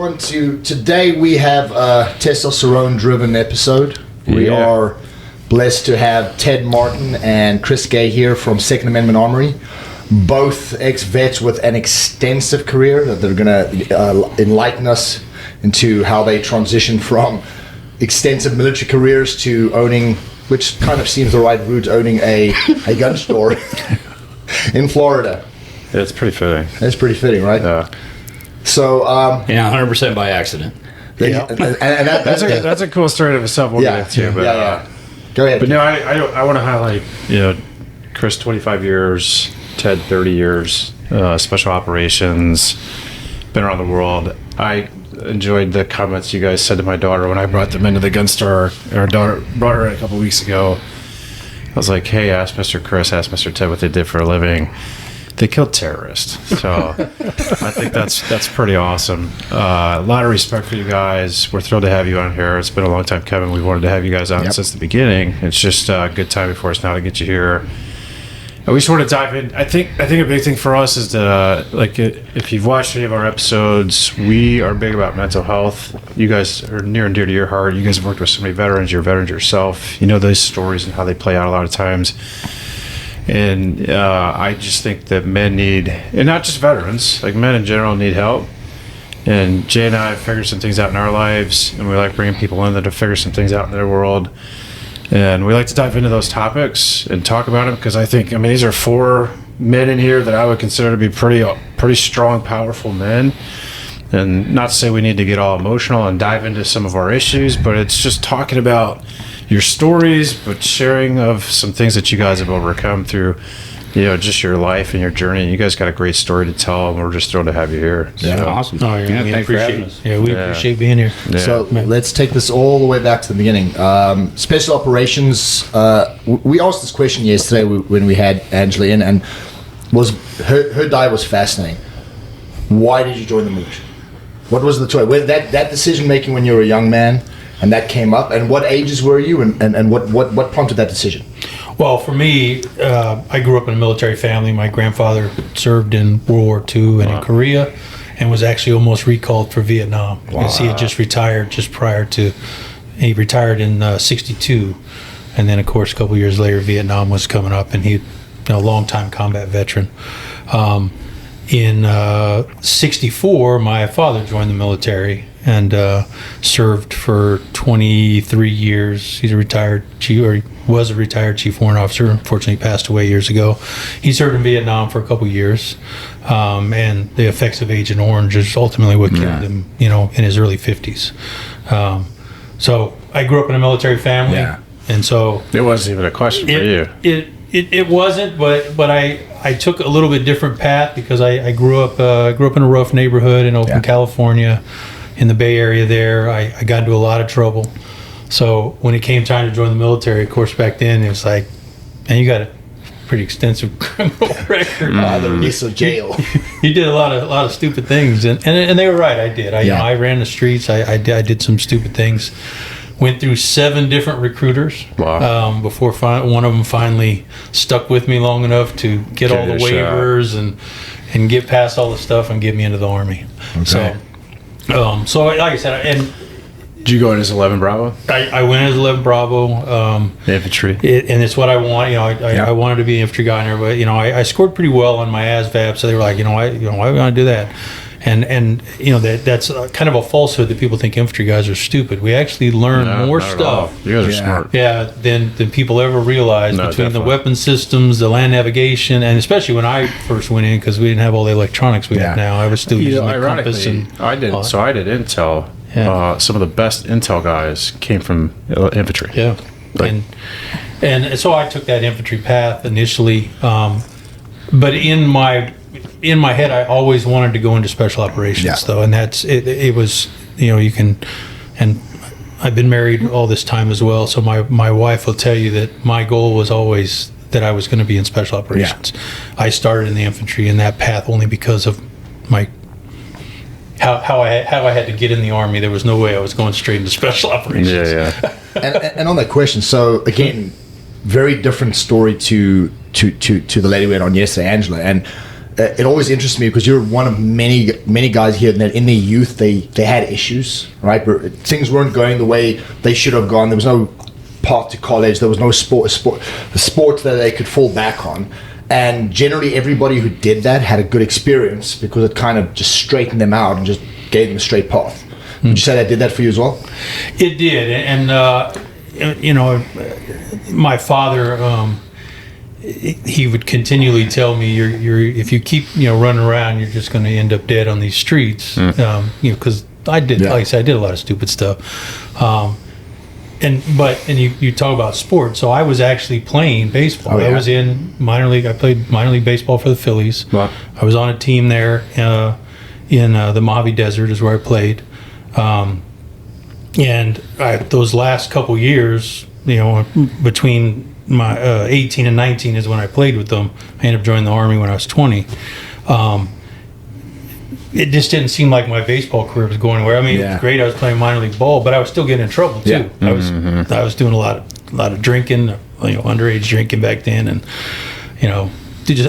everyone to today. We have a testosterone-driven episode. We are blessed to have Ted Martin and Chris Gay here from Second Amendment Armory, both ex-vets with an extensive career that they're going to enlighten us into how they transition from extensive military careers to owning, which kind of seems the right route, owning a gun store in Florida. Yeah, it's pretty fitting. It's pretty fitting, right? Yeah. So, 100% by accident. That's a cool story of itself. We'll get into, but go ahead. But no, I want to highlight, Chris, 25 years, Ted, 30 years, special operations, been around the world. I enjoyed the comments you guys said to my daughter when I brought them into the gun store. Our daughter brought her a couple weeks ago. I was like, hey, ask Mr. Chris, ask Mr. Ted what they did for a living. They killed terrorists. So I think that's pretty awesome. A lot of respect for you guys. We're thrilled to have you on here. It's been a long time, Kevin. We wanted to have you guys on since the beginning. It's just a good time for us now to get you here. And we just want to dive in. I think a big thing for us is that, if you've watched any of our episodes, we are big about mental health. You guys are near and dear to your heart. You guys have worked with so many veterans. You're veterans yourself. You know those stories and how they play out a lot of times. And I just think that men need, and not just veterans, like men in general need help. And Jay and I have figured some things out in our lives, and we like bringing people in that have figured some things out in their world. And we like to dive into those topics and talk about them because I think, these are 4 men in here that I would consider to be pretty strong, powerful men. And not to say we need to get all emotional and dive into some of our issues, but it's just talking about your stories, but sharing of some things that you guys have overcome through, just your life and your journey. And you guys got a great story to tell, and we're just thrilled to have you here. Yeah, awesome. Oh, yeah, we appreciate it. Yeah, we appreciate being here. Yeah. So let's take this all the way back to the beginning. Special operations. We asked this question yesterday when we had Angela in, and her dive was fascinating. Why did you join the military? What was the choice? That decision making when you were a young man, and that came up. And what ages were you, and what prompted that decision? Well, for me, I grew up in a military family. My grandfather served in World War II and in Korea, and was actually almost recalled for Vietnam because he had just retired he retired in '62, and then of course a couple years later Vietnam was coming up, and he, a long-time combat veteran. In '64, my father joined the military and served for 23 years. He's a retired chief, or he was a retired chief warrant officer. Unfortunately, passed away years ago. He served in Vietnam for a couple years, and the effects of Agent Orange is ultimately what killed him, in his early 50s. So I grew up in a military family, and so it wasn't even a question for you. It wasn't, but I took a little bit different path because I grew up in a rough neighborhood in Oakland, California, in the Bay Area. There, I got into a lot of trouble. So when it came time to join the military, of course, back then it was like, man, you got a pretty extensive criminal record. So jail. You did a lot of stupid things, and they were right. I did. I ran the streets. I did some stupid things. Went through 7 different recruiters before one of them finally stuck with me long enough to get all the waivers and get past all the stuff and get me into the Army. Okay. So like I said, and did you go in as 11 Bravo? I went as 11 Bravo. Infantry. And it's what I want. I wanted to be an infantry guy in there, but I scored pretty well on my ASVAB, so they were like, why are we going to do that? And that's kind of a falsehood that people think infantry guys are stupid. We actually learn more stuff. You guys are smart. Yeah, than people ever realized between the weapon systems, the land navigation, and especially when I first went in, because we didn't have all the electronics we have now. I was still using the compass. I did intel. Yeah. Some of the best intel guys came from infantry. Yeah, and so I took that infantry path initially, but in my head, I always wanted to go into special operations, though, and that's it. It was, you can, and I've been married all this time as well, so my wife will tell you that my goal was always that I was going to be in special operations. I started in the infantry in that path only because of my how I had to get in the Army. There was no way I was going straight into special operations. And on that question, so again, very different story to the lady we had on yesterday, Angela, and it always interests me because you're one of many guys here that in their youth they had issues, right? But things weren't going the way they should have gone. There was no path to college. There was no sports that they could fall back on. And generally, everybody who did that had a good experience because it kind of just straightened them out and just gave them a straight path. Would you say that did that for you as well? It did, and my father. He would continually tell me, "You're if you keep running around, you're just going to end up dead on these streets." Because I did, like I said, I did a lot of stupid stuff. And you talk about sports. So I was actually playing baseball. I was in minor league. I played minor league baseball for the Phillies. Wow. I was on a team there in the Mojave Desert is where I played. And those last couple years, between my 18 and 19 is when I played with them. I ended up joining the Army when I was 20. It just didn't seem like my baseball career was going anywhere. I mean, it was great. I was playing minor league ball, but I was still getting in trouble too. I was doing a lot of drinking, underage drinking back then, and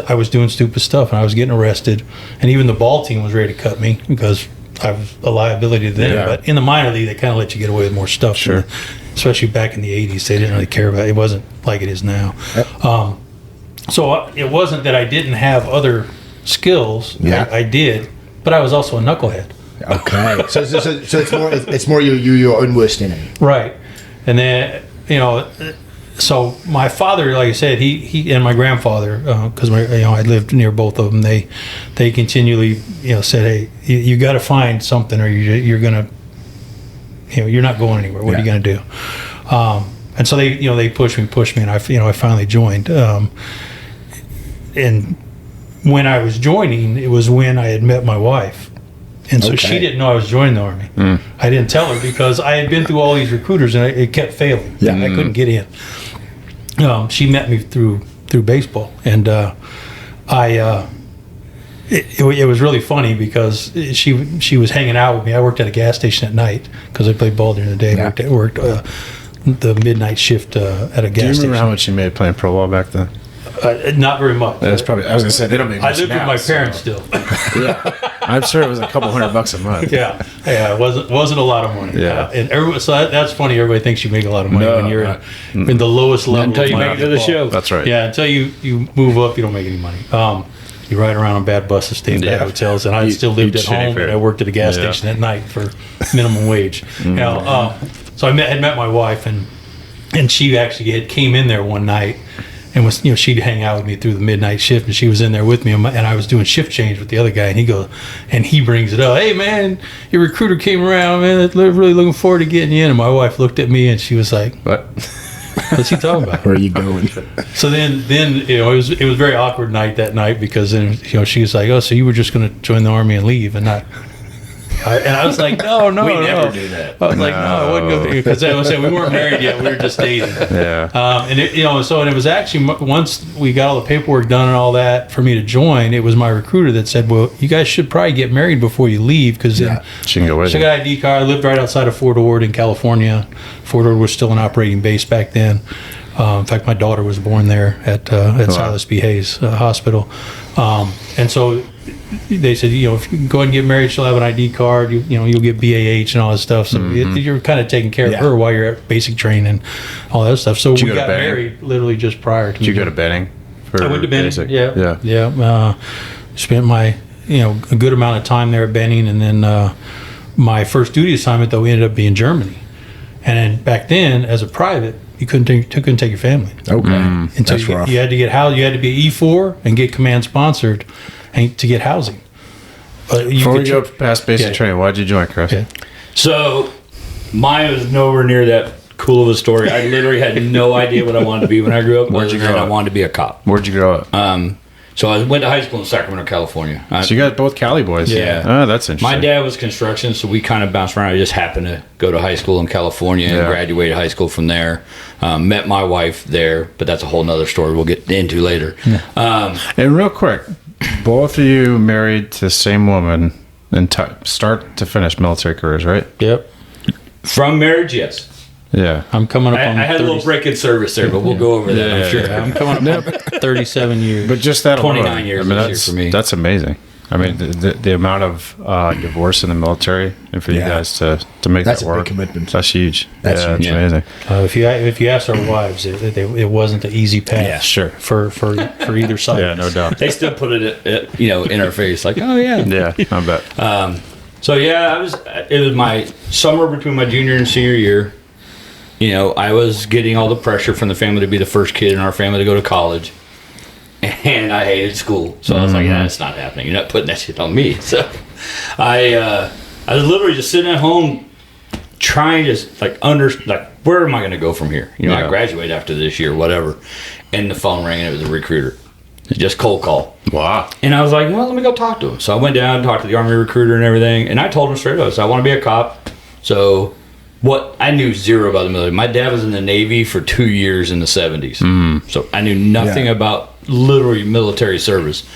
I was doing stupid stuff, and I was getting arrested. And even the ball team was ready to cut me because I was a liability to them. Yeah. But in the minor league, they kind of let you get away with more stuff. Sure. Especially back in the 80s, they didn't really care about it. It wasn't like it is now. So it wasn't that I didn't have other skills. Yeah. I did, but I was also a knucklehead. Okay. so it's more your own worst enemy. Right. And then, so my father, like I said, he and my grandfather, because I lived near both of them. They continually, said, "Hey, you got to find something, or you're gonna, you're not going anywhere. What are you gonna do?" And so they pushed me, and I finally joined. And when I was joining, it was when I had met my wife. And so she didn't know I was joining the Army. I didn't tell her because I had been through all these recruiters and it kept failing. Yeah. I couldn't get in. She met me through baseball, and it was really funny because she was hanging out with me. I worked at a gas station at night because I played ball during the day. Yeah. I worked the midnight shift at a gas station. Do you remember how much you made playing pro ball back then? Not very much. That's probably. I was gonna say they don't make much. I lived with my parents still. Yeah, I'm sure it was a couple $100 a month. Yeah, it wasn't a lot of money. Yeah, and that's funny. Everybody thinks you make a lot of money when you're in the lowest level until you make it to the show. That's right. Yeah, until you move up, you don't make any money. You ride around on bad buses, stay in bad hotels, and I still lived at home. And I worked at a gas station at night for minimum wage. So I had met my wife, and she actually came in there one night. And was she'd hang out with me through the midnight shift, and she was in there with me, and I was doing shift change with the other guy, and he brings it up, "Hey man, your recruiter came around, man. They're really looking forward to getting you in." And my wife looked at me and she was like, "What? What's he talking about? Where are you going?" So then it was a very awkward night that night because then she was like, "Oh, so you were just going to join the Army and leave and not." And I was like, no, we never do that. I was like, no, I wouldn't go because I was saying we weren't married yet; we were just dating. Yeah. And it was actually once we got all the paperwork done and all that for me to join, it was my recruiter that said, "Well, you guys should probably get married before you leave because she can go with you." I got an ID card. I lived right outside of Fort Ord in California. Fort Ord was still an operating base back then. In fact, my daughter was born there at Silas B. Hayes Hospital, and so. They said, if you can go ahead and get married, she'll have an ID card. You'll get BAH and all that stuff. So you're kind of taking care of her while you're at basic training, all that stuff. So we got married literally just prior to. Did you go to Benning? I went to Benning. Yeah. Spent my a good amount of time there at Benning, and then my first duty assignment though ended up being Germany. And then back then, as a private, you couldn't take your family. Okay, until you had to get housed. You had to be E4 and get command sponsored. To get housing. Before we go past basic training, why did you join, Chris? Yeah. So, mine was nowhere near that cool of a story. I literally had no idea what I wanted to be when I grew up. Where'd you grow up? I wanted to be a cop. Where'd you grow up? So I went to high school in Sacramento, California. So you got both Cali boys. Yeah. Oh, that's interesting. My dad was construction, so we kind of bounced around. I just happened to go to high school in California and graduated high school from there. Met my wife there, but that's a whole nother story we'll get into later. Yeah. And real quick, both of you married to the same woman in start to finish military careers, right? Yep. From marriage, yes. Yeah. I'm coming up I on had a little break in service there, but we'll go over that. I'm sure. I'm coming up on 37 years. But just that 29 alone, years I mean, this year for me. That's amazing. I mean, the amount of divorce in the military, and for you guys to make That's that a work, big commitment. That's huge. That's yeah, huge. it's amazing. If you ask our wives, it wasn't the easy path. Yeah, sure. For either side. Yeah, no doubt. They still put it, in our face, like, oh yeah. Yeah, I bet. So yeah, it was my summer between my junior and senior year. I was getting all the pressure from the family to be the first kid in our family to go to college. And I hated school. So I was like, it's not happening. You're not putting that shit on me. So I was literally just sitting at home trying to where am I going to go from here? I graduate after this year, whatever. And the phone rang and it was a recruiter. Just cold call. Wow. And I was like, well, let me go talk to him. So I went down and talked to the Army recruiter and everything. And I told him straight up, I want to be a cop. So I knew zero about the military. My dad was in the Navy for 2 years in the 70s. So I knew nothing about literally military service.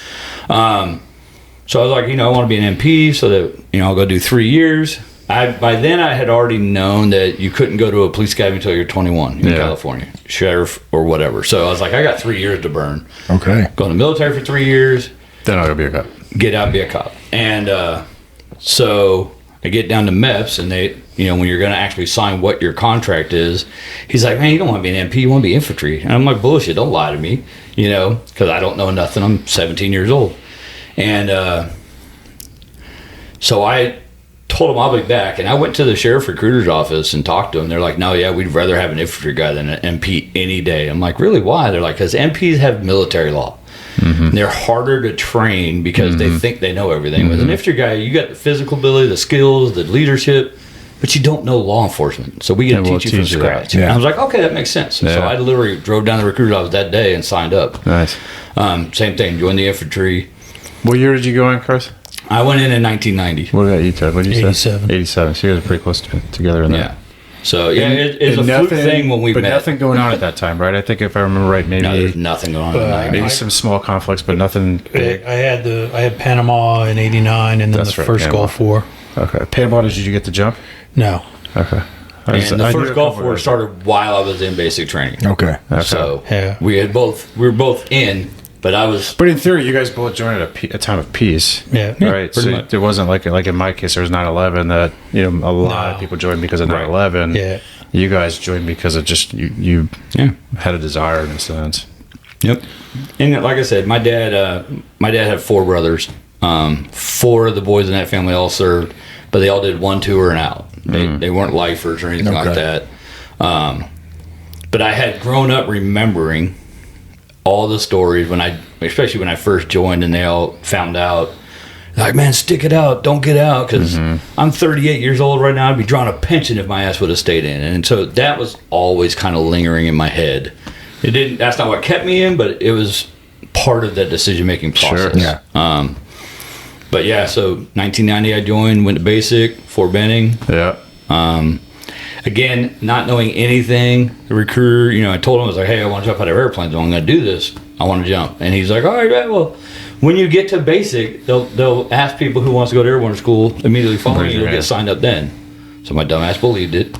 So I was like, I want to be an MP so that, I'll go do 3 years. By then I had already known that you couldn't go to a police academy until you're 21 in California, sheriff or whatever. So I was like, I got 3 years to burn. Okay. Go in the military for 3 years. Then I'll go be a cop. Get out and be a cop. And so I get down to MEPS and they, when you're going to actually sign what your contract is, he's like, man, you don't want to be an MP, you want to be infantry. And I'm like, bullshit, don't lie to me, because I don't know nothing. I'm 17 years old. And so I told him I'll be back. And I went to the sheriff recruiter's office and talked to him. They're like, no, yeah, we'd rather have an infantry guy than an MP any day. I'm like, really, why? They're like, because MPs have military law. They're harder to train because they think they know everything. With an infantry guy, you got the physical ability, the skills, the leadership, but you don't know law enforcement. So we get to teach you from scratch. Yeah. And I was like, okay, that makes sense. Yeah. So I literally drove down to the recruiter's office that day and signed up. Nice. Same thing, joined the infantry. What year did you go in, Chris? I went in 1990. What about you, Ted? What did you say? 87. 87. So you guys are pretty close together in that. Yeah. So yeah, it's a fluke thing when we met. But nothing going on at that time, right? I think if I remember right, maybe No, there's nothing going on. maybe some small conflicts, but nothing big. I had Panama in '89, and then That's the right, first Panama. Gulf War. Okay. Panama, did you get the jump? No. Okay. And the I knew first a Gulf couple War guys. started while I was in basic training. Okay. So Yeah. we were both in, but I was. But in theory, you guys both joined at a time of peace. Yeah. Right. Pretty So much. there wasn't like in my case, there was 9/11 that a lot of people joined because of 9/11. Yeah. You guys joined because of just you Yeah. had a desire in a sense. Yep. And like I said, my dad had 4 brothers. 4 of the boys in that family all served, but they all did 1 tour and out. They weren't lifers or anything like that. But I had grown up remembering all the stories especially when I first joined and they all found out. Like, man, stick it out, don't get out, because I'm 38 years old right now. I'd be drawing a pension if my ass would have stayed in. And so that was always kind of lingering in my head. That's not what kept me in, but it was part of that decision-making process. Sure. Yeah. But yeah, so 1990 I joined, went to basic, Fort Benning. Yeah. Again, not knowing anything, the recruiter, I told him, I was like, hey, I want to jump out of airplanes. I'm going to do this. I want to jump. And he's like, all right, well, when you get to basic, they'll ask people who wants to go to airborne school immediately following you. You'll get signed up then. So my dumbass believed it.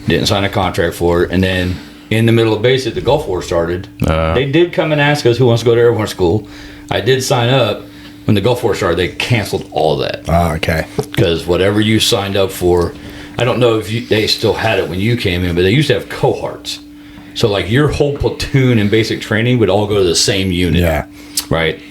Didn't sign a contract for it. And then in the middle of basic, the Gulf War started. They did come and ask us who wants to go to airborne school. I did sign up. When the Gulf War started, they canceled all of that. Okay. Because whatever you signed up for, I don't know if they still had it when you came in, but they used to have cohorts. So like your whole platoon in basic training would all go to the same unit. Yeah. Right?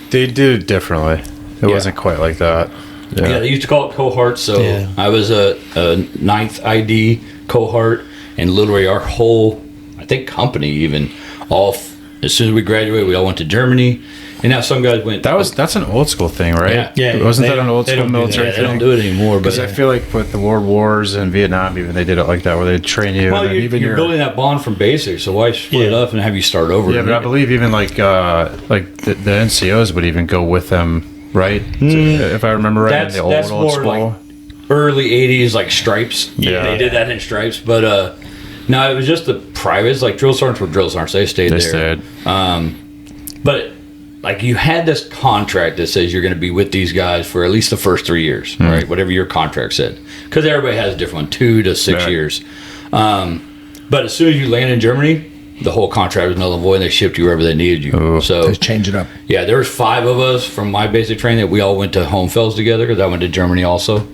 They did it differently. It wasn't quite like that. Yeah, they used to call it cohorts. So I was a 9th ID cohort, and literally our whole, I think, company even, as soon as we graduated, we all went to Germany. And now some guys went. That's an old school thing, right? Yeah. Wasn't that an old school military They thing? don't do it anymore. Because I feel like with the world wars and Vietnam, even they did it like that, where they train you. Well, and then you're building that bond from basic, so why split it up and have you start over? Yeah, but I believe even like the NCOs would even go with them, right? If I remember right, in the old more school. like early 80s, like stripes. Yeah. They did that in stripes. But no, it was just the privates. Like drill sergeants were drill sergeants. They stayed there. But like you had this contract that says you're going to be with these guys for at least the first 3 years, right? Whatever your contract said. Because everybody has a different one, 2 to 6 years. But as soon as you land in Germany, the whole contract was null and void, and they shipped you wherever they needed you. Oh. So Let's change it up. yeah, there was 5 of us from my basic training that we all went to Hohenfels together because I went to Germany also.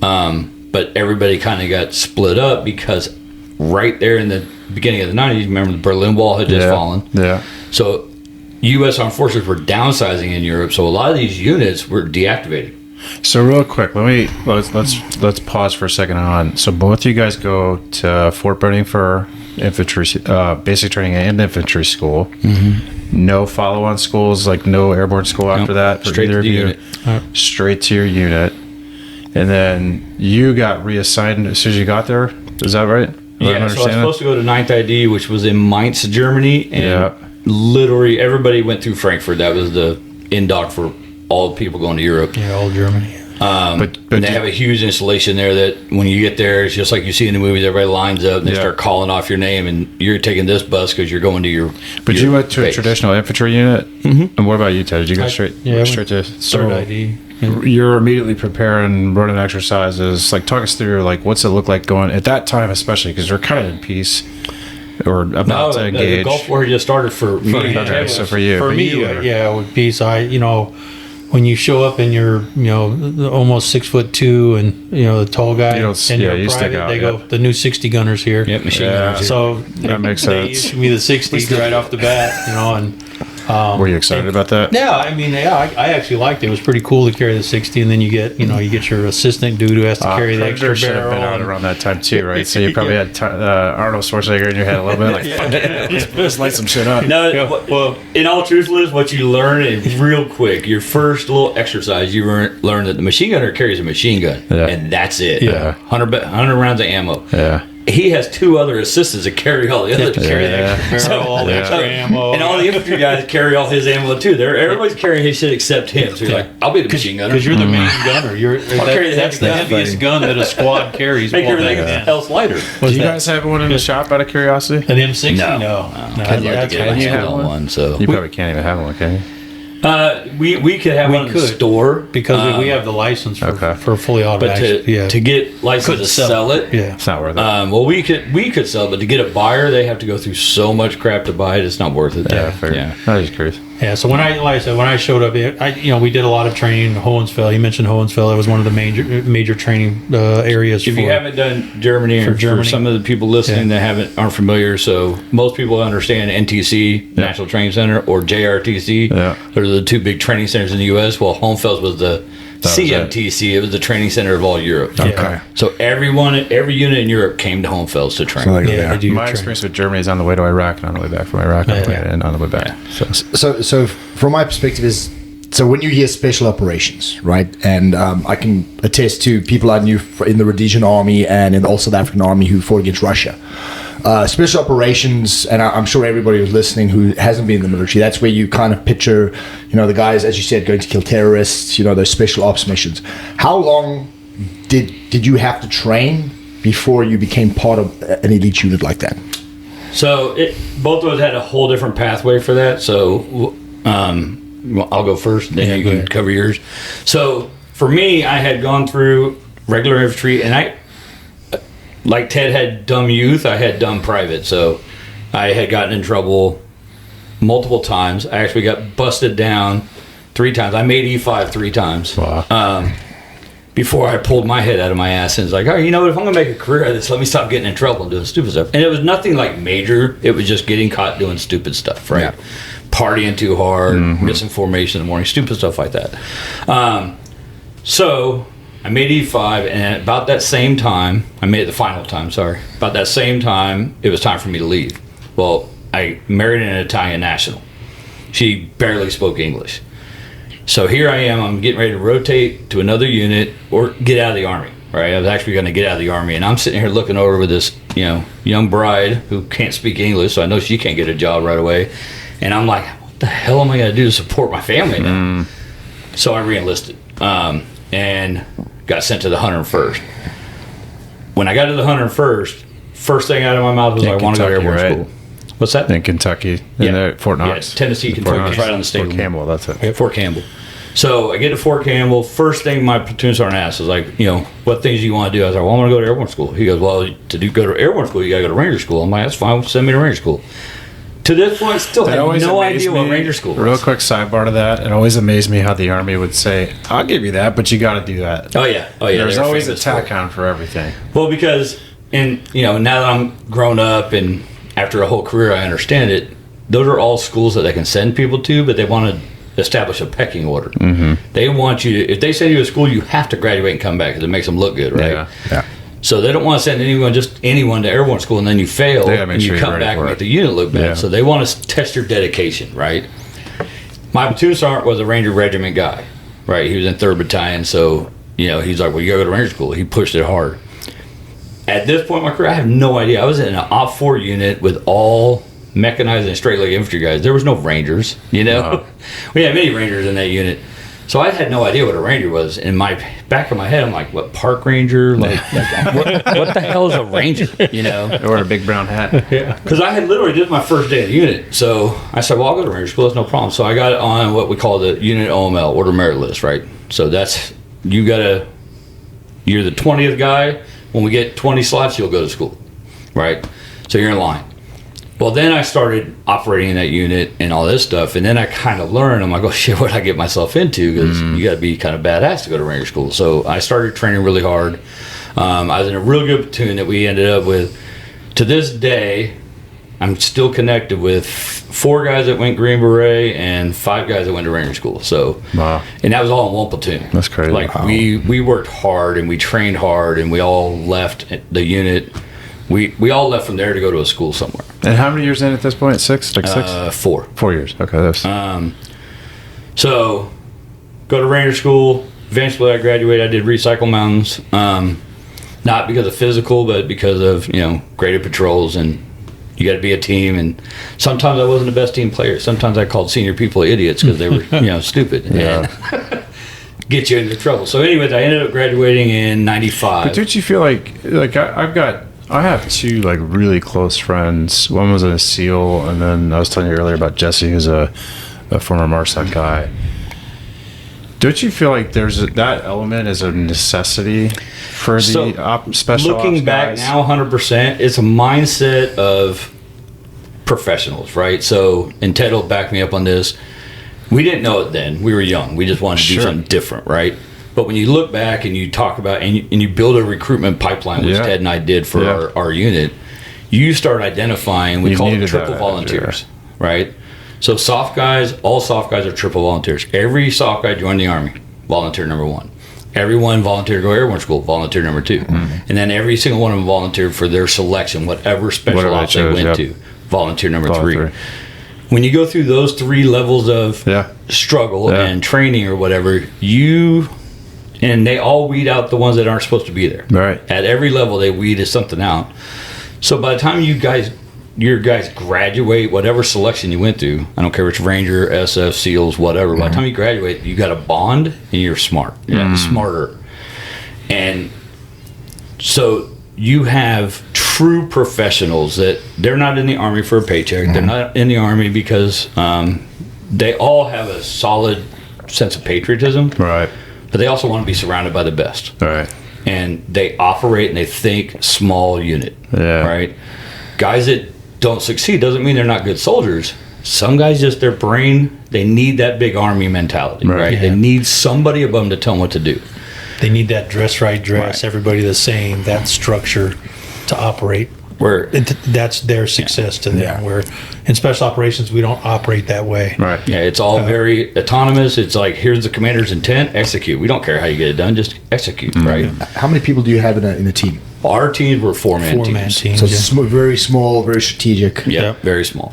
But everybody kind of got split up because right there in the beginning of the 90s, remember the Berlin Wall had just fallen. Yeah. So U.S. armed forces were downsizing in Europe, so a lot of these units were deactivated. So real quick, let's pause for a second on. So both of you guys go to Fort Benning for infantry, basic training and infantry school. Mm-hmm. No follow-on schools, like no airborne school after that. For Straight either to the of you. unit. Straight to your unit, and then you got reassigned as soon as you got there. Is that right? Yeah, so I was supposed to go to 9th ID, which was in Mainz, Germany, and literally everybody went through Frankfurt. That was the end dock for all the people going to Europe. Yeah, all Germany. But and they have a huge installation there that when you get there, it's just like you see in the movies. Everybody lines up and they start calling off your name, and you're taking this bus because you're going to your. But you went to base. a traditional infantry unit. Mm-hmm. And what about you, Ted? Did you go straight? Yeah, straight to third ID. You're immediately preparing, running exercises. Like, talk us through, like, what's it look like going at that time, especially because we're kind of in peace or about to engage. The Gulf War just started for me. Okay, so for you, For but me, you were- yeah, with peace, when you show up and you're, almost 6'2", and the tall guy, You don't- and you're you stick private, out, they go yep. the new 60 gunners here. Yep, machine Yeah. guns. So That makes they sense. issued me the 60 right off the bat, and Were you excited about that? yeah, I actually liked it. It was pretty cool to carry the 60, and then you get your assistant dude who has to carry the extra Predator should have barrel. been out and- around that time too, right? So you probably had Arnold Schwarzenegger in your head a little bit, like, fuck it, let's light some shit up. No, well, in all truthfulness, what you learn is real quick. Your first little exercise, you learn that the machine gunner carries a machine gun, and that's it. Yeah. 100 rounds of ammo. Yeah. He has 2 other assistants that carry all the other. carry the Yeah. extra barrel, all the Yeah. extra ammo, And all the infantry guys carry all his ammo too. Everybody's carrying his shit except him. So you're like, I'll be the machine gunner. because you're the main gunner. carry the That's the heavy gun. heaviest gun that a squad carries. Make while everything they're in. else lighter. Do you guys have one in the shop out of curiosity? An M60? No. No. I'd like to That's get my can you hands have on one? one. So You probably can't even have one, can you? we could have We one in the could. store because we have the license for, Okay. for fully but automatic. to get licensed Couldn't to sell it. Yeah. It's not worth it. Well, we could sell, it, but to get a buyer, they have to go through so much crap to buy it. It's not worth it. yeah, fair. Yeah. I was just curious. Yeah, so when I showed up, we did a lot of training in Hohenfels. You mentioned Hohenfels; it was one of the major training areas. If you haven't done Germany, or Germany. for some of the people listening that aren't familiar, so most people understand NTC, National Training Center, or JRTC. Yeah. Those are the 2 big training centers in the U.S. Well, Hohenfels was the was it. CMTC. It was the training center of all Europe. Okay. So every unit in Europe came to Hohenfels to train. So like, they do My train. experience with Germany is on the way to Iraq and on the way back from Iraq, on the way and on the way back. Yeah. So from my perspective is, so when you hear special operations, right? And I can attest to people I knew in the Rhodesian army and in the South African army who fought against Russia. Special operations, and I'm sure everybody who's listening who hasn't been in the military, that's where you kind of picture, the guys, as you said, going to kill terrorists, those special ops missions. How long did you have to train before you became part of an elite unit like that? So both of us had a whole different pathway for that. So I'll go first, then you can cover yours. So for me, I had gone through regular infantry, and like Ted had dumb youth, I had dumb private. So I had gotten in trouble multiple times. I actually got busted down 3 times. I made E5 3 times. Wow. Before I pulled my head out of my ass and was like, if I'm going to make a career out of this, let me stop getting in trouble and doing stupid stuff. And it was nothing like major. It was just getting caught doing stupid stuff, right? Yeah. Partying too hard, misinformation in the morning, stupid stuff like that. So I made E5, and about that same time, I made it the final time, sorry. About that same time, it was time for me to leave. Well, I married an Italian national. She barely spoke English. So here I am, I'm getting ready to rotate to another unit or get out of the Army, right? I was actually going to get out of the Army, and I'm sitting here looking over with this, young bride who can't speak English, so I know she can't get a job right away. And I'm like, what the hell am I going to do to support my family now? So I re-enlisted and got sent to the 101st. When I got to the 101st, first thing out of my mouth was, I want to go to airborne school. What's that? In Kentucky, in Fort Knox. Yeah, Tennessee, Kentucky, right on the state. Fort Campbell, that's it. Fort Campbell. So I get to Fort Campbell. First thing my platoon sergeant asked was like, what things do you want to do? I was like, well, I want to go to airborne school. He goes, well, go to airborne school, you got to go to Ranger school. I'm like, that's fine. Send me to Ranger school. To this point, still have no idea what Ranger school was. Real quick sidebar to that. It always amazed me how the Army would say, I'll give you that, but you got to do that. Oh, yeah. There's always a tack on for everything. Well, because, now that I'm grown up and after a whole career, I understand it. Those are all schools that they can send people to, but they want to establish a pecking order. Mm-hmm. They want you to, if they send you to school, you have to graduate and come back because it makes them look good, right? Yeah. So they don't want to send anyone to airborne school and then you fail and you come back and make the unit look bad. Yeah. So they want to test your dedication, right? My platoon sergeant was a Ranger Regiment guy, right? He was in 3rd Battalion, so he's like, well, you gotta go to Ranger school. He pushed it hard. At this point in my career, I have no idea. I was in an Op 4 unit with all mechanized and straight leg infantry guys. There was no Rangers, We had many Rangers in that unit. So I had no idea what a Ranger was. In my back of my head, I'm like, what, park ranger? Like what the hell is a Ranger? Or a big brown hat. Yeah. Because I had literally just my first day of the unit. So I said, well, I'll go to Ranger school. That's no problem. So I got on what we call the unit OML, order merit list, right? So that's, you're the 20th guy. When we get 20 slots, you'll go to school, right? So you're in line. Well, then I started operating in that unit and all this stuff, and then I kind of learned. I'm like, oh shit, what did I get myself into? Because you got to be kind of badass to go to Ranger school. So I started training really hard. I was in a real good platoon that we ended up with. To this day, I'm still connected with 4 guys that went Green Beret and 5 guys that went to Ranger school. So, wow. And that was all in one platoon. That's crazy. Like we worked hard and we trained hard, and we all left the unit. We all left from there to go to a school somewhere. And how many years in at this point? 6? Like 6? 4. 4 years. Okay. That's... So, go to Ranger school. Eventually, I graduated. I did Recycle Mountains. Not because of physical, but because of, graded patrols, and you got to be a team. And sometimes I wasn't the best team player. Sometimes I called senior people idiots because they were, stupid. Yeah. And get you into trouble. So, anyways, I ended up graduating in 95. But don't you feel like I have 2 like really close friends. One was a SEAL, and then I was telling you earlier about Jesse, who's a former MARSOC guy. Don't you feel like that element is a necessity for the special looking ops back guys? now, 100%, it's a mindset of professionals, right? So, and Ted will back me up on this. We didn't know it then. We were young. We just wanted to do something different, right? But when you look back and you talk about and you build a recruitment pipeline, which Ted and I did for our unit, you start identifying. We call it triple volunteers, right? So all soft guys are triple volunteers. Every soft guy joined the Army, volunteer number 1. Everyone volunteered to go to airborne school, volunteer number 2. Mm-hmm. And then every single one of them volunteered for their selection, whatever special ops they went to, volunteer number 3. When you go through those 3 levels of struggle and training or whatever, and they all weed out the ones that aren't supposed to be there. Right. At every level, they weed something out. So by the time your guys graduate, whatever selection you went through, I don't care if it's Ranger, SF, SEALs, whatever, by the time you graduate, you got a bond and you're smart. You're smarter. And so you have true professionals that they're not in the Army for a paycheck. They're not in the Army because they all have a solid sense of patriotism. Right. But they also want to be surrounded by the best. Right. And they operate and they think small unit. Yeah. Right? Guys that don't succeed doesn't mean they're not good soldiers. Some guys just, their brain, they need that big Army mentality, right? Yeah. They need somebody above them to tell them what to do. They need that dress, everybody the same, that structure to operate. That's their success to them. Yeah. Where in special operations, we don't operate that way. Right. Yeah, it's all very autonomous. It's like, here's the commander's intent, execute. We don't care how you get it done, just execute, right? How many people do you have in a team? Our teams were 4-man teams. So it's very small, very strategic. Yeah, very small.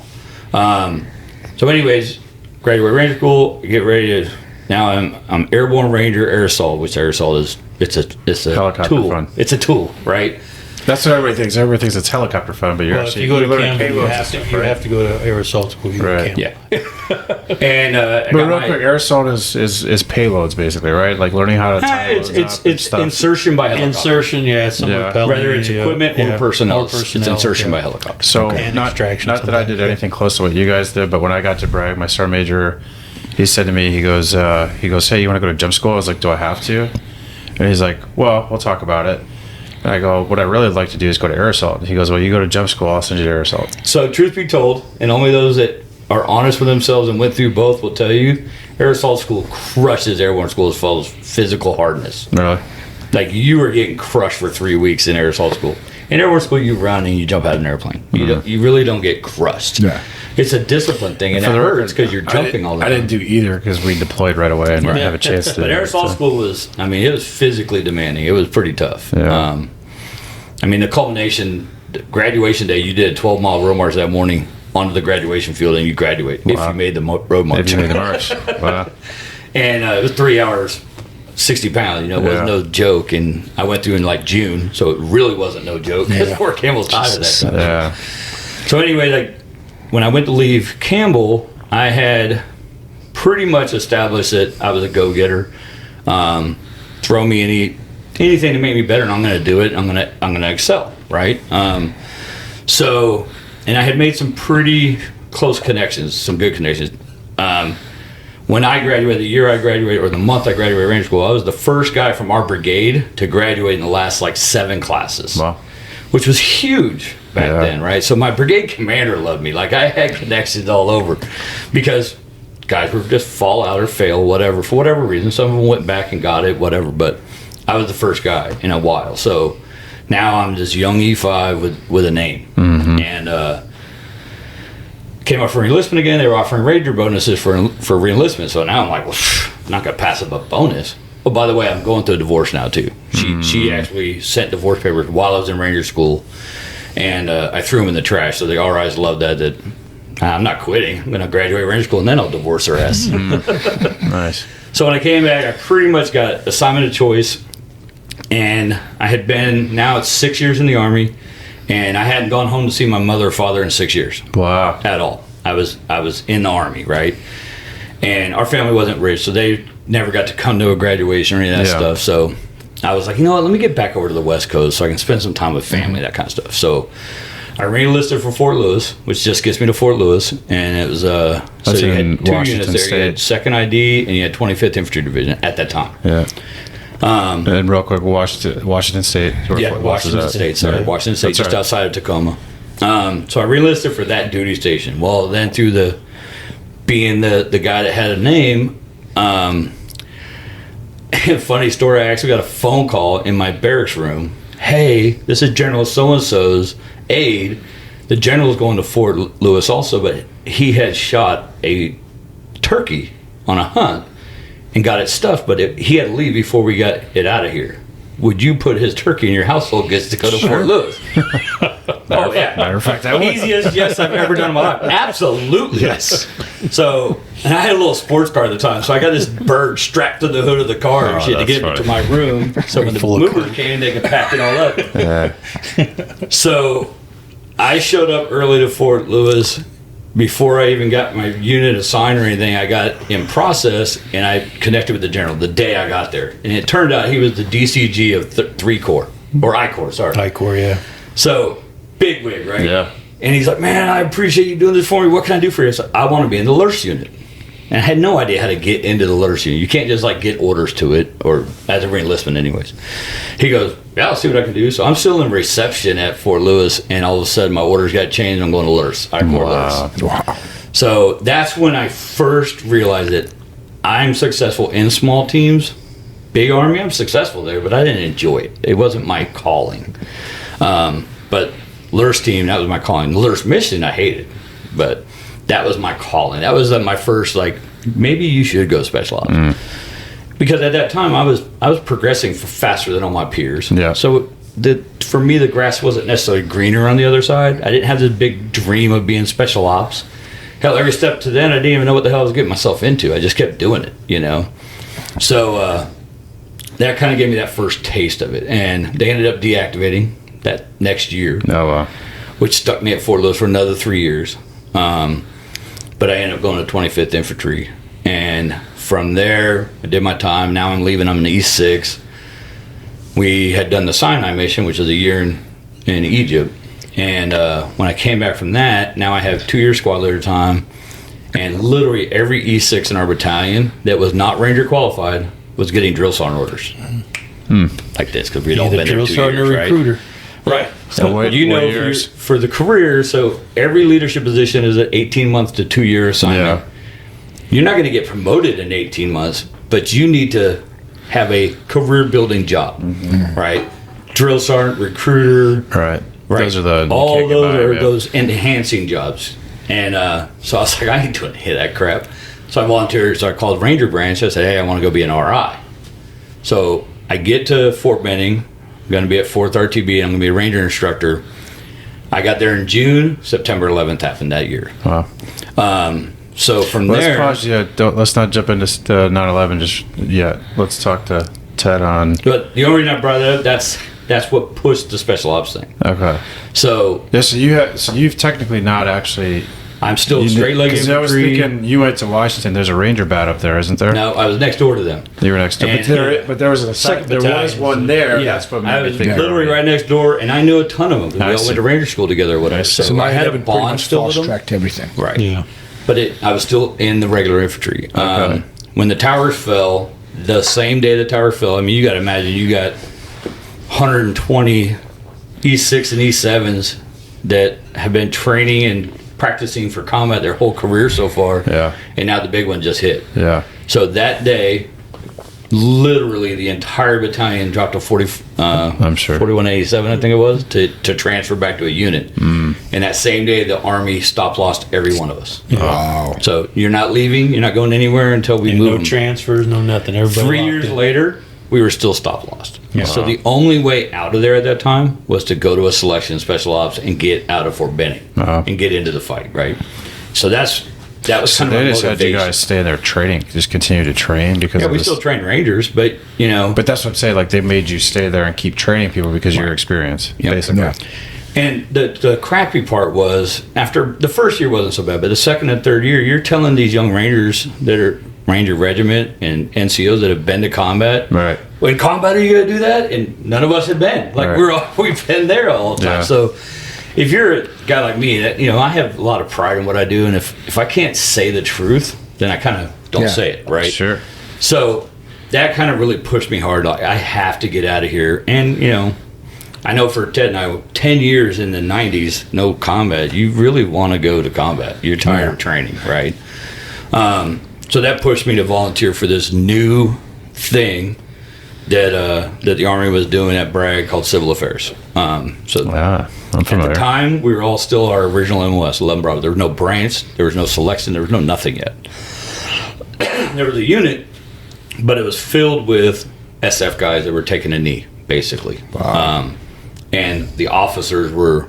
So anyways, graduate Ranger school, get ready to, now I'm Airborne Ranger Air Assault, which Air Assault is, it's a helicopter tool. Fun. It's a tool, right? That's what everybody thinks. Everybody thinks it's helicopter fun, but you're Well, if actually you go to learning Campbell, you payloads have and to stuff, you right? have to go to air assault school. You Right. go to Campbell. Yeah. And I But got real my- quick, air assault is payloads basically, right? Like learning how to tie it's those up and it's stuff. insertion by helicopter. Insertion, yeah, some Yeah. repelling, Whether it's equipment or personnel, it's insertion by helicopter. So And not extraction that I did sometimes, anything close to what you guys did, but when I got to Bragg, my sergeant major, he said to me, he goes, hey, you want to go to jump school? I was like, do I have to? And he's like, well, we'll talk about it. And I go, what I really like to do is go to air assault. And he goes, well, you go to jump school, I'll send you to air assault. So, truth be told, and only those that are honest with themselves and went through both will tell you, air assault school crushes airborne school as far as physical hardness. Really? Like, you were getting crushed for 3 weeks in air assault school. In airborne school, you run and you jump out of an airplane. You really don't get crushed. Yeah. It's a discipline thing, and it hurts because you're jumping all the I time. didn't do either because we deployed right away and didn't have a chance to. But air assault school was, I mean, it was physically demanding. It was pretty tough. Yeah. I mean, the culmination, graduation day, you did a 12-mile road march that morning onto the graduation field, and you graduate if you made the road march. If you made the march. Wow. And it was 3 hours, 60 pounds. You know, it wasn't no joke. And I went through in like June, so it really wasn't no joke because poor Campbell's tired of that stuff. Yeah. So anyway, like when I went to leave Campbell, I had pretty much established that I was a go-getter. Throw me anything to make me better, and I'm going to do it. I'm going to excel, right? So, and I had made some pretty close connections, some good connections. When I graduated, the year I graduated, or the month I graduated Ranger School, I was the first guy from our brigade to graduate in the last like 7 classes. Wow. Which was huge back then, right? So my brigade commander loved me. Like, I had connections all over because guys would just fall out or fail, whatever, for whatever reason. Some of them went back and got it, whatever. But I was the first guy in a while. So now I'm this young E5 with a name. Mm-hmm. And came up for enlistment again. They were offering Ranger bonuses for reenlistment. So now I'm like, well, I'm not going to pass up a bonus. Oh, by the way, I'm going through a divorce now, too. She actually sent divorce papers while I was in Ranger School. And I threw them in the trash. So the RIs loved that I'm not quitting. I'm going to graduate Ranger School, and then I'll divorce her ass. Nice. So when I came back, I pretty much got assignment of choice. And I had been, now it's 6 years in the Army. And I hadn't gone home to see my mother or father in 6 years. Wow. At all. I was in the Army, right? And our family wasn't rich, so they never got to come to a graduation or any of that stuff. So I was like, you know what, let me get back over to the West Coast so I can spend some time with family, that kind of stuff. So I re-enlisted for Fort Lewis, which just gets me to Fort Lewis. And it was, so That's you in had 2 Washington units there. You had State. 2nd ID and you had 25th Infantry Division at that time. Yeah. And real quick, Washington State. Yeah, Washington State. Sorry, Yeah. Washington State, That's just right. outside of Tacoma. So I re-enlisted for that duty station. Well, then through being the guy that had a name, funny story, I actually got a phone call in my barracks room. Hey, this is General so-and-so's aide. The general's going to Fort Lewis also, but he had shot a turkey on a hunt and got it stuffed, but he had to leave before we got it out of here. Would you put his turkey in your household gets to go to Fort Lewis? Oh, yeah. Matter of fact, I would. Easiest yes I've ever done in my life. Absolutely. Yes. So, and I had a little sports car at the time, so I got this bird strapped to the hood of the car and shit to that's get it to funny. my room. So when the Full of movers crap. came, they could pack it all up. Yeah. So I showed up early to Fort Lewis. Before I even got my unit assigned or anything, I got in process and I connected with the general the day I got there. And it turned out he was the DCG of 3 Corps, or I Corps, sorry. I-Corps, yeah. So, big wig, right? Yeah. And he's like, man, I appreciate you doing this for me. What can I do for you? I said, I want to be in the LURS unit. And I had no idea how to get into the LURS unit. You can't just like get orders to it, or as a reenlistment anyways. He goes, yeah, I'll see what I can do. So I'm still in reception at Fort Lewis, and all of a sudden my orders got changed. I'm going to LURS. I Corps LURS. Wow. So that's when I first realized that I'm successful in small teams. Big Army, I'm successful there, but I didn't enjoy it. It wasn't my calling. But LURS team, that was my calling. LURS mission, I hated, but that was my calling. That was my first, like, maybe you should go special ops. Because at that time, I was progressing faster than all my peers. Yeah. So for me, the grass wasn't necessarily greener on the other side. I didn't have this big dream of being special ops. Hell, every step to then, I didn't even know what the hell I was getting myself into. I just kept doing it, you know. So that kind of gave me that first taste of it. And they ended up deactivating. that next year. Oh, wow. Which stuck me at Fort Lewis for another 3 years. But I ended up going to 25th Infantry. And from there, I did my time. Now I'm leaving. I'm in the East 6. We had done the Sinai mission, which was a year in Egypt. And when I came back from that, now I have 2-year squad leader time. And literally every East 6 in our battalion that was not Ranger qualified was getting drill sergeant orders. Like this, because we'd all been there 2 years, recruiter. Right. So what years? For the career, so every leadership position is an 18 month to 2 year assignment. Yeah. You're not going to get promoted in 18 months, but you need to have a career building job, right? Drill sergeant, recruiter, Right. right? Those are the all those are those enhancing jobs. And so I was like, I ain't doing any of that crap. So I volunteered. So I called Ranger Branch. I said, hey, I want to go be an RI. So I get to Fort Benning. I'm going to be at 4th RTB. And I'm going to be a Ranger instructor. I got there in June. September 11th happened that year. Wow. So from Let's there, pause. Yeah, let's not jump into 9/11 just yet. Let's talk to Ted on. but the only reason I brought that up, that's what pushed the special ops thing. Okay. So Yeah. So you've technically not actually. I'm still straight leg Because I was infantry. thinking you went to Washington. There's a Ranger bat up there, isn't there? No, I was next door to them. You were next door. And- But there was a Second there was battalion. one there. Yeah, That's what made I me was think. literally right next door, and I knew a ton of them. 'Cause we I all see. went to Ranger school together, or whatever. see. So I had a pretty bond much still with them. fast-tracked everything. Right. Yeah. But I was still in the regular infantry. Okay. When the towers fell, the same day the tower fell, I mean, you got to imagine you got 120 E6 and E7s that have been training and practicing for combat their whole career so far. Yeah. And now the big one just hit. Yeah. So that day, literally the entire battalion dropped to 40. I'm sure. 4187, I think it was, to transfer back to a unit. And that same day, the Army stop lost every one of us. Wow. So you're not leaving, you're not going anywhere until we And move no them. transfers, no nothing. Everybody 3 locked years in. later, we were still stop lost. So the only way out of there at that time was to go to a selection special ops and get out of Fort Benning and get into the fight, right? So that was So kind of they my just had you motivation. guys stay there training, just continue to train because Yeah, of we this. still train Rangers, but you know, But that's what I'm saying. Like they made you stay there and keep training people because of your experience, Yep. basically. Yeah. and the crappy part was after the first year wasn't so bad, but the second and third year, you're telling these young Rangers that are Ranger Regiment and NCOs that have been to combat, Right. When combat are you going to do that? And none of us had been. Like Right. we've been there all the time. Yeah. So if you're a guy like me, that I have a lot of pride in what I do, and if I can't say the truth, then I kind of don't Yeah. say it, right? Sure. So that kind of really pushed me hard. Like I have to get out of here. And I know for Ted and I, 10 years in the 90s, no combat. You really want to go to combat. You're tired of training, right? So that pushed me to volunteer for this new thing that the Army was doing at Bragg called Civil Affairs. So Yeah, I'm at familiar. the time, we were all still our original MOS, 11 Bravo. There was no branch, there was no selection, there was no nothing yet. There was a unit, but it was filled with SF guys that were taking a knee, basically. Wow. And the officers were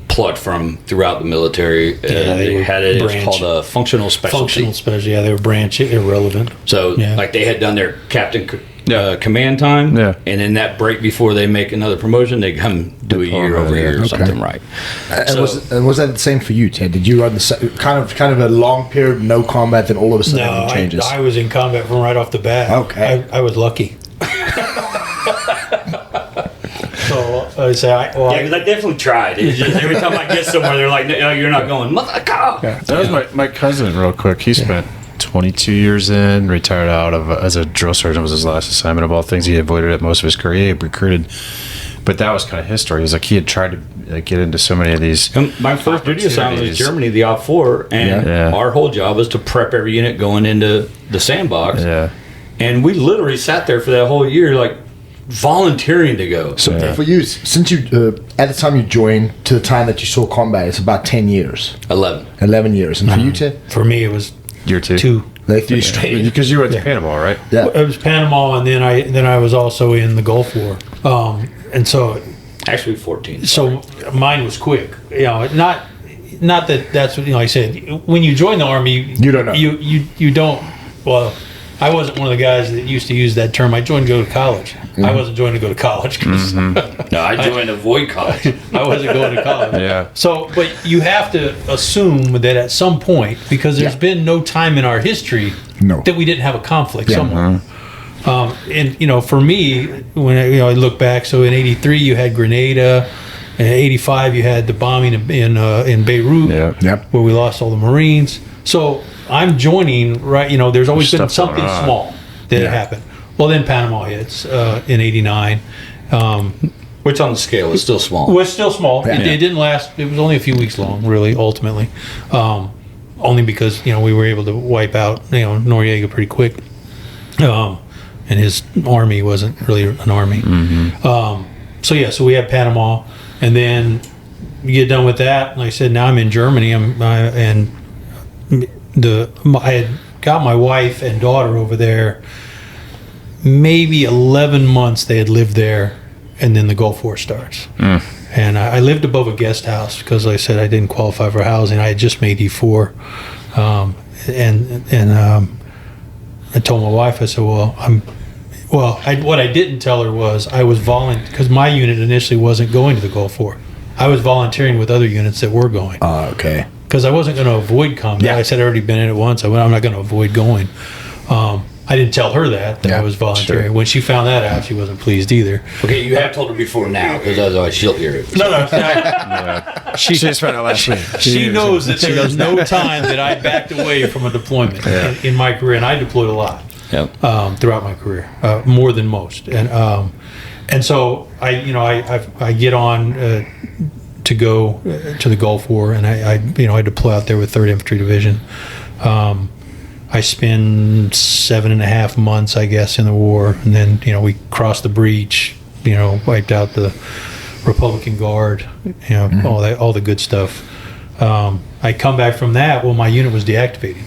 plucked from throughout the military. They had it was branch. called a functional specialty. Functional special, yeah, they were branch irrelevant. So, Yeah. like, they had done their captain command time, Yeah. and in that break before they make another promotion, they come do a year over year or Okay. something, right? And So- was that the same for you, Ted? Did you run the kind of a long period, no combat, then all of a sudden No, everything changes? I was in combat from right off the bat. Okay. I was lucky. So I say, Yeah, because I definitely tried. It's just every time I get somewhere, they're like, "No, you're not going." Motherfucker! That was my cousin, real quick. He spent 22 years in, retired out of as a drill sergeant was his last assignment. Of all things, he avoided it most of his career. He recruited, but that was kind of his story. He was like he had tried to get into so many of these. My first duty assignment was opportunities. Germany, the Op 4, and Yeah. our whole job was to prep every unit going into the sandbox. Yeah, And we literally sat there for that whole year, like volunteering to go. So for you, since you at the time you joined to the time that you saw combat, it's about 10 years, 11. 11 years. And for you, Ted, for me, it was year two. 2. they threw you straight in. Because you went to Panama, right? Yeah. It was Panama, and then I was also in the Gulf War, and so Actually, 14. so mine was quick. Not that that's what like I said. When you join the Army, You don't know. You don't. Well, I wasn't one of the guys that used to use that term. I joined to go to college. I wasn't joining to go to college. 'Cause No, I joined to avoid college. I wasn't going to college. Yeah. So, but you have to assume that at some point, because there's been no time in our history that we didn't have a conflict somewhere. And you know, for me, when I look back, so in '83 you had Grenada, in '85 you had the bombing in Beirut, where we lost all the Marines. So I'm joining right. You know, there's always been something small that happened. Well, then Panama hits in '89. Which on the scale is still small. Well, it's still small. It didn't last. It was only a few weeks long, really, ultimately. Only because, we were able to wipe out, Noriega pretty quick. And his army wasn't really an army. So we had Panama. And then you get done with that. Like I said, now I'm in Germany. I had got my wife and daughter over there. Maybe 11 months they had lived there. And then the Gulf War starts. And I lived above a guest house because, like I said, I didn't qualify for housing. I had just made E4. I told my wife, I said, what I didn't tell her was I was volunteering, because my unit initially wasn't going to the Gulf War. I was volunteering with other units that were going. Okay. Because I wasn't going to avoid combat. I said I'd already been in it once. I'm not going to avoid going. I didn't tell her that I was volunteering. Sure. When she found that out, she wasn't pleased either. Okay, you have told her before now, because otherwise she'll hear it. No. She just found out last week. She knows that there was no time that I backed away from a deployment in my career, and I deployed a lot throughout my career, more than most. And so I get on to go to the Gulf War, and I deploy out there with 3rd Infantry Division. I spend 7.5 months, I guess, in the war, and then we crossed the breach, wiped out the Republican Guard, all the good stuff. I come back from that. Well, my unit was deactivating,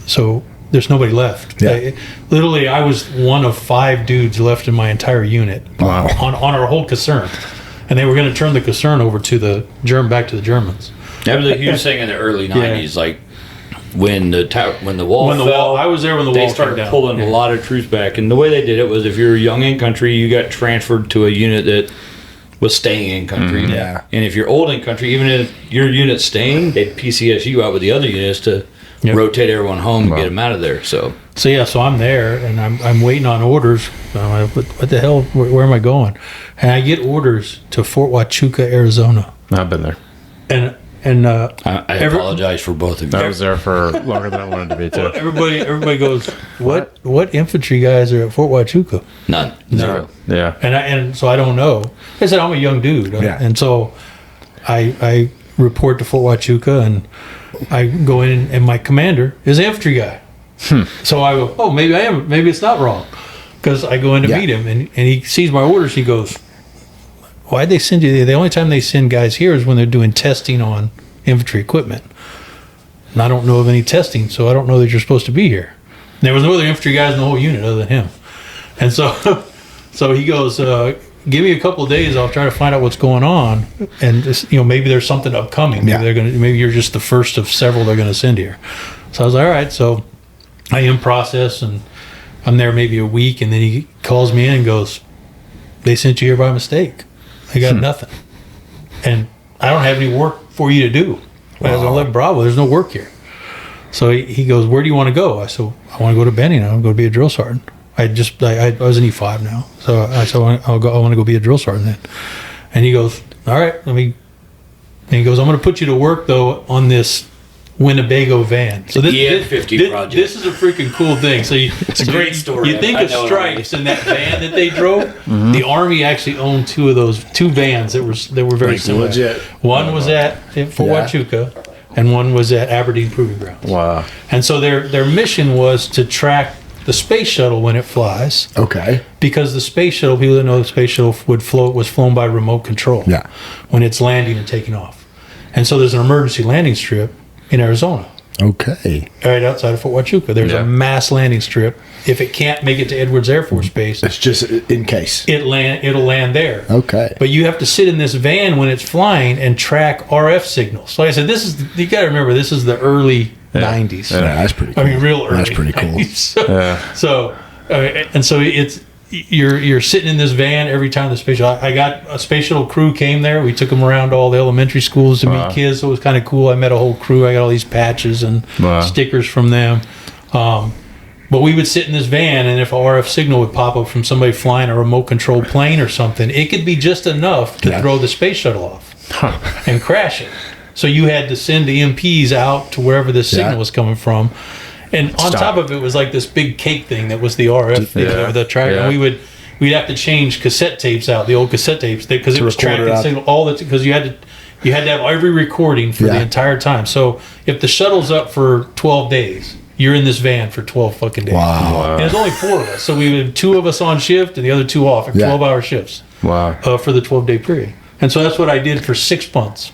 so there's nobody left. Literally, I was one of 5 dudes left in my entire unit on our whole caserne, and they were going to turn the caserne over to back to the Germans. That was a huge thing in the early '90s, like. When the wall fell, I was there when the wall they started down. pulling a lot of troops back, and the way they did it was if you were young in country, you got transferred to a unit that was staying in country. And if you're old in country, even if your unit's staying, they'd PCS you out with the other units to rotate everyone home and get them out of there. So I'm there, and I'm waiting on orders. I'm like, what the hell? Where am I going? And I get orders to Fort Huachuca, Arizona. I've been there. And I apologize for both of you. I was there for longer than I wanted to be too. Everybody goes, what infantry guys are at Fort Huachuca? None. Zero. Yeah. And so I don't know. I said I'm a young dude, and so I report to Fort Huachuca, and I go in, and my commander is an infantry guy. So I go, maybe I am. Maybe it's not wrong, because I go in to meet him, and he sees my orders. He goes, why'd they send you? The only time they send guys here is when they're doing testing on infantry equipment. And I don't know of any testing, so I don't know that you're supposed to be here. And there was no other infantry guys in the whole unit other than him. And so he goes, give me a couple of days, I'll try to find out what's going on. And just, maybe there's something upcoming. Maybe you're just the first of several they're going to send here. So I was like, all right. So I in process, and I'm there maybe a week, and then he calls me in and goes, they sent you here by mistake. I got nothing, and I don't have any work for you to do. I was 11 Bravo. There's no work here. So he goes, "Where do you want to go?" I said, "I want to go to Benning. I'm going to be a drill sergeant." I was an E5 now, so I said, I want to go be a drill sergeant then. And he goes, "All right, let me." And he goes, "I'm going to put you to work though on this Winnebago van." So this 50 project. This is a freaking cool thing. So it's a great story. You think of Stripes and that van that they drove? The Army actually owned 2 of those 2 vans that were very similar. Legit. One was at Fort Huachuca, and one was at Aberdeen Proving Grounds. Wow. And so their mission was to track the space shuttle when it flies. Okay. Because the space shuttle, people that know the space shuttle was flown by remote control. Yeah. When it's landing and taking off. And so there's an emergency landing strip in Arizona. Okay. Right outside of Fort Huachuca. There's a mass landing strip. If it can't make it to Edwards Air Force Base, it's just in case. It'll land there. Okay. But you have to sit in this van when it's flying and track RF signals. So like I said, you got to remember, this is the early 90s. Yeah, that's pretty cool. I mean, real early. That's pretty cool. 90s. So and so it's you're sitting in this van every time the space shuttle. I got a space shuttle crew came there. We took them around to all the elementary schools to meet kids. So it was kind of cool. I met a whole crew. I got all these patches and stickers from them. But we would sit in this van, and if a RF signal would pop up from somebody flying a remote control plane or something, it could be just enough to throw the space shuttle off and crash it. So you had to send the EMPs out to wherever the signal was coming from. And on top of it was like this big cake thing that was the RF thing over the track. And we'd have to change cassette tapes out, the old cassette tapes, because it was tracking signal all the because you had to have every recording for the entire time. So if the shuttle's up for 12 days, you're in this van for 12 fucking days. Wow. And there's only 4 of us. So we had 2 of us on shift and the other 2 off, 12-hour shifts. Wow. For the 12-day period. And so that's what I did for 6 months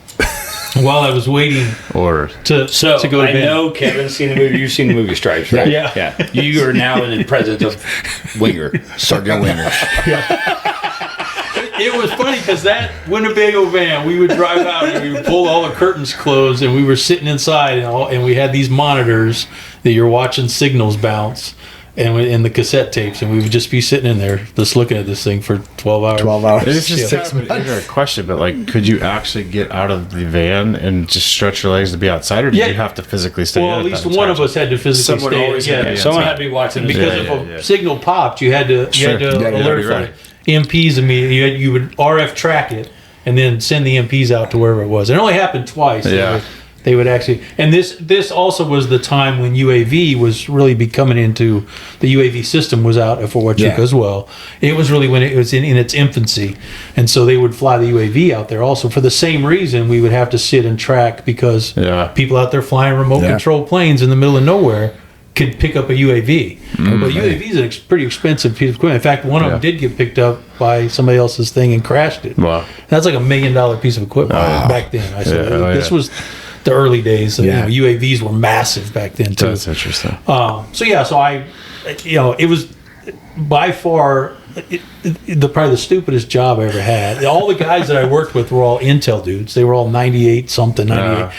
while I was waiting to go to bed. I know Kevin's seen the movie. You've seen the movie Stripes, right? Yeah. You are now in the presence of Winger, Sergeant Winger. It was funny because that Winnebago van, we would drive out and we would pull all the curtains closed and we were sitting inside and we had these monitors that you're watching signals bounce and the cassette tapes, and we would just be sitting in there just looking at this thing for 12 hours. 12 hours. It's just a question, but like, could you actually get out of the van and just stretch your legs to be outside, or did you have to physically stay? Well, at least one of us had to physically stay. Someone had to be watching because if a signal popped, you had to alert for it. EMPs immediately. You would RF track it and then send the EMPs out to wherever it was. It only happened twice. They would actually, and this also was the time when UAV was really becoming into the UAV system was out at Fort Huachuca as well. It was really when it was in its infancy, and so they would fly the UAV out there also for the same reason. We would have to sit and track because people out there flying remote control planes in the middle of nowhere could pick up a UAV. But UAV is a pretty expensive piece of equipment. In fact, one of them did get picked up by somebody else's thing and crashed it. Wow, that's like $1 million piece of equipment back then. I said this was the early days. UAVs were massive back then too. That's interesting. So I, it was by far probably the stupidest job I ever had. All the guys that I worked with were all Intel dudes. They were all 98 something, 98.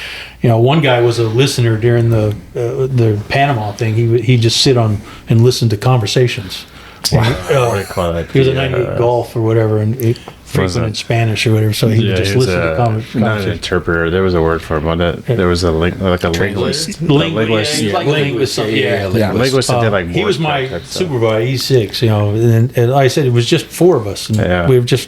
One guy was a listener during the Panama thing. He'd just sit on and listen to conversations. Wow. He was a 98 Golf or whatever, and frequent in Spanish or whatever, so he would just listen to conversations. Not an interpreter. There was a word for him. There was a linguist. Linguist. Linguist that did like he was my supervisor, E6, and like I said, it was just 4 of us. And we were just...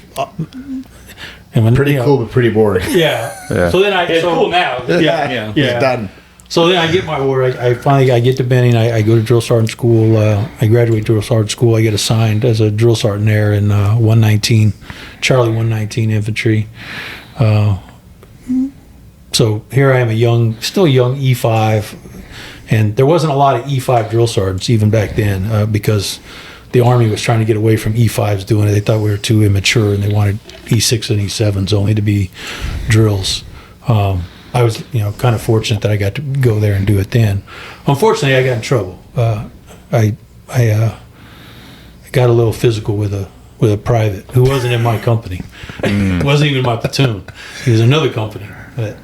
pretty cool, but pretty boring. So then it's cool now. It's done. So then I get my order. I finally get to Benning. I go to drill sergeant school. I graduate drill sergeant school. I get assigned as a drill sergeant there in 119, Charlie 119 Infantry. So here I am, still young E5, and there wasn't a lot of E5 drill sergeants even back then because the Army was trying to get away from E5s doing it. They thought we were too immature, and they wanted E6 and E7s only to be drills. I was, kind of fortunate that I got to go there and do it then. Unfortunately, I got in trouble. I got a little physical with a private who wasn't in my company. Wasn't even my platoon. He was another company. But,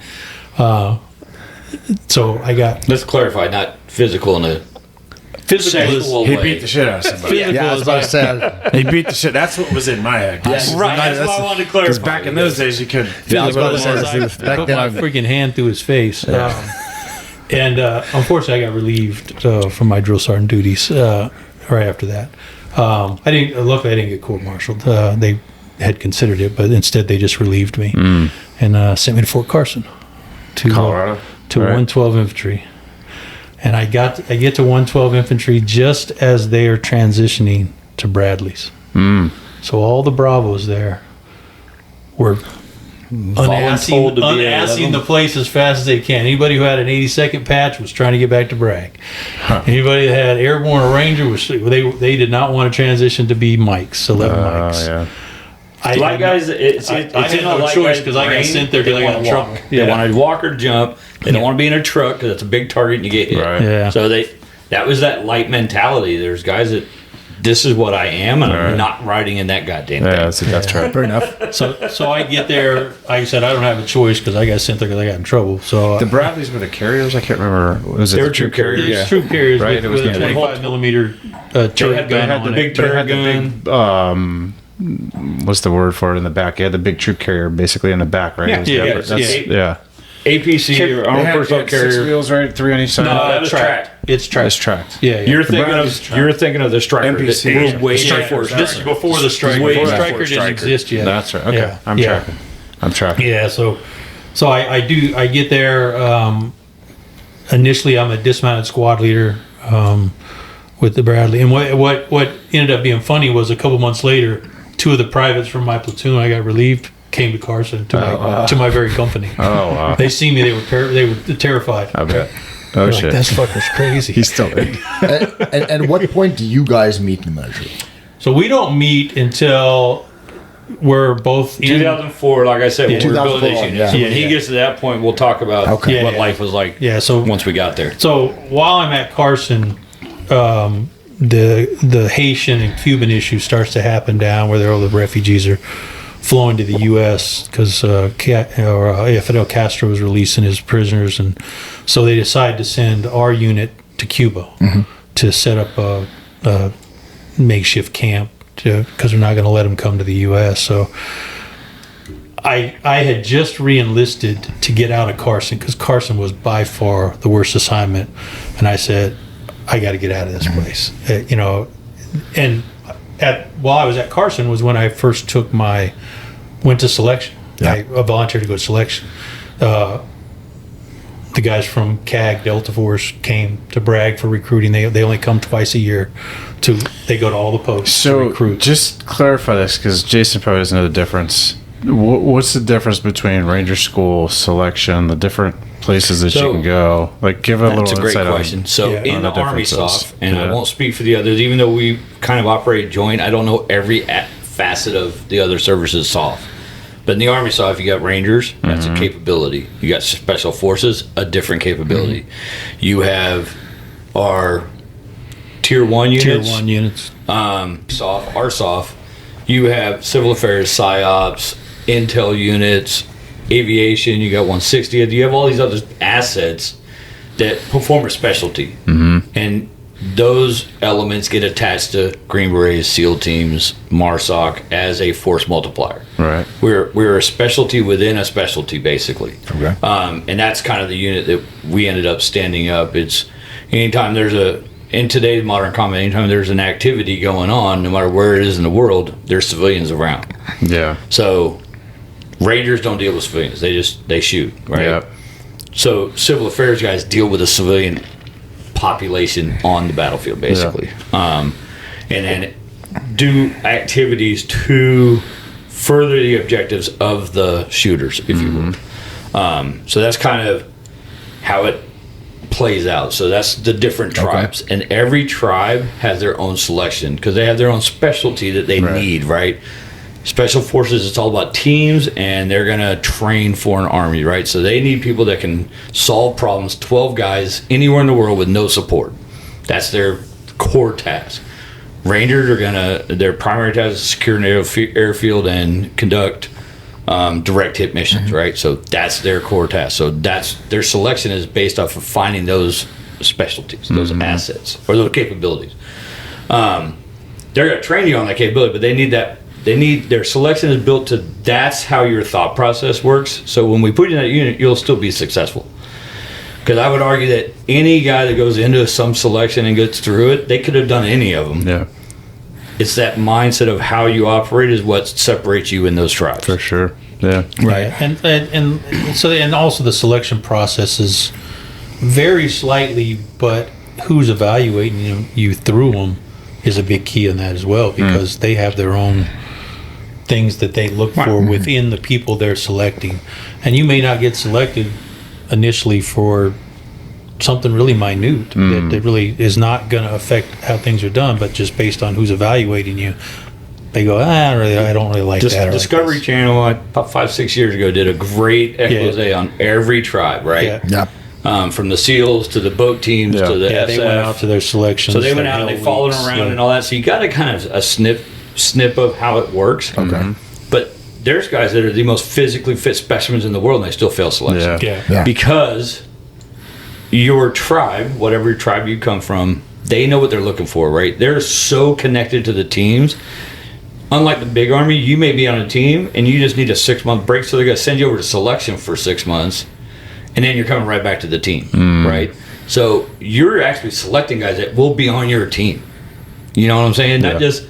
so I got. Let's clarify, not physical in a. Physical he beat the shit out of somebody. That's what I said. He beat the shit. That's what was in my head. That's why I wanted to clarify. Because back in those days, you could. I put my freaking hand through his face. And unfortunately, I got relieved from my drill sergeant duties right after that. Luckily, I didn't get court-martialed. They had considered it, but instead they just relieved me and sent me to Fort Carson, to Colorado, to 112 Infantry. And I get to 112 Infantry just as they are transitioning to Bradleys. So all the Bravos there were unassing the place as fast as they can. Anybody who had an 82nd patch was trying to get back to Bragg. Anybody that had Airborne or Ranger they did not want to transition to be Mikes, 11 Mikes. Light guys, it's I had no choice because I got sent there because I got in trouble. They want to walk or jump. They don't want to be in a truck because it's a big target and you get hit. Right. Yeah. So that was that light mentality. There's guys that this is what I am, and I'm not riding in that goddamn thing. That's right. Fair enough. So I get there. Like I said, I don't have a choice because I got sent there because I got in trouble. So The Bradleys were the carriers. I can't remember. Was it They were the troop carriers. Yeah. troop carriers Right, with, it was with a the 25 millimeter turret They gun had on the it. big turret gun. What's the word for it in the back? Yeah, the big troop carrier, basically in the back, right? Yeah, It was yeah, that's- yeah. yeah. APC or armored personnel Six carrier. wheels, right? 3 on each side. No, that was tracked. It's tracked. It's tracked. Yeah, yeah. You're thinking of the Striker. NPC. We're way Striker, before Striker. This is before the Striker. Way The before Striker didn't Striker. exist yet. That's right. Okay, Yeah. I'm Yeah. tracking. Yeah, so I get there. Initially, I'm a dismounted squad leader with the Bradley, and what ended up being funny was a couple months later, 2 of the privates from my platoon I got relieved came to Carson to my very company. Oh wow. They see me, they were terrified. I bet. Oh Like, shit. that's fucker's crazy. He's still in. and at what point do you guys meet in the military? So we don't meet until we're both in. 2004, like I said, when we were building 2004, this unit. yeah. So when he gets to that point, we'll talk about Okay. what Yeah. life was like Yeah, so once we got there. So while I'm at Carson, the Haitian and Cuban issue starts to happen down where all the refugees are flowing to the U.S. because Fidel Castro was releasing his prisoners, and so they decide to send our unit to Cuba to set up a makeshift camp because they're not going to let them come to the U.S. So I had just re-enlisted to get out of Carson because Carson was by far the worst assignment, and I said, I got to get out of this place, and while I was at Carson was when I first went to selection. Yeah. I volunteered to go to selection. The guys from CAG Delta Force came to Bragg for recruiting. They only come twice a year. They go to all the posts to So recruit. just clarify this because Jason probably doesn't know the difference. What's the difference between Ranger School, selection, the different places that you can go? Like, give a little That's a great insight question. So Yeah. in on the the Army differences. SOF, and I Yeah. won't speak for the others, even though we kind of operate joint, I don't know every facet of the other services SOF. But in the Army SOF, you got Rangers, that's a capability. You got Special Forces, a different capability. You have our Tier 1 units. Tier 1 units. SOF, our SOF. You have Civil Affairs, PSYOPs, Intel units, Aviation, you got 160. You have all these other assets that perform a specialty. And those elements get attached to Green Berets, SEAL teams, MARSOC as a force multiplier. Right. We're a specialty within a specialty, basically. Okay. And that's kind of the unit that we ended up standing up. It's anytime in today's modern combat, anytime there's an activity going on, no matter where it is in the world, there's civilians around. Yeah. So Rangers don't deal with civilians; they shoot, right? Yeah. So civil affairs guys deal with the civilian population on the battlefield, basically, and then do activities to further the objectives of the shooters, if you will. So that's kind of how it plays out. So that's the different tribes, and every tribe has their own selection because they have their own specialty that they need, right? Special Forces, it's all about teams, and they're going to train for an army, right? So they need people that can solve problems, 12 guys anywhere in the world with no support. That's their core task. Rangers are their primary task is secure an airfield and conduct direct hit missions, right? So that's their core task. So their selection is based off of finding those specialties, those assets, or those capabilities. They're going to train you on that capability, but they need that. Their selection is built to, that's how your thought process works. So when we put you in that unit, you'll still be successful. Because I would argue that any guy that goes into some selection and gets through it, they could have done any of them. Yeah. It's that mindset of how you operate is what separates you in those tribes. For sure. Yeah. Right, and also the selection process is very slightly, but who's evaluating you through them is a big key in that as well, because they have their own things that they look for within the people they're selecting, and you may not get selected initially for something really minute that really is not going to affect how things are done, but just based on who's evaluating you, they go, I don't really like that. Discovery Channel, about 5-6 years ago, did a great expose on every tribe, right? Yeah. from the SEALs to the boat teams to the SF. They went out to their selections. So they went out and they followed them around and all that. So you got a kind of a snip of how it works. Okay. But there's guys that are the most physically fit specimens in the world, and they still fail selection. Yeah. Because your tribe, whatever tribe you come from, they know what they're looking for, right? They're so connected to the teams. Unlike the big army, you may be on a team and you just need a 6-month break, so they're going to send you over to selection for 6 months, and then you're coming right back to the team, right? So you're actually selecting guys that will be on your team. You know what I'm saying? Not just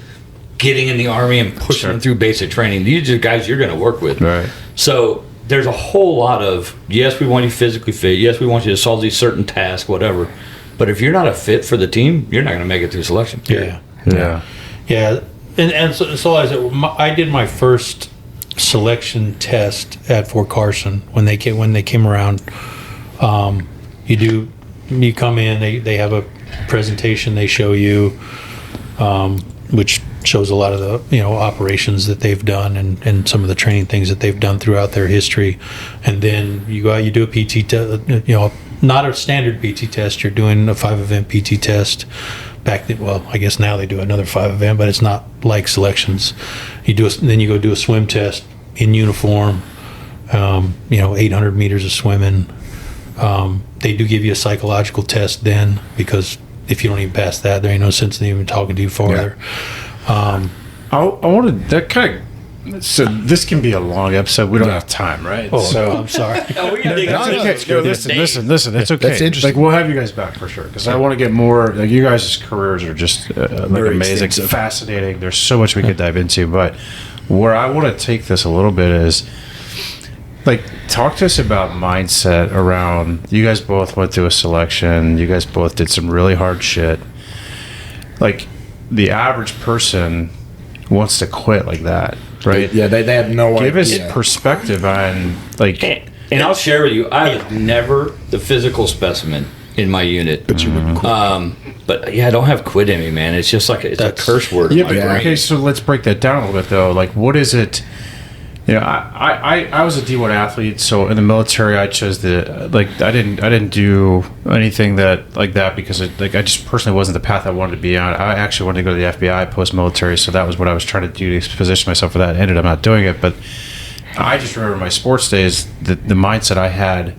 getting in the army and pushing them through basic training. These are guys you're going to work with. Right. So there's a whole lot of, yes, we want you physically fit. Yes, we want you to solve these certain tasks, whatever. But if you're not a fit for the team, you're not going to make it through selection. Yeah. Yeah. And so I did my first selection test at Fort Carson when they came around. You come in, they have a presentation they show you, which shows a lot of the operations that they've done and some of the training things that they've done throughout their history. And then you go out, you do a PT test, not a standard PT test. You're doing a 5-event PT test. I guess now they do another 5-event, but it's not like selections. Then you go do a swim test in uniform. 800 meters of swimming. They do give you a psychological test then, because if you don't even pass that, there ain't no sense in even talking to you farther. I wanted that kind of. So this can be a long episode. We don't have time, right? Oh, so I'm sorry. Listen. It's okay. That's interesting. Like, we'll have you guys back for sure, because I want to get more. Like, you guys' careers are just amazing, extensive. fascinating. There's so much we could dive into, but where I want to take this a little bit is, like, talk to us about mindset around. You guys both went through a selection. You guys both did some really hard shit. Like, the average person wants to quit like that, right? Yeah, they have no idea. Give us perspective on, like... And I'll share with you, I was never the physical specimen in my unit. But you wouldn't quit. But yeah, I don't have quit in me, man. It's just like it's a curse word. Yeah, but okay, so let's break that down a little bit, though. Like, what is it... I was a D1 athlete, so in the military I chose I didn't do anything that because I just personally wasn't the path I wanted to be on. I actually wanted to go to the FBI post-military, so that was what I was trying to do to position myself for that. I ended up not doing it, but I just remember my sports days, the mindset I had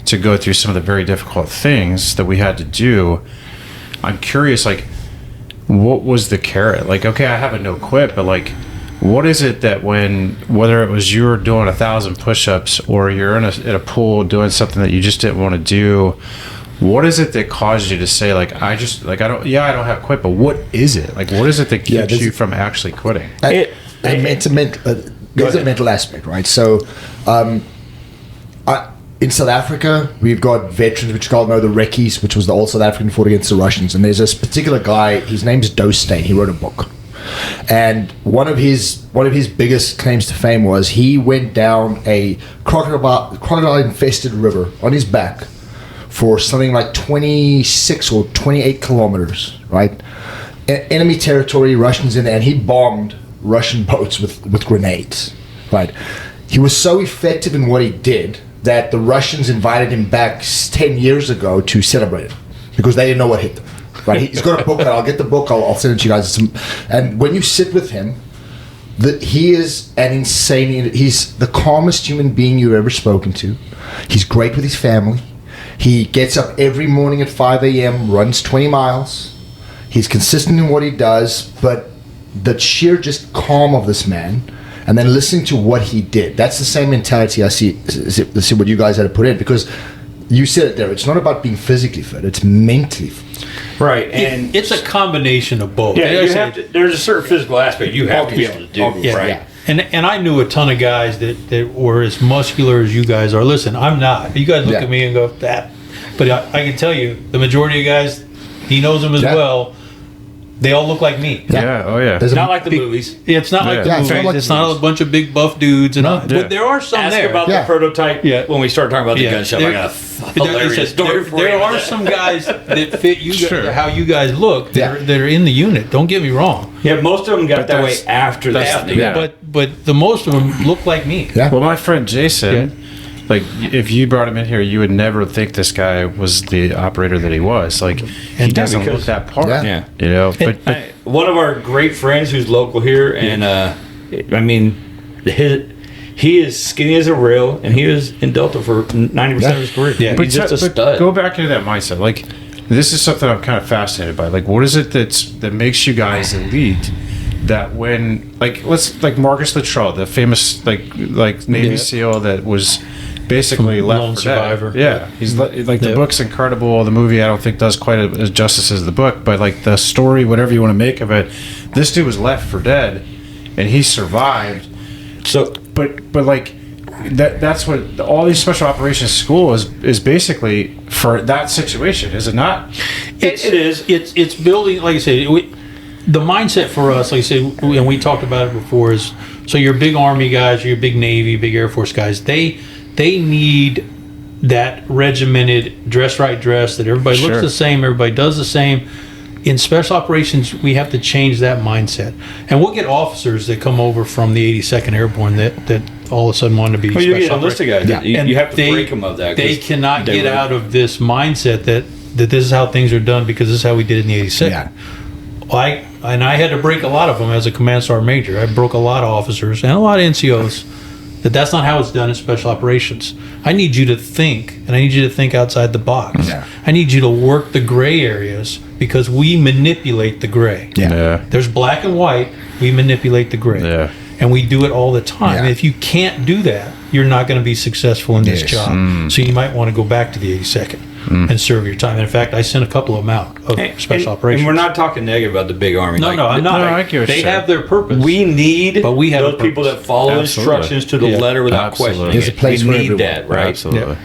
to go through some of the very difficult things that we had to do. I'm curious, like, what was the carrot? Like, okay, I have a no quit, but like, what is it that whether it was you're doing 1,000 push-ups or you're in a pool doing something that you just didn't want to do, what is it that caused you to say, like, I don't have quit, but what is it? Like, what is it that keeps you from actually quitting? There's a mental aspect, right? So, in South Africa, we've got veterans, which you all know, the Reckies, which was the old South African fought against the Russians. And there's this particular guy, his name's Dostane. He wrote a book. And one of his biggest claims to fame was he went down a crocodile-infested river on his back for something like 26 or 28 kilometers, right? Enemy territory, Russians in there, and he bombed Russian boats with grenades, right? He was so effective in what he did that the Russians invited him back 10 years ago to celebrate it because they didn't know what hit them. Right, he's got a book. I'll get the book. I'll send it to you guys. And when you sit with him, he is an insane. He's the calmest human being you've ever spoken to. He's great with his family. He gets up every morning at 5 a.m., runs 20 miles. He's consistent in what he does, but the sheer just calm of this man, and then listening to what he did—that's the same mentality I see what you guys had to put in, because you said it there. It's not about being physically fit; it's mentally fit. Right, and it's a combination of both. Yeah, you have to, there's a certain physical aspect you have to be able to do, right? Yeah. And I knew a ton of guys that were as muscular as you guys are. Listen, I'm not. You guys look at me and go, that. But I can tell you, the majority of guys, he knows them as well. They all look like me. Yeah. Oh yeah. It's not like the movies. It's not like the movies. It's not a bunch of big buff dudes. But there are some Ask there. about the prototype when we start talking about the gun shop. I got a hilarious story for you. There are some guys that fit you guys, how you guys look that are in the unit. Don't get me wrong. Yeah, most of them got that way after that. But the most of them look like me. Yeah. Well, my friend Jason, like if you brought him in here, you would never think this guy was the operator that he was. Like he doesn't look that part. Yeah. You know, but one of our great friends who's local here, and I mean, he is skinny as a rail, and he was in Delta for 90% of his career. Yeah, but he's just a stud. Go back into that mindset. Like this is something I'm kind of fascinated by. Like, what is it that makes you guys elite? That when like Marcus Luttrell, the famous like Navy SEAL that was basically left Lone for survivor. dead. Yeah, he's like the book's incredible. The movie I don't think does quite as justice as the book, but like the story, whatever you want to make of it, this dude was left for dead, and he survived. So, but like that's what all these special operations school is basically for that situation, is it not? it is. It's building, like I said, the mindset for us, like I said, and we talked about it before, is so your big Army guys, your big Navy, big Air Force guys, they need that regimented, dress that everybody looks the same, everybody does the same. In special operations, we have to change that mindset, and we'll get officers that come over from the 82nd Airborne that all of a sudden want to be. Well, you get a list of guys. Yeah. You have to break them of that. They cannot get out of this mindset that this is how things are done because this is how we did it in the 82nd. Yeah. I had to break a lot of them as a command sergeant major. I broke a lot of officers and a lot of NCOs that's not how it's done in special operations. I need you to think, and I need you to think outside the box. Yeah. I need you to work the gray areas because we manipulate the gray. Yeah. There's black and white. We manipulate the gray. Yeah. And we do it all the time. Yeah. And if you can't do that, you're not going to be successful in this job. So you might want to go back to the 82nd and serve your time. And in fact, I sent a couple of them out of special operations. And we're not talking negative about the big Army. No, I'm not. I get what They you're saying. have their purpose. We need But we have those a people purpose. that follow Absolutely. instructions to the letter without Absolutely. questioning There's a it. place we for need everyone. that, right? Absolutely.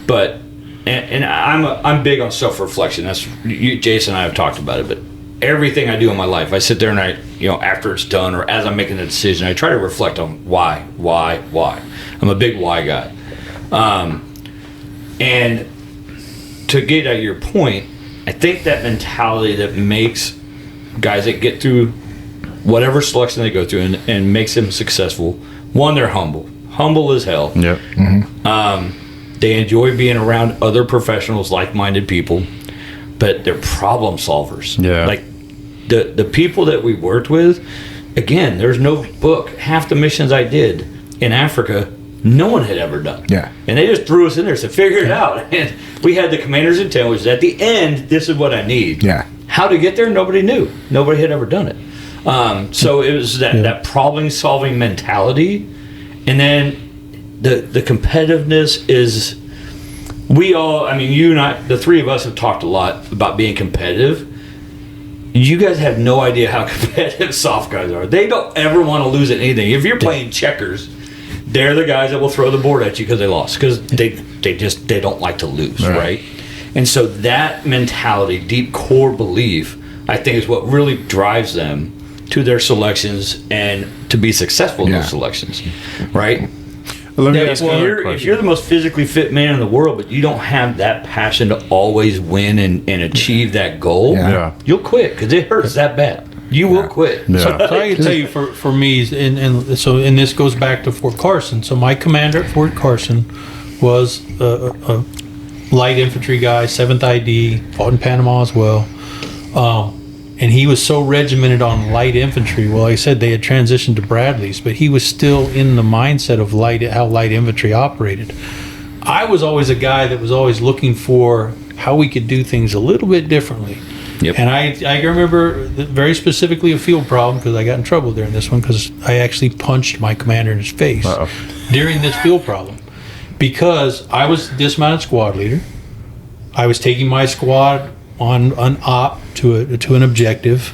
But and I'm big on self-reflection. That's Jason and I have talked about it. But everything I do in my life, I sit there and I, after it's done or as I'm making a decision, I try to reflect on why. I'm a big why guy. And to get at your point, I think that mentality that makes guys that get through whatever selection they go through and makes them successful. One, they're humble as hell. Yep. They enjoy being around other professionals, like-minded people, but they're problem solvers. Yeah. Like the people that we worked with, again, there's no book. Half the missions I did in Africa, no one had ever done. Yeah. And they just threw us in there and said, figure it out. And we had the commander's intelligence. At the end, this is what I need. Yeah. How to get there, nobody knew. Nobody had ever done it. So it was that problem-solving mentality. And then the competitiveness is, you and I, the three of us have talked a lot about being competitive. You guys have no idea how competitive soft guys are. They don't ever want to lose at anything. If you're playing checkers, they're the guys that will throw the board at you because they lost, because they don't like to lose, right? And so that mentality, deep core belief, I think is what really drives them to their selections and to be successful in those selections, right? Let me If ask another you're question. the most physically fit man in the world, but you don't have that passion to always win and achieve that goal, Yeah. you'll quit because it hurts that bad. You will quit. Yeah. So I can tell you, for me, and this goes back to Fort Carson. So my commander at Fort Carson was a light infantry guy, 7th ID, fought in Panama as well. And he was so regimented on light infantry. Well, like I said, they had transitioned to Bradleys, but he was still in the mindset of how light infantry operated. I was always a guy that was always looking for how we could do things a little bit differently. Yep. And I remember very specifically a field problem, because I got in trouble during this one, because I actually punched my commander in his face during this field problem, because I was dismounted squad leader. I was taking my squad on an op to an objective.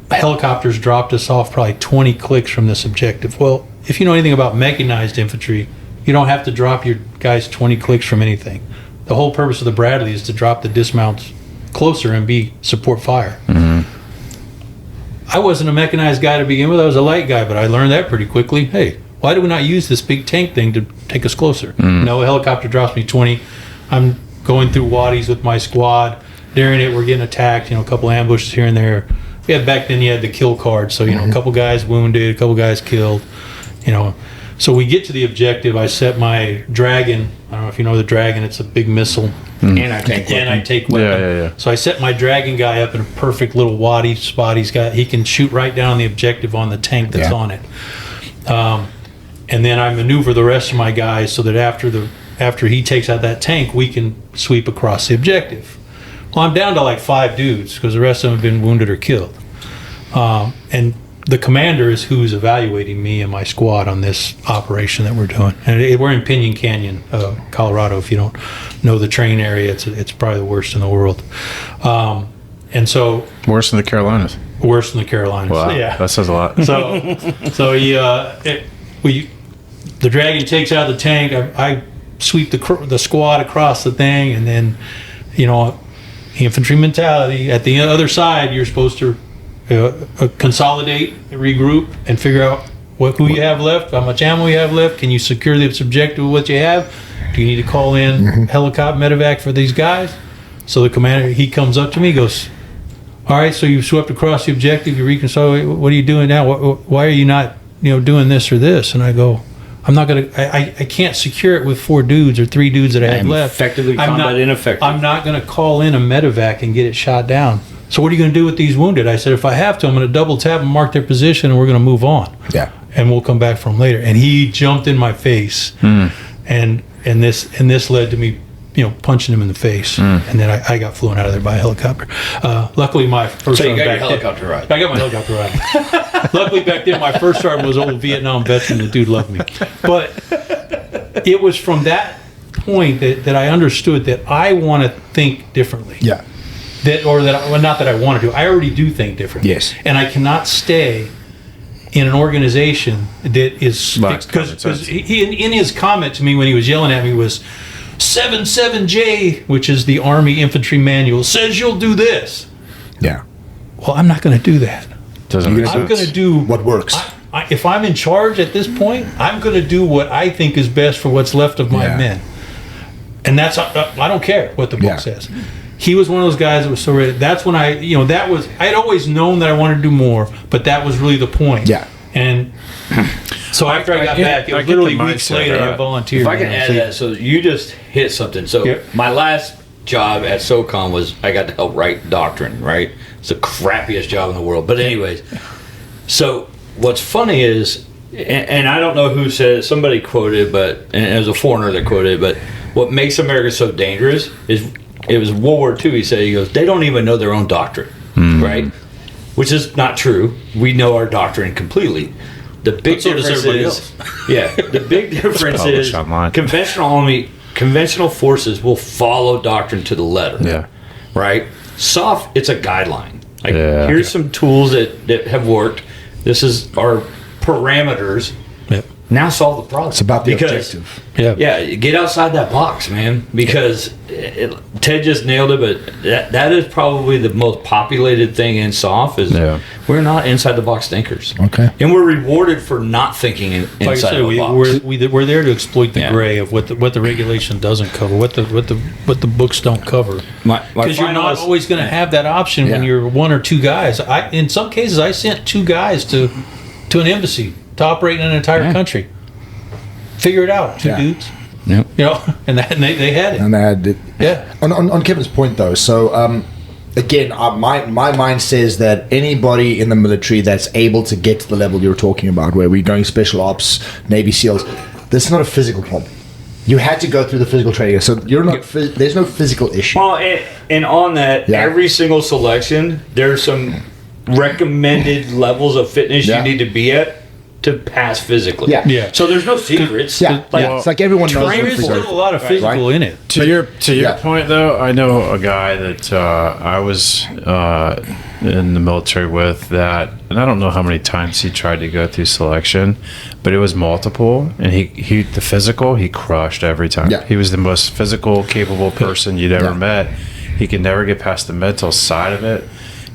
Helicopters dropped us off probably 20 clicks from this objective. Well, if you know anything about mechanized infantry, you don't have to drop your guys 20 clicks from anything. The whole purpose of the Bradley is to drop the dismounts closer and be support fire. I wasn't a mechanized guy to begin with. I was a light guy, but I learned that pretty quickly. Hey, why do we not use this big tank thing to take us closer? No, a helicopter drops me 20. I'm going through wadis with my squad. During it, we're getting attacked, a couple ambushes here and there. Back then you had the kill card, so a couple guys wounded, a couple guys killed, So we get to the objective. I set my Dragon. I don't know if you know the Dragon. It's a big missile. Anti-tank weapon. Yeah. So I set my Dragon guy up in a perfect little waddy spot. He can shoot right down the objective on the tank that's on it. And then I maneuver the rest of my guys so that after he takes out that tank, we can sweep across the objective. Well, I'm down to like 5 dudes because the rest of them have been wounded or killed. And the commander is who's evaluating me and my squad on this operation that we're doing. And we're in Pinyon Canyon, Colorado. If you don't know the train area, it's probably the worst in the world. And so Worse than the Carolinas. worse than the Carolinas. Wow, Yeah. that says a lot. So the Dragon takes out the tank. I sweep the squad across the thing, and then, infantry mentality. At the other side, you're supposed to consolidate, regroup, and figure out who you have left, how much ammo you have left. Can you secure the objective with what you have? Do you need to call in helicopter medevac for these guys? So the commander, he comes up to me, goes, "All right, so you've swept across the objective. You reconcile. What are you doing now? Why are you not, doing this or this?" And I go, "I'm not gonna. I can't secure it with 4 dudes or 3 dudes that I have left. Effectively combat ineffective. I'm not gonna call in a medevac and get it shot down. So what are you gonna do with these wounded?" I said, "If I have to, I'm gonna double tap and mark their position, and we're gonna move on. Yeah. And we'll come back from later." And he jumped in my face, and this led to me, punching him in the face, and then I got flown out of there by a helicopter. Luckily, my first. So you got sergeant your helicopter ride. I got my helicopter ride. Luckily, back then, my first sergeant was an old Vietnam veteran. The dude loved me, but it was from that point that I understood that I want to think differently. Yeah. Not that I want to do. I already do think differently. Yes. And I cannot stay in an organization that is because he in his comment to me when he was yelling at me was 77J, which is the Army Infantry Manual, says you'll do this. Yeah. Well, I'm not going to do that. Doesn't make I'm sense. going to do What works? if I'm in charge at this point, I'm going to do what I think is best for what's left of my men. And that's I don't care what the book says. He was one of those guys that was so ready. That's when I had always known that I wanted to do more, but that was really the point. Yeah. And so after I got back, it was literally weeks later I volunteered. If I can add that, so you just hit something. So my last job at SOCOM was I got to help write doctrine, right? It's the crappiest job in the world. But anyways, so what's funny is, and I don't know who said it, somebody quoted, and it was a foreigner that quoted it, but what makes America so dangerous is, it was World War II, he goes, they don't even know their own doctrine, right? Which is not true. We know our doctrine completely. The big difference is, the big difference is conventional forces will follow doctrine to the letter, right? Soft, it's a guideline. Like, here's some tools that have worked. This is our parameters. Now solve the problem. It's about the objective. Get outside that box, man. Because Ted just nailed it. But that is probably the most populated thing in SOF is we're not inside the box thinkers. Okay. And we're rewarded for not thinking inside the box. We're there to exploit the gray of what the regulation doesn't cover, what the books don't cover. Because you're not always going to have that option when you're 1 or 2 guys. In some cases, I sent 2 guys to an embassy to operate in an entire country. Figure it out, 2 dudes. Yep. And they had it. And they had it. On Kevin's point, though, so again, my mind says that anybody in the military that's able to get to the level you're talking about, where we're going special ops, Navy SEALs, this is not a physical problem. You had to go through the physical training, so you're not. There's no physical issue. Well, and on that, every single selection, there's some recommended levels of fitness you need to be at to pass physically. So there's no secrets. It's like everyone knows. There is still a lot of physical in it. To your point, though, I know a guy that I was in the military with that, and I don't know how many times he tried to go through selection, but it was multiple, and he the physical he crushed every time. He was the most physical, capable person you'd ever met. He could never get past the mental side of it.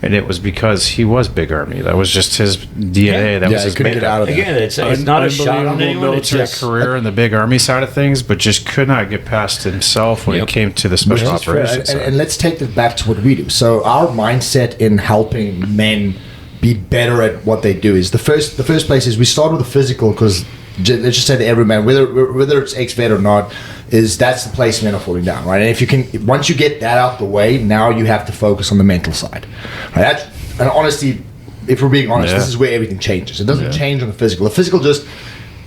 And it was because he was big Army. That was just his DNA. That was his couldn't get out of Again, it's not a shot on anyone. Military career in the big Army side of things, but just could not get past himself when it came to the special operations. And let's take that back to what we do. So our mindset in helping men be better at what they do is the first place is we start with the physical, because let's just say the everyman, whether it's ex-vet or not, that's the place men are falling down, right? And if you can, once you get that out the way, now you have to focus on the mental side, right? And honestly, if we're being honest, this is where everything changes. It doesn't change on the physical. The physical just,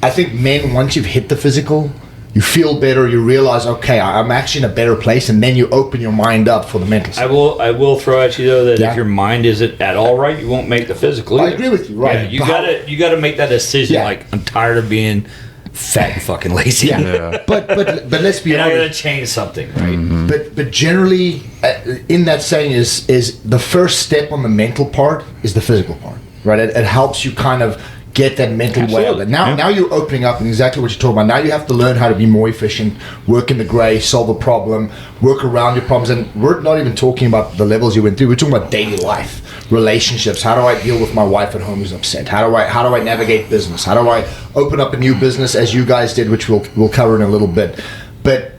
I think men, once you've hit the physical, you feel better, you realize, okay, I'm actually in a better place, and then you open your mind up for the mental side. I will throw at you though that if your mind isn't at all right, you won't make the physical either. I agree with you, right? Yeah, you gotta make that decision. Like, I'm tired of being fat and fucking lazy. But let's be honest. I gotta change something, right? Mm-hmm. But generally, in that saying is the first step on the mental part is the physical part, right? It helps you kind of get that mental way out. Now you're opening up, and exactly what you're talking about. Now you have to learn how to be more efficient, work in the gray, solve a problem, work around your problems. And we're not even talking about the levels you went through. We're talking about daily life, relationships. How do I deal with my wife at home who's upset? How do I navigate business? How do I open up a new business as you guys did, which we'll cover in a little bit. But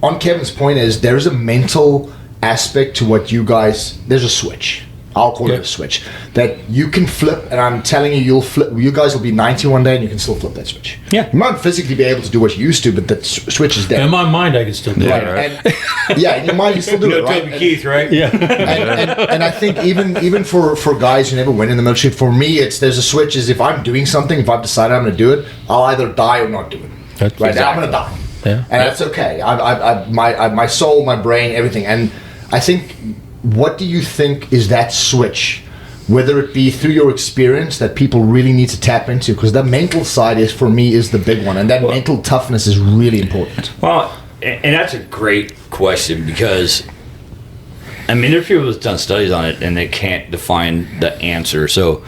on Kevin's point is there's a mental aspect to what you guys. There's a switch. I'll call it a switch that you can flip, and I'm telling you, you'll flip. You guys will be 90 one day, and you can still flip that switch. Yeah, you might physically be able to do what you used to, but the switch is there. In my mind, I can still do it. And, in your mind, you still do it, right? Toby Keith, right? Yeah. And I think even for guys who never went in the military, for me, there's a switch. Is if I'm doing something, if I've decided I'm going to do it, I'll either die or not do it. Now I'm going to die, and that's okay. My soul, my brain, everything, and I think. What do you think is that switch, whether it be through your experience that people really need to tap into? Because the mental side for me is the big one, and that mental toughness is really important. Well, and that's a great question because, I mean, there are people who've done studies on it and they can't define the answer. So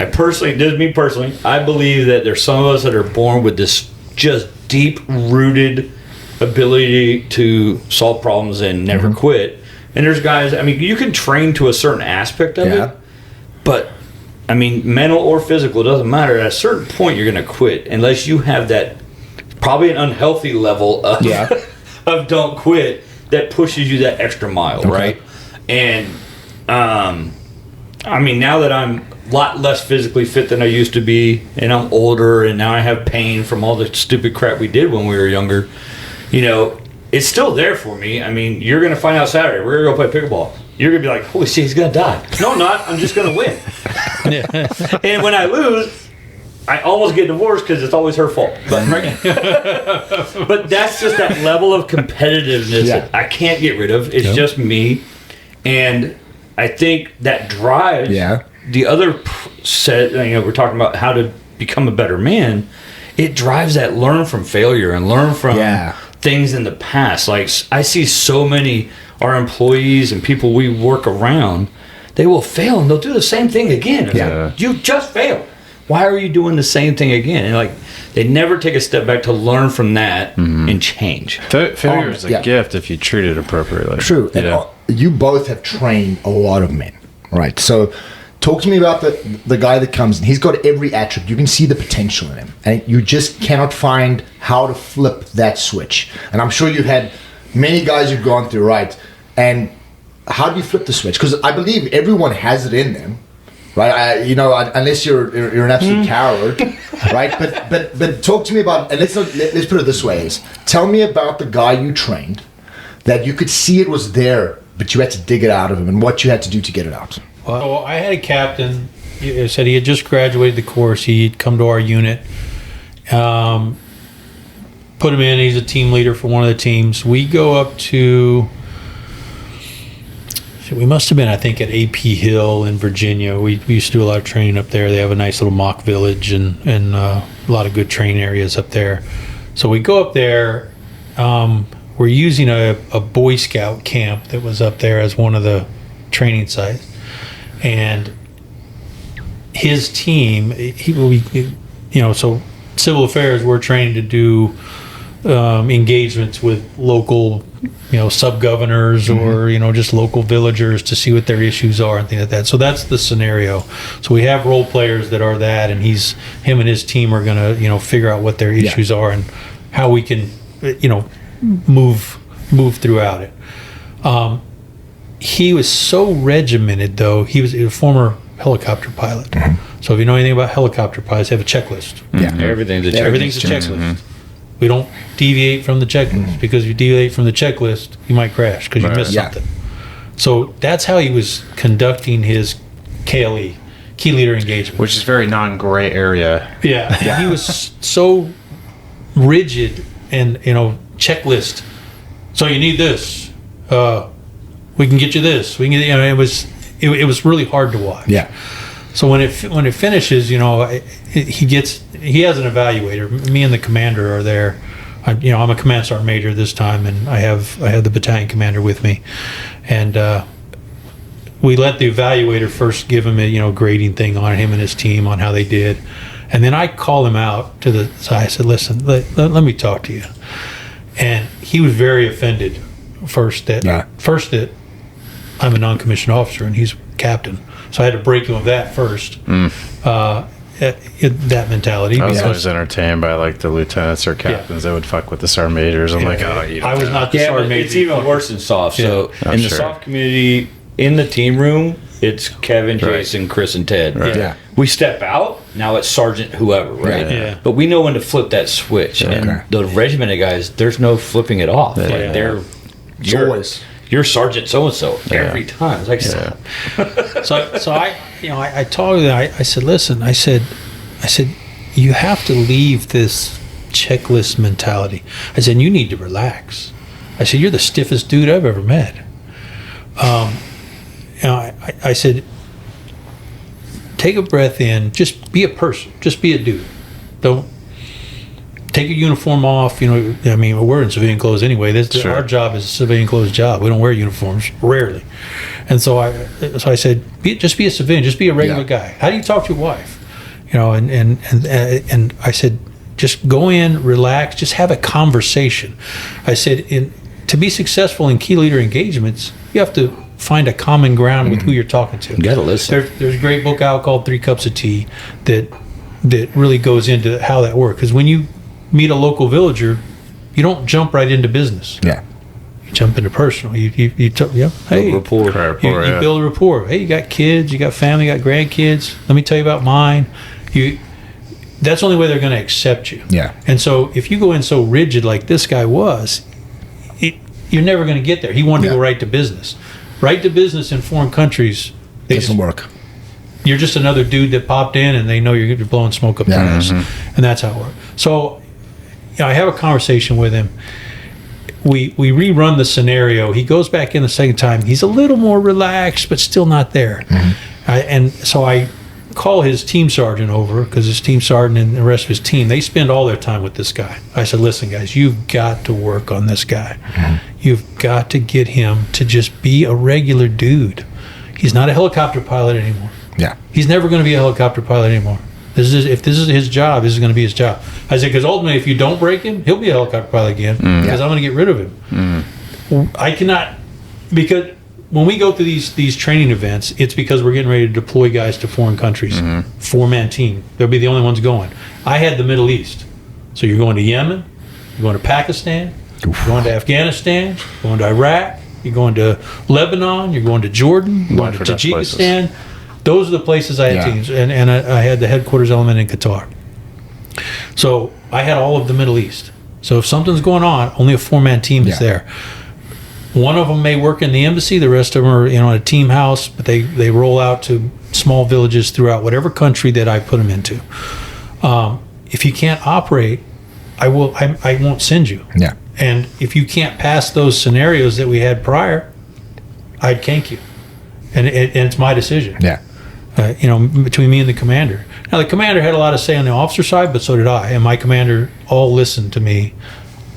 I believe that there's some of us that are born with this just deep-rooted ability to solve problems and never quit. And there's guys, I mean, you can train to a certain aspect of it, but, I mean, mental or physical, it doesn't matter. At a certain point, you're going to quit unless you have that, probably an unhealthy level of, of don't quit that pushes you that extra mile, right? And, I mean, now that I'm a lot less physically fit than I used to be, and I'm older, and now I have pain from all the stupid crap we did when we were younger, you know, it's still there for me. I mean, you're going to find out Saturday. We're going to go play pickleball. You're going to be like, holy shit, he's going to die. No, I'm not. I'm just going to win. And when I lose, I almost get divorced because it's always her fault. But, but that's just that level of competitiveness that I can't get rid of. It's just me. And I think that drives the other set. You know, we're talking about how to become a better man. It drives that learn from failure and learn from things in the past. Like, I see so many our employees and people we work around, they will fail and they'll do the same thing again. Like, you just failed. Why are you doing the same thing again? And like, they never take a step back to learn from that and change. Failure is a gift if you treat it appropriately. True. And you both have trained a lot of men, right? So talk to me about the guy that comes in. He's got every attribute. You can see the potential in him. And you just cannot find how to flip that switch. And I'm sure you've had many guys you've gone through, right? And how do you flip the switch? Because I believe everyone has it in them, right? Unless you're an absolute coward, right? But talk to me about, and let's put it this way, tell me about the guy you trained that you could see it was there, but you had to dig it out of him, and what you had to do to get it out. Well, I had a captain. He said he had just graduated the course. He'd come to our unit. Put him in. He's a team leader for one of the teams. We go up to. We must have been, I think, at AP Hill in Virginia. We used to do a lot of training up there. They have a nice little mock village and a lot of good training areas up there. So we go up there. We're using a Boy Scout camp that was up there as one of the training sites. And his team, so civil affairs, we're trained to do engagements with local, sub-governors or, just local villagers to see what their issues are and things like that. So that's the scenario. So we have role players that are that, and him and his team are going to, figure out what their issues are and how we can, move throughout it. He was so regimented, though. He was a former helicopter pilot. So if you know anything about helicopter pilots, they have a checklist. Everything's a checklist. Everything's a checklist. We don't deviate from the checklist because if you deviate from the checklist, you might crash because you missed something. So that's how he was conducting his KLE, key leader engagement, which is very non-gray area. Yeah, he was so rigid and checklist. So you need this. We can get you this. We can get it was really hard to watch. Yeah. So when it finishes, he has an evaluator. Me and the commander are there. I'm a command sergeant major this time, and I have the battalion commander with me, and we let the evaluator first give him a grading thing on him and his team on how they did, and then I call him out to the side. I said, "Listen, let me talk to you," and he was very offended first that I'm a non-commissioned officer and he's captain. So I had to break him of that first. That mentality. I was always entertained by like the lieutenants or captains that would fuck with the sergeant majors. I'm I was not the sergeant major. It's even worse than soft. So in the soft community, in the team room, it's Kevin, Jason, Chris, and Ted. Right. Yeah. We step out, now it's sergeant whoever, right? Yeah. But we know when to flip that switch. And the regimented guys, there's no flipping it off. Yeah. Like you're sergeant so-and-so every time. It's like, so I told him, I said, listen, I said, you have to leave this checklist mentality. I said, you need to relax. I said, you're the stiffest dude I've ever met. I said, take a breath in, just be a person, just be a dude. Don't take your uniform off. We're in civilian clothes anyway. Our job is a civilian clothes job. We don't wear uniforms, rarely. And so I said, just be a civilian, just be a regular guy. How do you talk to your wife? And I said, just go in, relax, just have a conversation. I said, to be successful in key leader engagements, you have to find a common ground with who you're talking to. You got to listen. There's a great book out called 3 Cups of Tea that really goes into how that works. Because when you meet a local villager, you don't jump right into business. Yeah. You jump into personal. You build rapport. You build a rapport. Hey, you got kids, you got family, you got grandkids. Let me tell you about mine. That's the only way they're going to accept you. Yeah. And so if you go in so rigid like this guy was, you're never going to get there. He wanted to go right to business. Right to business in foreign countries doesn't work. You're just another dude that popped in, and they know you're blowing smoke up their ass, and that's how it works. So, I have a conversation with him. We rerun the scenario. He goes back in the second time. He's a little more relaxed, but still not there. And so I call his team sergeant over, because his team sergeant and the rest of his team, they spend all their time with this guy. I said, listen, guys, you've got to work on this guy. You've got to get him to just be a regular dude. He's not a helicopter pilot anymore. Yeah. He's never going to be a helicopter pilot anymore. If this is his job, this is going to be his job. I said, because ultimately, if you don't break him, he'll be a helicopter pilot again, because I'm going to get rid of him. I cannot, because when we go through these training events, it's because we're getting ready to deploy guys to foreign countries. 4-man team. They'll be the only ones going. I had the Middle East. So you're going to Yemen, you're going to Pakistan, you're going to Afghanistan, you're going to Iraq, you're going to Lebanon, you're going to Jordan, you're going to Tajikistan. Those are the places I had teams. And I had the headquarters element in Qatar. So I had all of the Middle East. So if something's going on, only a 4-man team is there. One of them may work in the embassy. The rest of them are, in a team house, but they roll out to small villages throughout whatever country that I put them into. If you can't operate, I won't send you. Yeah. And if you can't pass those scenarios that we had prior, I'd cank you. And it's my decision. Yeah. Between me and the commander. Now, the commander had a lot of say on the officer side, but so did I. And my commander all listened to me.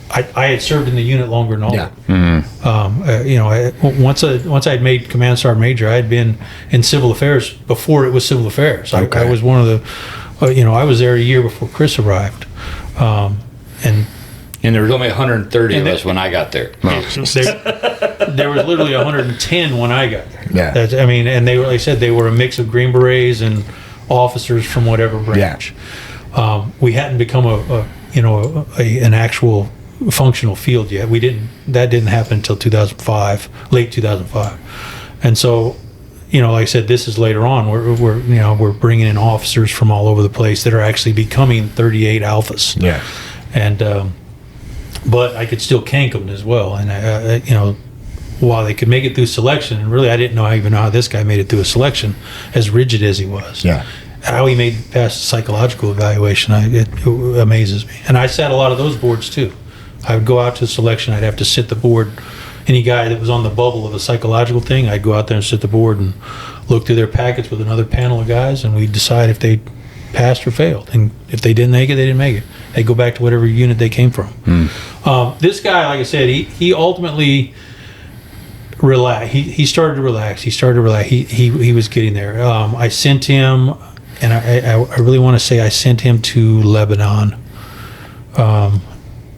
I had served in the unit longer than all of them. Once I had made command sergeant major, I had been in civil affairs before it was civil affairs. I was one of the, I was there a year before Chris arrived. And there was only 130 of us when I got there. There was literally 110 when I got there. Yeah. And they were, like I said, they were a mix of Green Berets and officers from whatever branch. Yeah. We hadn't become an actual functional field yet. That didn't happen until 2005, late 2005. And so, like I said, this is later on. We're bringing in officers from all over the place that are actually becoming 38 alphas. Yeah. And but I could still cank them as well. And while they could make it through selection, and really I didn't even know how this guy made it through a selection, as rigid as he was. Yeah. How he made past psychological evaluation, it amazes me. And I sat a lot of those boards too. I would go out to selection. I'd have to sit the board. Any guy that was on the bubble of a psychological thing, I'd go out there and sit the board and look through their packets with another panel of guys, and we'd decide if they passed or failed. And if they didn't make it, they didn't make it. They'd go back to whatever unit they came from. This guy, like I said, he ultimately relaxed. He started to relax. He was getting there. I sent him, and I really want to say I sent him to Lebanon.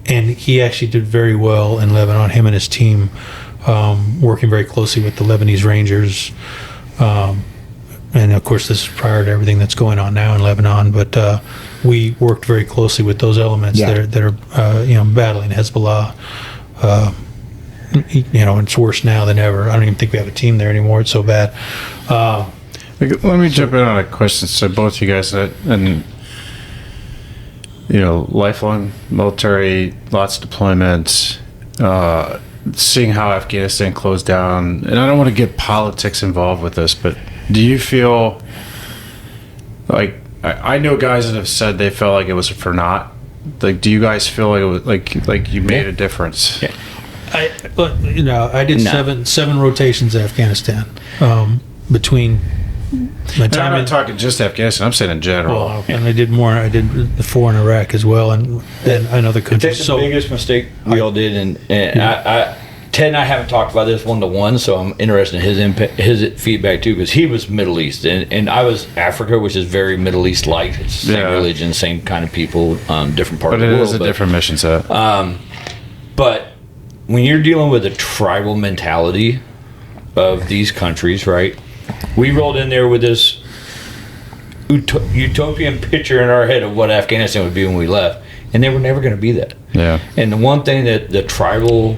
And he actually did very well in Lebanon, him and his team, working very closely with the Lebanese Rangers. And of course, this is prior to everything that's going on now in Lebanon. But we worked very closely with those elements that are battling Hezbollah. It's worse now than ever. I don't even think we have a team there anymore. It's so bad. Let me jump in on a question. So both you guys and lifelong military, lots of deployments, seeing how Afghanistan closed down, and I don't want to get politics involved with this, but do you feel like I know guys that have said they felt like it was for naught? Like, do you guys feel like it was like you made a difference? Yeah. I did seven rotations in Afghanistan between. I'm not talking just Afghanistan. I'm saying in general. Well, and I did more. I did the 4 in Iraq as well, and then another country. That's the biggest mistake we all did, and Ted and I haven't talked about this one-to-one, so I'm interested in his feedback too, because he was Middle East, and I was Africa, which is very Middle East-like. It's the same religion, same kind of people, different part of the world. But it is a different mission set. But when you're dealing with a tribal mentality of these countries, right? We rolled in there with this utopian picture in our head of what Afghanistan would be when we left, and they were never going to be that. Yeah. And the one thing that the tribal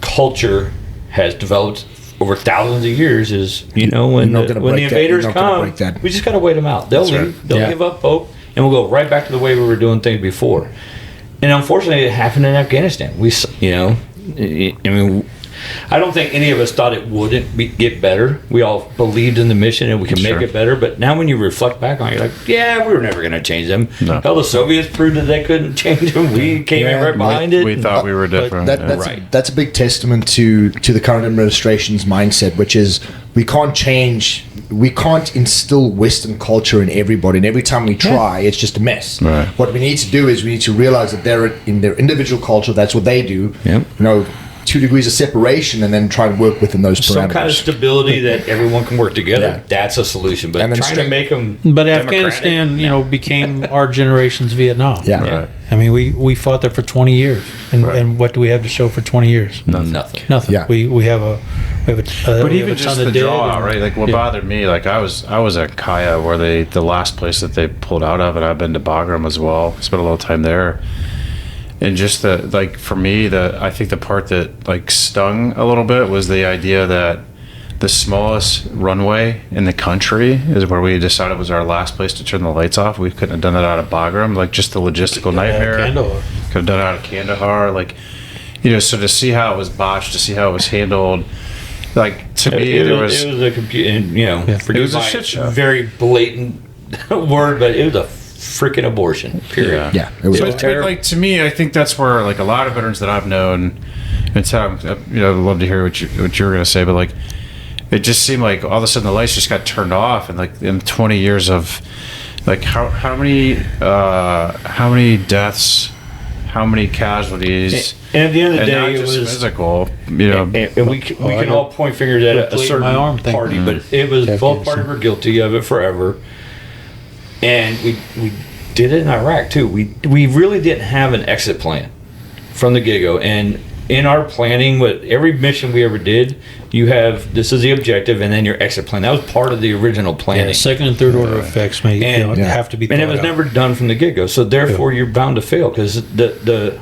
culture has developed over thousands of years is, when the invaders come, we just got to wait them out. They'll leave. Right. They'll give up hope, and we'll go right back to the way we were doing things before. And unfortunately, it happened in Afghanistan. I don't think any of us thought it wouldn't get better. We all believed in the mission and we can make it better. But now when you reflect back on it, you're like, yeah, we were never going to change them. No. Hell, the Soviets proved that they couldn't change them. We came in right behind it. We thought we were different. That's a big testament to the current administration's mindset, which is we can't instill Western culture in everybody. And every time we try, it's just a mess. Right. What we need to do is we need to realize that they're in their individual culture. That's what they do. Yep. 2 degrees of separation, and then try to work within those parameters. Some kind of stability that everyone can work together. That's a solution. But trying to make them. But Afghanistan, became our generation's Vietnam. Yeah. Right. I mean, we fought there for 20 years, and what do we have to show for 20 years? Nothing. Yeah. We have a but even just the draw out, right? Like what bothered me, like I was at Kaya, where the last place that they pulled out of, and I've been to Bagram as well. Spent a little time there. And just for me, I think the part that stung a little bit was the idea that the smallest runway in the country is where we decided was our last place to turn the lights off. We couldn't have done that out of Bagram, just the logistical nightmare. Kandahar. Could have done it out of Kandahar, so to see how it was botched, to see how it was handled, to me it was a computer, it was a shit show. Very blatant word, but it was a freaking abortion. Period. Yeah, it was terrible. To me, I think that's where a lot of veterans that I've known, and Tom, I'd love to hear what you were going to say, but it just seemed like all of a sudden the lights just got turned off, and in 20 years of how many deaths, how many casualties, and at the end of the day, not it just was physical. And we can all point fingers at a certain party, but it was both parties were guilty of it forever. And we did it in Iraq too. We really didn't have an exit plan from the get-go. And in our planning, with every mission we ever did, you have this is the objective, and then your exit plan. That was part of the original planning. Yeah, second and third order effects have to be. And it was never done from the get-go. So therefore, you're bound to fail because the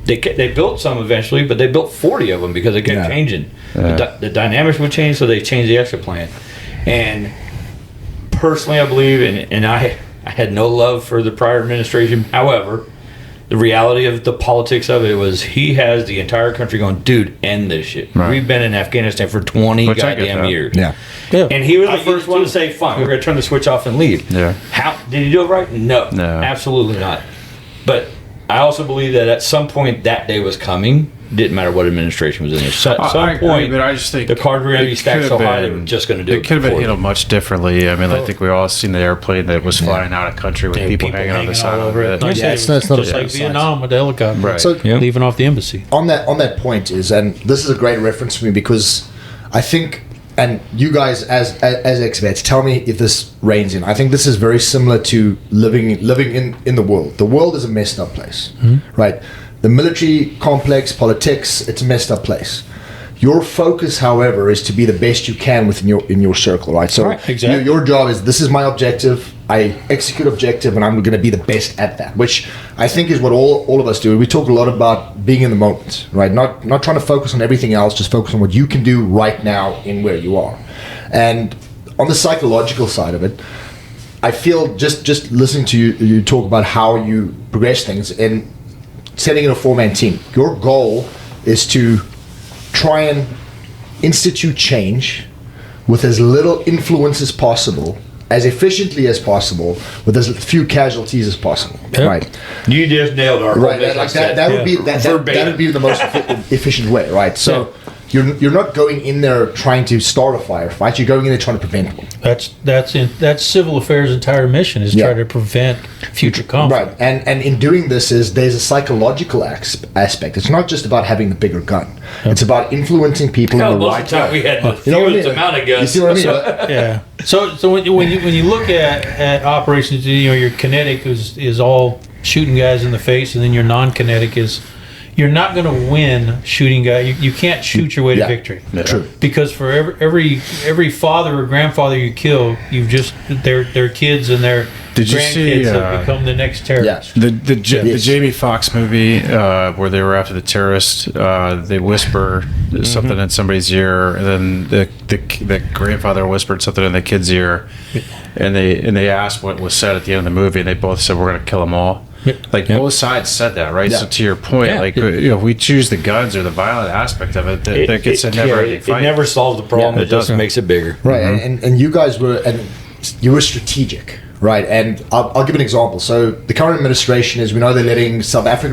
They built some eventually, but they built 40 of them because they kept changing. The dynamics would change, so they changed the extra plan. And personally, I believe, and I had no love for the prior administration. However, the reality of the politics of it was he has the entire country going, dude, end this shit. Right. We've been in Afghanistan for 20 goddamn years. Yeah. And he was the first one to say, fine, we're going to turn the switch off and leave. Yeah. How did he do it right? No. Absolutely not. But I also believe that at some point that day was coming. Didn't matter what administration was in there. So at some point, but I just think the card were going to be stacked so high they were just going to do it. It could have been handled much differently. I mean, I think we all seen the airplane that was flying out of country with people hanging on the side of it. It's not just like Vietnam with the helicopter, right? So leaving off the embassy. On that point is, and this is a great reference for me because I think, and you guys as ex-vets, tell me if this reigns in. I think this is very similar to living in the world. The world is a messed up place, right? The military complex, politics, it's a messed up place. Your focus, however, is to be the best you can within your circle, right? So exactly. Your job is, this is my objective, I execute objective, and I'm going to be the best at that, which I think is what all of us do. We talk a lot about being in the moment, right? Not trying to focus on everything else, just focus on what you can do right now in where you are. And on the psychological side of it, I feel just listening to you talk about how you progress things and setting in a 4-man team. Your goal is to try and institute change with as little influence as possible, as efficiently as possible, with as few casualties as possible. Yep. Right. You just nailed our right. That would be the most efficient way, right? So you're not going in there trying to start a firefight. You're going in there trying to prevent one. That's civil affairs' entire mission is try to prevent future conflict. Right, and in doing this there's a psychological aspect. It's not just about having the bigger gun. Yep. It's about influencing people in the right way. We had the fewest amount of guns. You see what I mean? Yeah. So when you look at operations, your kinetic is all shooting guys in the face, and then your non-kinetic is. You're not going to win shooting guys. You can't shoot your way to victory. Yeah. True. Because for every father or grandfather you kill, you've just their kids and their grandkids have become the next terrorist. Yeah. The Jamie Foxx movie where they were after the terrorist, they whisper something in somebody's ear, and then the grandfather whispered something in the kid's ear, and they asked what was said at the end of the movie, and they both said, "We're going to kill them all." Like both sides said that, right? So to your point, if we choose the guns or the violent aspect of it, that gets a never-ending fight. It never solves the problem. It just makes it bigger. Right, and you guys were strategic, right? And I'll give an example. So the current administration is, we know they're letting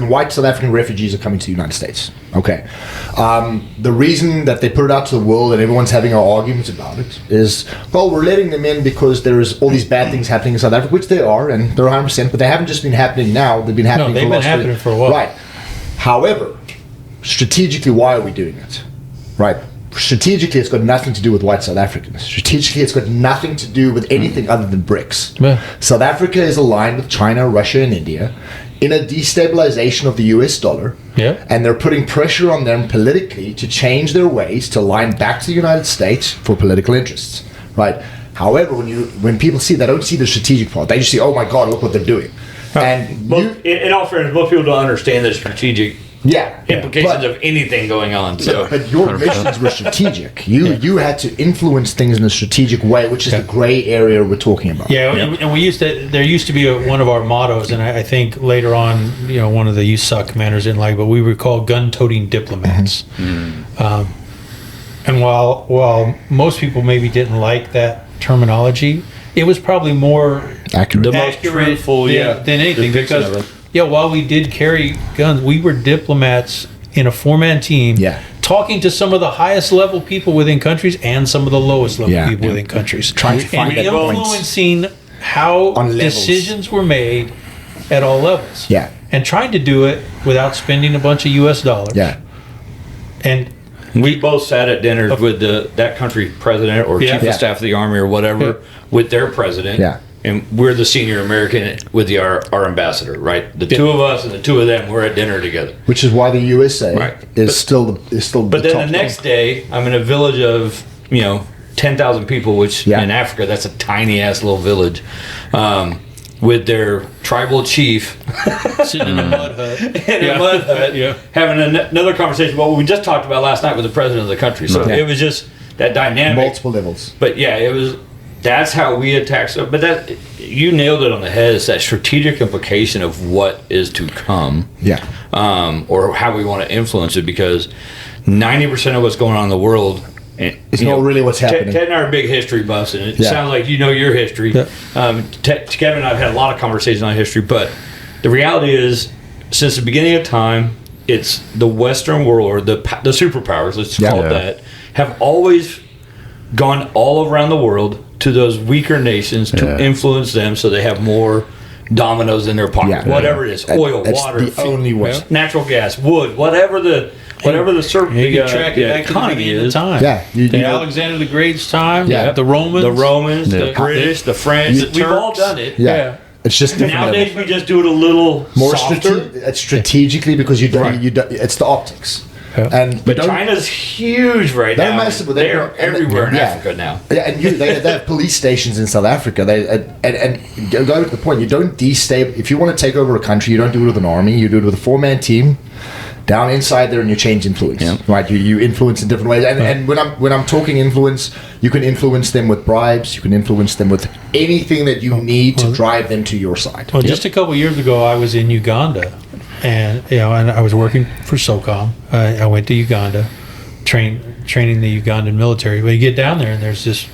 white South African refugees are coming to the United States. Okay. The reason that they put it out to the world and everyone's having arguments about it is, well, we're letting them in because there's all these bad things happening in South Africa, which there are, and they're 100%, but they haven't just been happening now. They've been happening for a while. Right. However, strategically, why are we doing it? Right. Strategically, it's got nothing to do with white South Africans. Strategically, it's got nothing to do with anything other than BRICS. Yeah. South Africa is aligned with China, Russia, and India in a destabilization of the US dollar. Yeah. And they're putting pressure on them politically to change their ways to align back to the United States for political interests. Right. However, when people see, they don't see the strategic part. They just see, oh my God, look what they're doing. And in all fairness, most people don't understand the strategic implications of anything going on. So, but your missions were strategic. You had to influence things in a strategic way, which is the gray area we're talking about. Yeah, and there used to be one of our mottos, and I think later on, one of the USAC commanders didn't like, but we were called gun-toting diplomats. And while most people maybe didn't like that terminology, it was probably more accurate, the most truthful than anything, because while we did carry guns, we were diplomats in a 4-man team, talking to some of the highest level people within countries and some of the lowest level people within countries, trying to find that influencing how decisions were made at all levels, and trying to do it without spending a bunch of US dollars. And we both sat at dinners with that country's president or chief of staff of the army or whatever with their president. And we're the senior American with our ambassador, right? The two of us and the two of them, we're at dinner together. Which is why the USA is still. But then the next day, I'm in a village of 10,000 people, which in Africa, that's a tiny ass little village. with their tribal chief Sitting in a mud hut. in a mud hut, having another conversation about what we just talked about last night with the president of the country. So it was just that dynamic. Multiple levels. But yeah, it was. That's how we attack stuff. But that, you nailed it on the head. It's that strategic implication of what is to come. Yeah. Or how we want to influence it, because 90% of what's going on in the world. It's not really what's happening. Ted and I are big history buffs, and it sounds like you know your history. Yeah. Kevin and I have had a lot of conversations on history, but the reality is, since the beginning of time, it's the Western world, or the superpowers, let's call it that, have always gone all around the world to those weaker nations to influence them, so they have more dominoes in their pocket. Whatever it is, oil, water, the only way. Natural gas, wood, whatever the economy is. Time. Yeah, Alexander the Great's time. Yeah, the Romans, the British, the French. We've all done it. Yeah. It's just different. Nowadays we just do it a little more softer. Strategically, because you don't. It's the optics. Yeah. But China's huge right now. Massive, they're everywhere in Africa now. Yeah, and they have police stations in South Africa. And go to the point. You don't destabilize. If you want to take over a country, you don't do it with an army. You do it with a 4-man team. Down inside there, and you change influence, right? You influence in different ways, and when I'm talking influence, you can influence them with bribes. You can influence them with anything that you need to drive them to your side. Well, just a couple of years ago, I was in Uganda, and I was working for SOCOM. I went to Uganda, training the Ugandan military. But you get down there, and there's this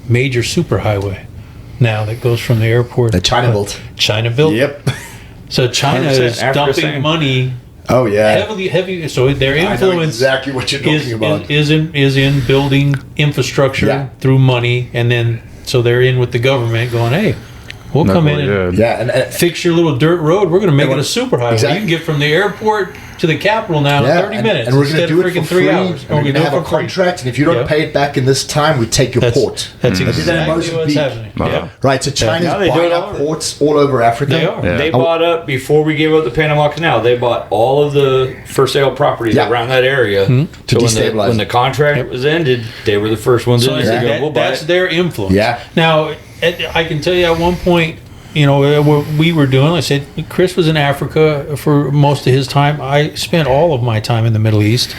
major superhighway now that goes from the airport. That China built. China built. Yep. So China is dumping money. Oh yeah, heavy. So their influence, I know exactly what you're talking about, is in building infrastructure through money, and then so they're in with the government, going, hey, we'll come in and fix your little dirt road. We're going to make it a superhighway. Exactly. You can get from the airport to the capital now in 30 minutes, and we're going to do it for 3 hours. And we're going to have a contract, and if you don't pay it back in this time, we take your port. That's exactly what's happening. Yeah. Right, so China's buying up ports all over Africa. They are. Yeah. They bought up, before we gave up the Panama Canal, they bought all of the for sale properties around that area to destabilize. When the contract was ended, they were the first ones in. That's their influence. Yeah. Now, I can tell you at one point, what we were doing, I said, Chris was in Africa for most of his time. I spent all of my time in the Middle East.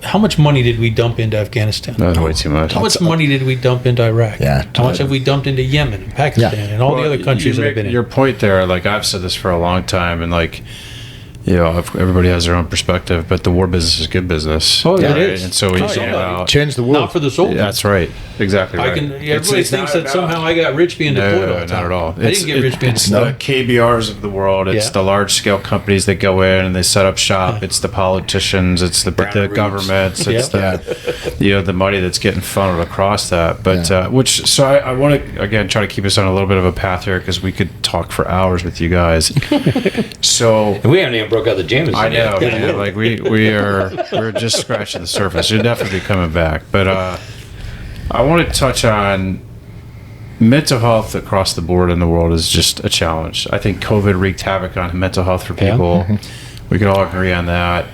How much money did we dump into Afghanistan? Not way too much. How much money did we dump into Iraq? Yeah. How much have we dumped into Yemen and Pakistan and all the other countries that have been in? Your point there, like I've said this for a long time, and like, everybody has their own perspective, but the war business is good business. Oh, it is. And so we talk about change the world. Not for the soldier. That's right. Exactly right. Everybody thinks that somehow I got rich being deployed all the time. Not at all. I didn't get rich being deployed. It's the KBRs of the world. It's the large-scale companies that go in and they set up shop. It's the politicians. It's the governments. It's the money that's getting funneled across that. But so I want to again try to keep us on a little bit of a path here, because we could talk for hours with you guys. So and we haven't even broke out the Jameson. I know, man. Like we're just scratching the surface. You'll definitely be coming back, but I want to touch on mental health across the board in the world is just a challenge. I think COVID wreaked havoc on mental health for people. We could all agree on that.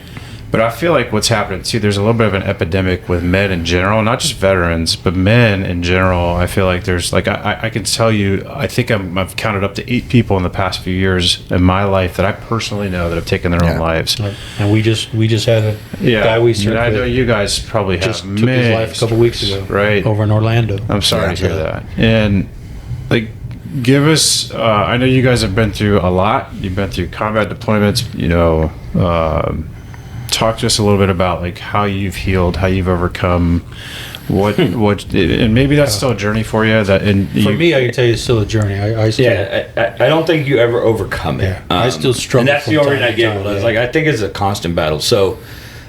But I feel like what's happening too, there's a little bit of an epidemic with men in general, not just veterans, but men in general. I feel like there's like, I can tell you, I think I've counted up to 8 people in the past few years in my life that I personally know that have taken their own lives. And we just had a guy we served with. I know you guys probably just have took his life a couple weeks ago, right? Over in Orlando. I'm sorry to hear that. And like, give us, I know you guys have been through a lot. You've been through combat deployments, talk to us a little bit about like how you've healed, how you've overcome what and maybe that's still a journey for you. For me, I can tell you it's still a journey. I don't think you ever overcome it. Yeah, I still struggle. And that's the only reason I get it. Like, I think it's a constant battle. So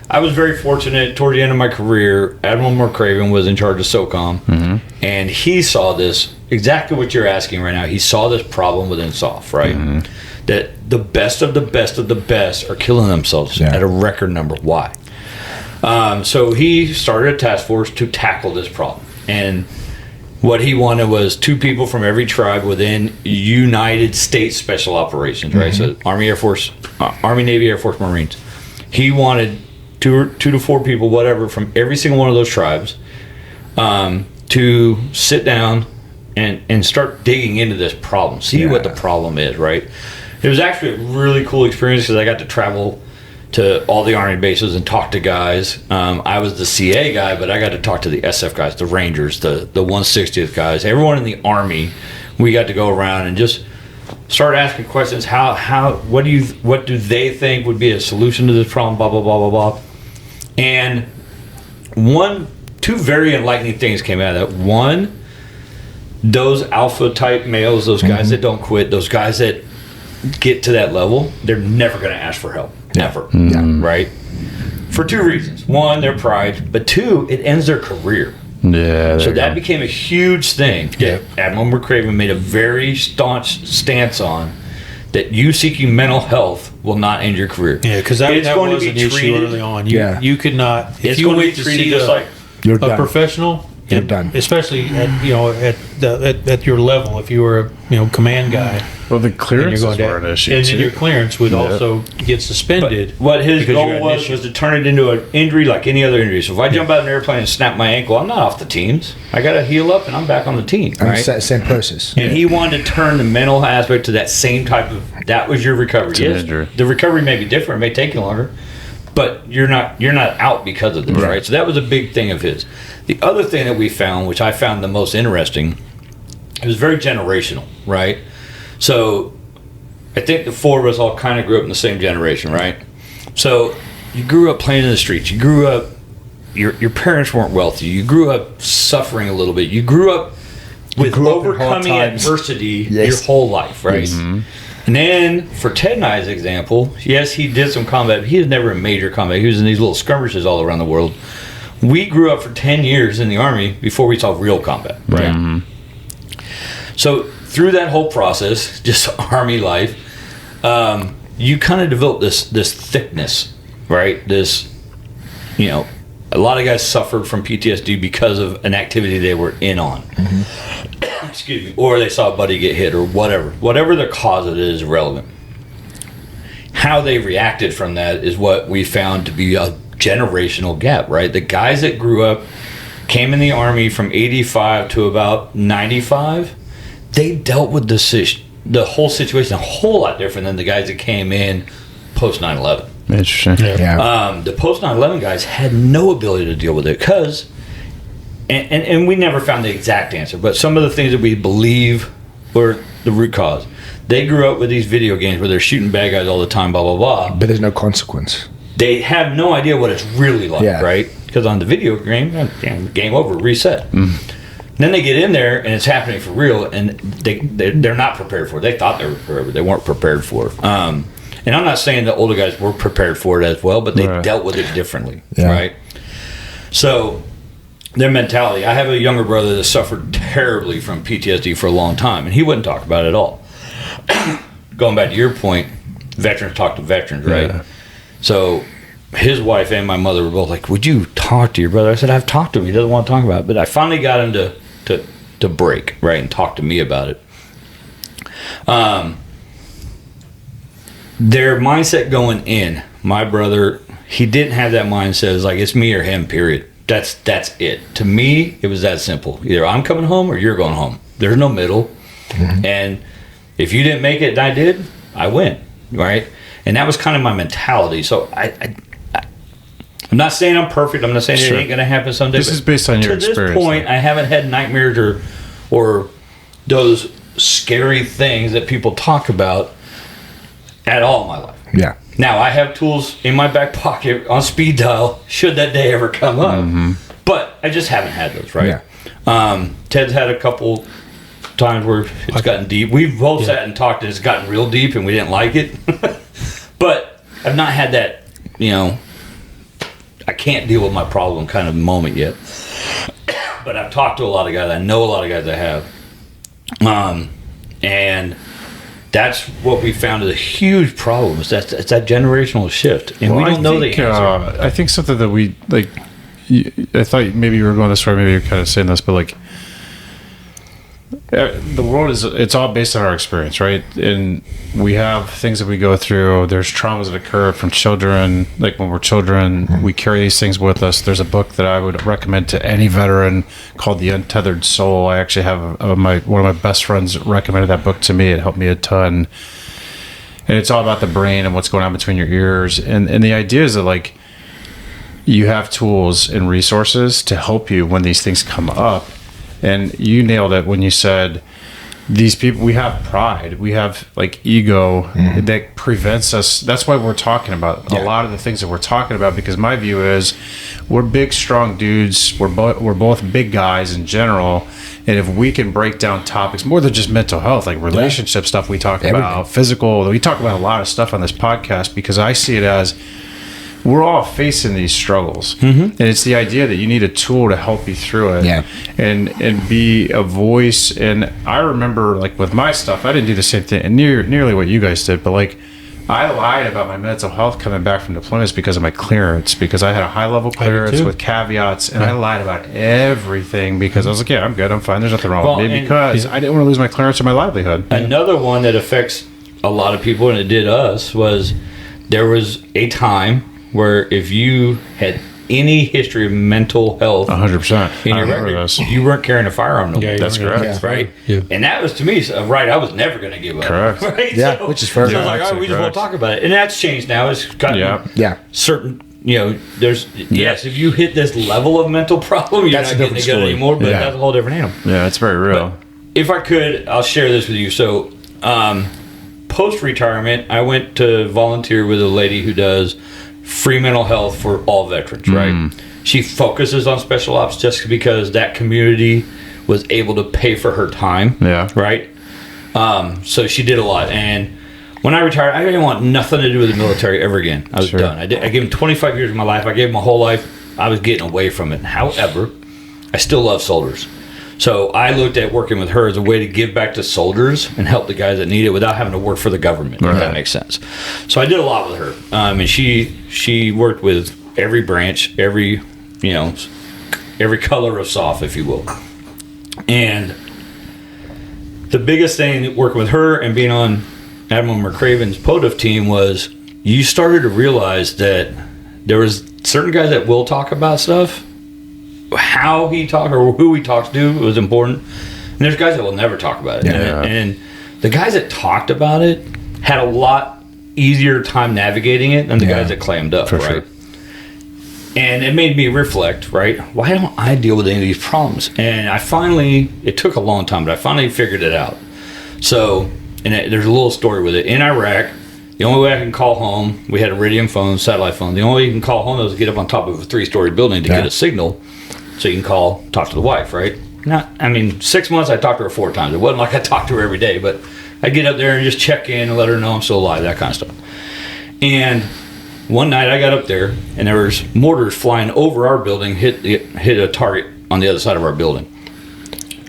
I was very fortunate toward the end of my career. Admiral McCraven was in charge of SOCOM, and he saw this, exactly what you're asking right now. He saw this problem within SOF, right? That the best of the best of the best are killing themselves at a record number. Why? So he started a task force to tackle this problem. And what he wanted was 2 people from every tribe within United States Special Operations, right? So Army, Air Force, Army, Navy, Air Force, Marines. He wanted 2 to 4 people, whatever, from every single one of those tribes to sit down and start digging into this problem, see what the problem is, right? It was actually a really cool experience because I got to travel to all the Army bases and talk to guys. I was the CA guy, but I got to talk to the SF guys, the Rangers, the 160th guys, everyone in the Army. We got to go around and just start asking questions. What do they think would be a solution to this problem? Blah blah blah blah blah. And two very enlightening things came out of that. One, those alpha type males, those guys that don't quit, those guys that get to that level, they're never going to ask for help. Never. Right? For two reasons. One, their pride, but two, it ends their career. Yeah. So that became a huge thing. Yeah. Admiral McCraven made a very staunch stance on that you seeking mental health will not end your career. Yeah, because that was an issue early on. You could not. If you wait to see a professional, you're done. Especially at your level, if you were a command guy. Well, the clearances were an issue, and then your clearance would also get suspended. But what his goal was to turn it into an injury like any other injury. So if I jump out of an airplane and snap my ankle, I'm not off the teams. I got to heal up and I'm back on the team. Right? Same process. And he wanted to turn the mental aspect to that same type of. That was your recovery. Yes, the recovery may be different, it may take you longer, but you're not out because of this, right? So that was a big thing of his. The other thing that we found, which I found the most interesting, it was very generational, right? So I think the four of us all kind of grew up in the same generation, right? So you grew up playing in the streets. You grew up, your parents weren't wealthy. You grew up suffering a little bit. You grew up with overcoming adversity your whole life, right? Mm-hmm. And then for Ted and I's example, yes, he did some combat, but he was never in major combat. He was in these little skirmishes all around the world. We grew up for 10 years in the Army before we saw real combat, right? Mm-hmm. So through that whole process, just Army life, you kind of develop this thickness, right? This, a lot of guys suffered from PTSD because of an activity they were in on. Mm-hmm. Excuse me. Or they saw a buddy get hit or whatever. Whatever the cause of it is irrelevant. How they reacted from that is what we found to be a generational gap, right? The guys that grew up, came in the Army from 85 to about 95, they dealt with the whole situation a whole lot different than the guys that came in post 9/11. Interesting. The post 9/11 guys had no ability to deal with it because, and we never found the exact answer, but some of the things that we believe were the root cause. They grew up with these video games where they're shooting bad guys all the time, blah, blah, blah. But there's no consequence. They have no idea what it's really like, right? Because on the video game, game over, reset. Then they get in there and it's happening for real, and they're not prepared for it. They thought they were prepared, but they weren't prepared for it. And I'm not saying the older guys were prepared for it as well, but they dealt with it differently, right? So their mentality. I have a younger brother that suffered terribly from PTSD for a long time, and he wouldn't talk about it at all. Going back to your point, veterans talk to veterans, right? Yeah. So his wife and my mother were both like, would you talk to your brother? I said, I've talked to him. He doesn't want to talk about it. But I finally got him to break, right, and talk to me about it. Their mindset going in, my brother, he didn't have that mindset. It was like, it's me or him, period. That's it. To me, it was that simple. Either I'm coming home or you're going home. There's no middle. Mm-hmm. And if you didn't make it and I did, I win, right? And that was kind of my mentality. So I'm not saying I'm perfect. I'm not saying it ain't going to happen someday. This is based on your experience. To this point, I haven't had nightmares or those scary things that people talk about at all in my life. Yeah. Now, I have tools in my back pocket on speed dial should that day ever come up. Mm-hmm. But I just haven't had those, right? Yeah. Ted's had a couple times where it's gotten deep. We've both sat and talked and it's gotten real deep and we didn't like it. But I've not had that, I can't deal with my problem kind of moment yet. But I've talked to a lot of guys. I know a lot of guys that have. And that's what we found is a huge problem. It's that generational shift. And we don't know the answer. I think something that we, I thought maybe you were going this way, maybe you're kind of saying this, but the world it's all based on our experience, right? And we have things that we go through. There's traumas that occur from children, like when we're children, we carry these things with us. There's a book that I would recommend to any veteran called The Untethered Soul. I actually have one of my best friends recommended that book to me. It helped me a ton. And it's all about the brain and what's going on between your ears. And the idea is that, like, you have tools and resources to help you when these things come up. And you nailed it when you said, these people, we have pride, we have like ego that prevents us. That's why we're talking about a lot of the things that we're talking about, because my view is we're big, strong dudes. We're both big guys in general. And if we can break down topics more than just mental health, like relationship stuff we talk about, physical, we talk about a lot of stuff on this podcast, because I see it as we're all facing these struggles, and it's the idea that you need a tool to help you through it, and be a voice. And I remember, like, with my stuff, I didn't do the same thing, and nearly what you guys did, but like, I lied about my mental health coming back from deployments because of my clearance, because I had a high level clearance with caveats, and I lied about everything because I was like, yeah, I'm good, I'm fine, there's nothing wrong with me, because I didn't want to lose my clearance or my livelihood. Another one that affects a lot of people, and it did us, was there was a time where if you had any history of mental health 100% in your record, you weren't carrying a firearm no more. That's correct. Right? Yeah. And that was, to me, right, I was never going to give up. Correct. Right? Yeah, So, which is fair. So I was like, all right, we just won't talk about it. And that's changed now. It's gotten certain, there's, yes, if you hit this level of mental problem, you're not getting it good anymore, but that's a whole different animal. Yeah, it's very real. But if I could, I'll share this with you. So, post-retirement, I went to volunteer with a lady who does free mental health for all veterans, right? She focuses on special ops just because that community was able to pay for her time, right? So she did a lot. And when I retired, I didn't want nothing to do with the military ever again. I was done. I gave him 25 years of my life. I gave him my whole life. I was getting away from it. However, I still love soldiers. So I looked at working with her as a way to give back to soldiers and help the guys that need it without having to work for the government, if that makes sense. So I did a lot with her. And she worked with every branch, every color of SOF, if you will. And the biggest thing working with her and being on Admiral McCraven's POTUF team was you started to realize that there was certain guys that will talk about stuff. How he talked or who he talks to was important. And there's guys that will never talk about it. And the guys that talked about it had a lot easier time navigating it than the guys that clammed up, right? Sure. And it made me reflect, right? Why don't I deal with any of these problems? And it took a long time, but I finally figured it out. So, there's a little story with it. In Iraq, the only way I can call home, we had iridium phones, satellite phones. The only way you can call home was to get up on top of a 3-story building to get a signal. So you can talk to the wife, right? 6 months I talked to her 4 times. It wasn't like I talked to her every day, but I get up there and just check in and let her know I'm still alive, that kind of stuff. And one night I got up there and there was mortars flying over our building, hit a target on the other side of our building.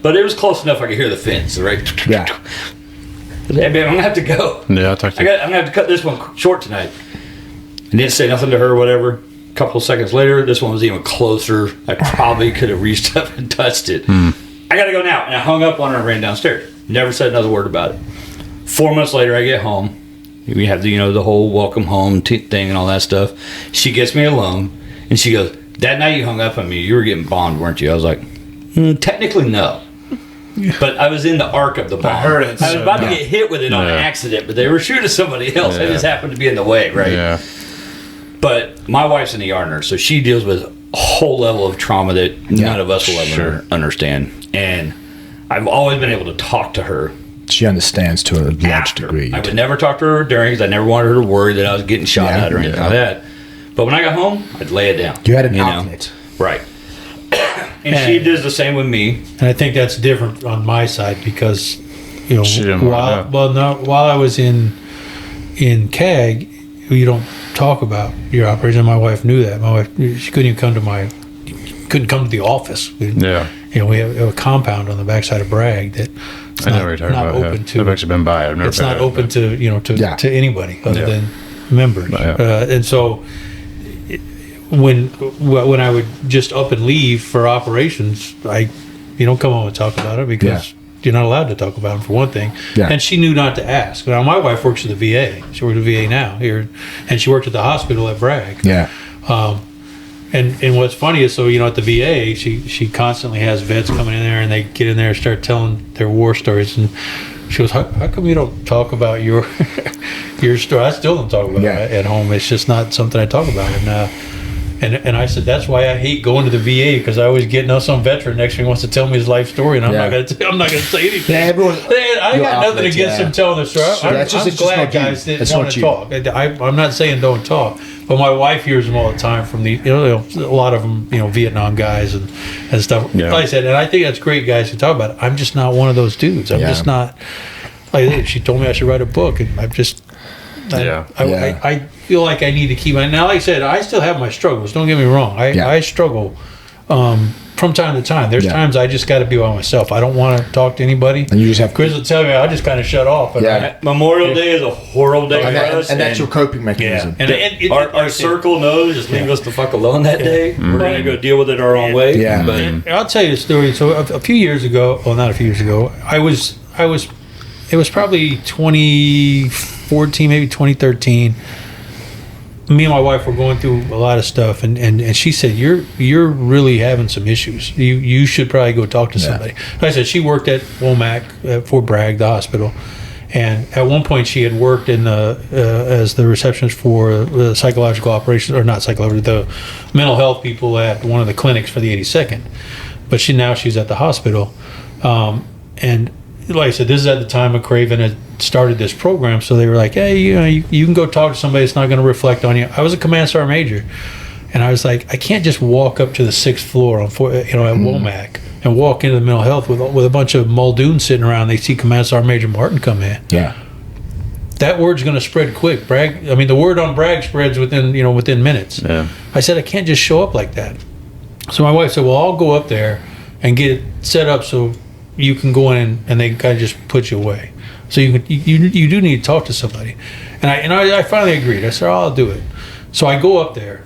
But it was close enough I could hear the fins, right? Yeah. Hey, babe, I'm gonna have to go. Yeah, I'll talk to you. I'm gonna have to cut this one short tonight. I didn't say nothing to her, whatever. A couple seconds later, this one was even closer. I probably could have reached up and touched it. I gotta go now. And I hung up on her and ran downstairs. Never said another word about it. 4 months later, I get home. We have the whole welcome home thing and all that stuff. She gets me alone and she goes, "That night you hung up on me, you were getting bombed, weren't you?" I was like, technically no. But I was in the arc of the bomb. I heard it. I was about to get hit with it on accident, but they were shooting somebody else. I just happened to be in the way, right? Yeah. But my wife's an ER nurse, so she deals with a whole level of trauma that none of us will ever understand. And I've always been able to talk to her. She understands to a large degree. I would never talk to her during, because I never wanted her to worry that I was getting shot at or anything like that. But when I got home, I'd lay it down. You had an outlet. Right. And she does the same with me. And I think that's different on my side because, while I was in CAG, you don't talk about your operation. My wife knew that. My wife, she couldn't even come to the office. We have a compound on the backside of Bragg that I know what you're talking about. Open to. I've actually been by. I've never. It's not open to to anybody other than members. And so when I would just up and leave for operations, you don't come home and talk about it because you're not allowed to talk about them for one thing. Yeah. And she knew not to ask. Now, my wife works at the VA. She works at the VA now here, and she worked at the hospital at Bragg. Yeah. And what's funny is, so, you know, at the VA, she constantly has vets coming in there, and they get in there and start telling their war stories. And she goes, how come you don't talk about your story? I still don't talk about it at home. It's just not something I talk about. And I said, that's why I hate going to the VA, because I always get some veteran next to me wants to tell me his life story, and I'm not going to say anything. Yeah, everyone, I got nothing against him telling the story. I'm glad guys didn't want to talk. I'm not saying don't talk, but my wife hears them all the time from a lot of them, Vietnam guys and stuff. Yeah. Like I said, and I think that's great guys to talk about it. I'm just not one of those dudes. I'm just not. Like, she told me I should write a book, and I'm just. I feel like I need to keep now. Like I said, I still have my struggles. Don't get me wrong. I struggle from time to time. There's times I just got to be by myself. I don't want to talk to anybody. And you just have. Chris will tell me I just kind of shut off. But Memorial Day is a horrible day for us, and that's your coping mechanism. And our circle knows, just leave us the fuck alone that day. We're gonna go deal with it our own way. Yeah. But I'll tell you a story. So a few years ago, well, not a few years ago, I was. It was probably 2014, maybe 2013. Me and my wife were going through a lot of stuff, and she said, "You're really having some issues. You should probably go talk to somebody." Like I said, she worked at Womack at Fort Bragg, the hospital, and at one point she had worked in as the receptionist for the psychological operations, or not psychological, the mental health people at one of the clinics for the 82nd. But she's at the hospital, and. Like I said, this is at the time McCraven had started this program, so they were like, "Hey, you can go talk to somebody that's not going to reflect on you." I was a command sergeant major, and I was like, I can't just walk up to the 6th floor at Womack and walk into the mental health with a bunch of Muldoons sitting around. They see Command Sergeant Major Martin come in. Yeah, that word's going to spread quick. Bragg. I mean, the word on Bragg spreads within minutes. Yeah. I said, I can't just show up like that. So my wife said, "Well, I'll go up there and get it set up so you can go in and they kind of just put you away. So you do need to talk to somebody." And I finally agreed. I said, I'll do it. So I go up there.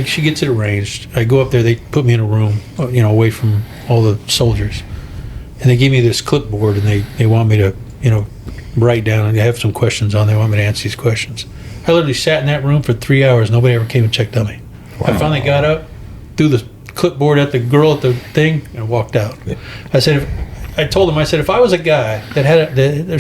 She gets it arranged. I go up there. They put me in a room, away from all the soldiers. And they give me this clipboard, and they want me to, write down, and they have some questions on there. They want me to answer these questions. I literally sat in that room for 3 hours. Nobody ever came and checked on me. Wow. I finally got up, threw the clipboard at the girl at the thing, and walked out. Yeah. I told him, if I was a guy that had an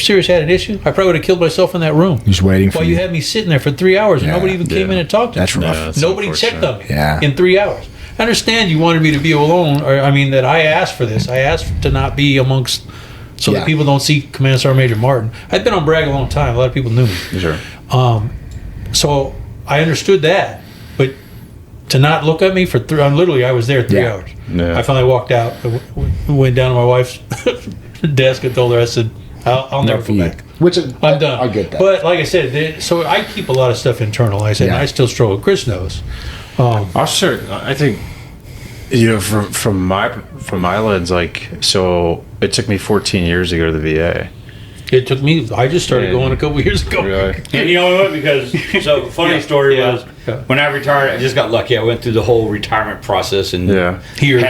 issue, I probably would have killed myself in that room. Just waiting for you. Had me sitting there for 3 hours, and nobody even came in and talked to me. That's rough. Nobody checked on me in 3 hours. I understand you wanted me to be alone, that I asked for this. I asked to not be amongst, so that people don't see Command Sergeant Major Martin. I'd been on Bragg a long time. A lot of people knew me. Sure. So I understood that, but to not look at me for I was there 3 hours. Yeah. I finally walked out. I went down to my wife's desk and told her, I said, I'll never go back. I'm done. I get that. But like I said, so I keep a lot of stuff internal. I said, and I still struggle. Chris knows. I think, from my lens, so it took me 14 years to go to the VA. It took me. I just started going a couple years ago. Really? And you know what? Because funny story was when I retired, I just got lucky. I went through the whole retirement process and had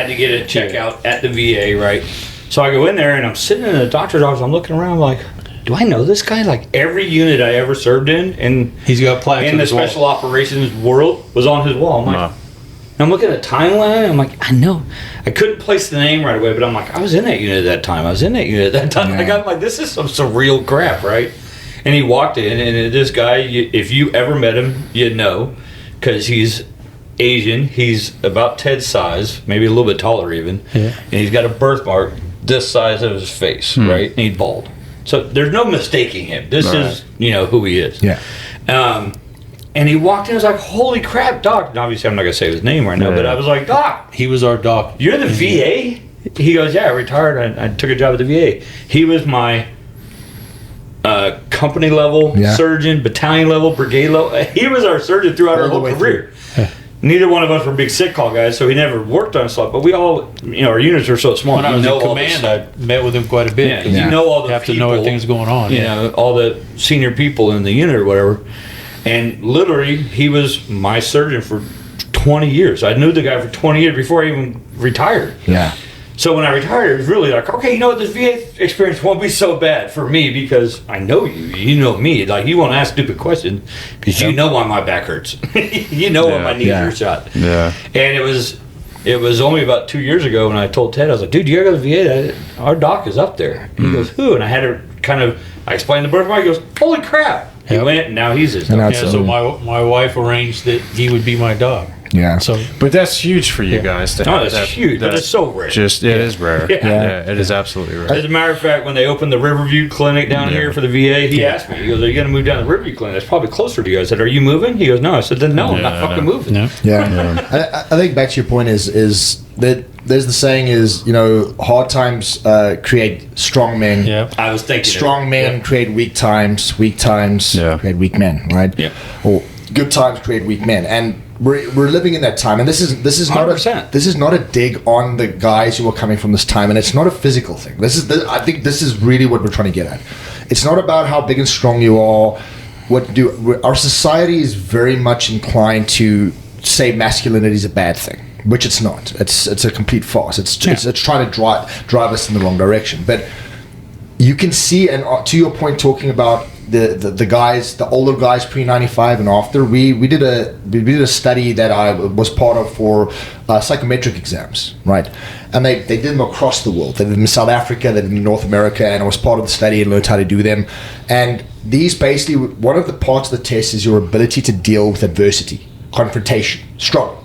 to get a checkout at the VA, right? So I go in there and I'm sitting in the doctor's office. I'm looking around like, do I know this guy? Like every unit I ever served in, and he's got plaques in the special operations world was on his wall. I'm like. I'm looking at the timeline. I'm like, I know. I couldn't place the name right away, but I'm like, I was in that unit at that time. Yeah. I'm like, this is some surreal crap, right? And he walked in, and this guy, if you ever met him, you'd know, because he's Asian. He's about Ted's size, maybe a little bit taller even. Yeah. And he's got a birthmark this size of his face, right? And he's bald. So there's no mistaking him. This is, who he is. Yeah. And he walked in and was like, holy crap, Doc. And obviously, I'm not going to say his name right now, but I was like, Doc. He was our doc. You're the VA? He goes, yeah, I retired. I took a job at the VA. He was my company level surgeon, battalion level, brigade level. He was our surgeon throughout our whole career. Neither one of us were big sick call guys, so he never worked on slot. But we all, our units are so small. When I was in command, I met with him quite a bit. Yeah, you know all the have people. You have to know everything's going on. You know, all the senior people in the unit or whatever. And literally, he was my surgeon for 20 years. I knew the guy for 20 years before I even retired. Yeah. So when I retired, it was really like, okay, you know what, this VA experience won't be so bad for me because I know you. You know me. Like, you won't ask stupid questions because you know why my back hurts. You know why my knees are shot. Yeah. And it was only about 2 years ago when I told Ted, I was like, dude, you ever go to the VA? Our doc is up there. He goes, who? And I had to I explained the birthmark. He goes, holy crap. He went, and now he's his doc. Yeah, so my wife arranged that he would be my dog. Yeah. So, But that's huge for you guys to have. That's huge, but it's so rare. It is rare. Yeah. It is absolutely rare. As a matter of fact, when they opened the Riverview Clinic down here for the VA, he asked me, he goes, are you going to move down to the Riverview Clinic? It's probably closer to you. I said, are you moving? He goes, no. I said, then no, I'm not fucking moving. no. Yeah. I think back to your point is that there's the saying is, hard times create strong men. Yeah. I was thinking Strong men create weak times create weak men, right? Yeah. Or good times create weak men. And we're living in that time, and this is not 100%. this is not a dig on the guys who are coming from this time, and it's not a physical thing. I think this is really what we're trying to get at. It's not about how big and strong you are. Our society is very much inclined to say masculinity is a bad thing, which it's not. It's a complete farce. It's trying to drive us in the wrong direction. But you can see, and to your point, talking about the guys, the older guys pre-95 and after, we did a study that I was part of for psychometric exams, right? And they did them across the world. They did them in South Africa, they did them in North America, and I was part of the study and learned how to do them. And these basically, one of the parts of the test is your ability to deal with adversity, confrontation, struggle.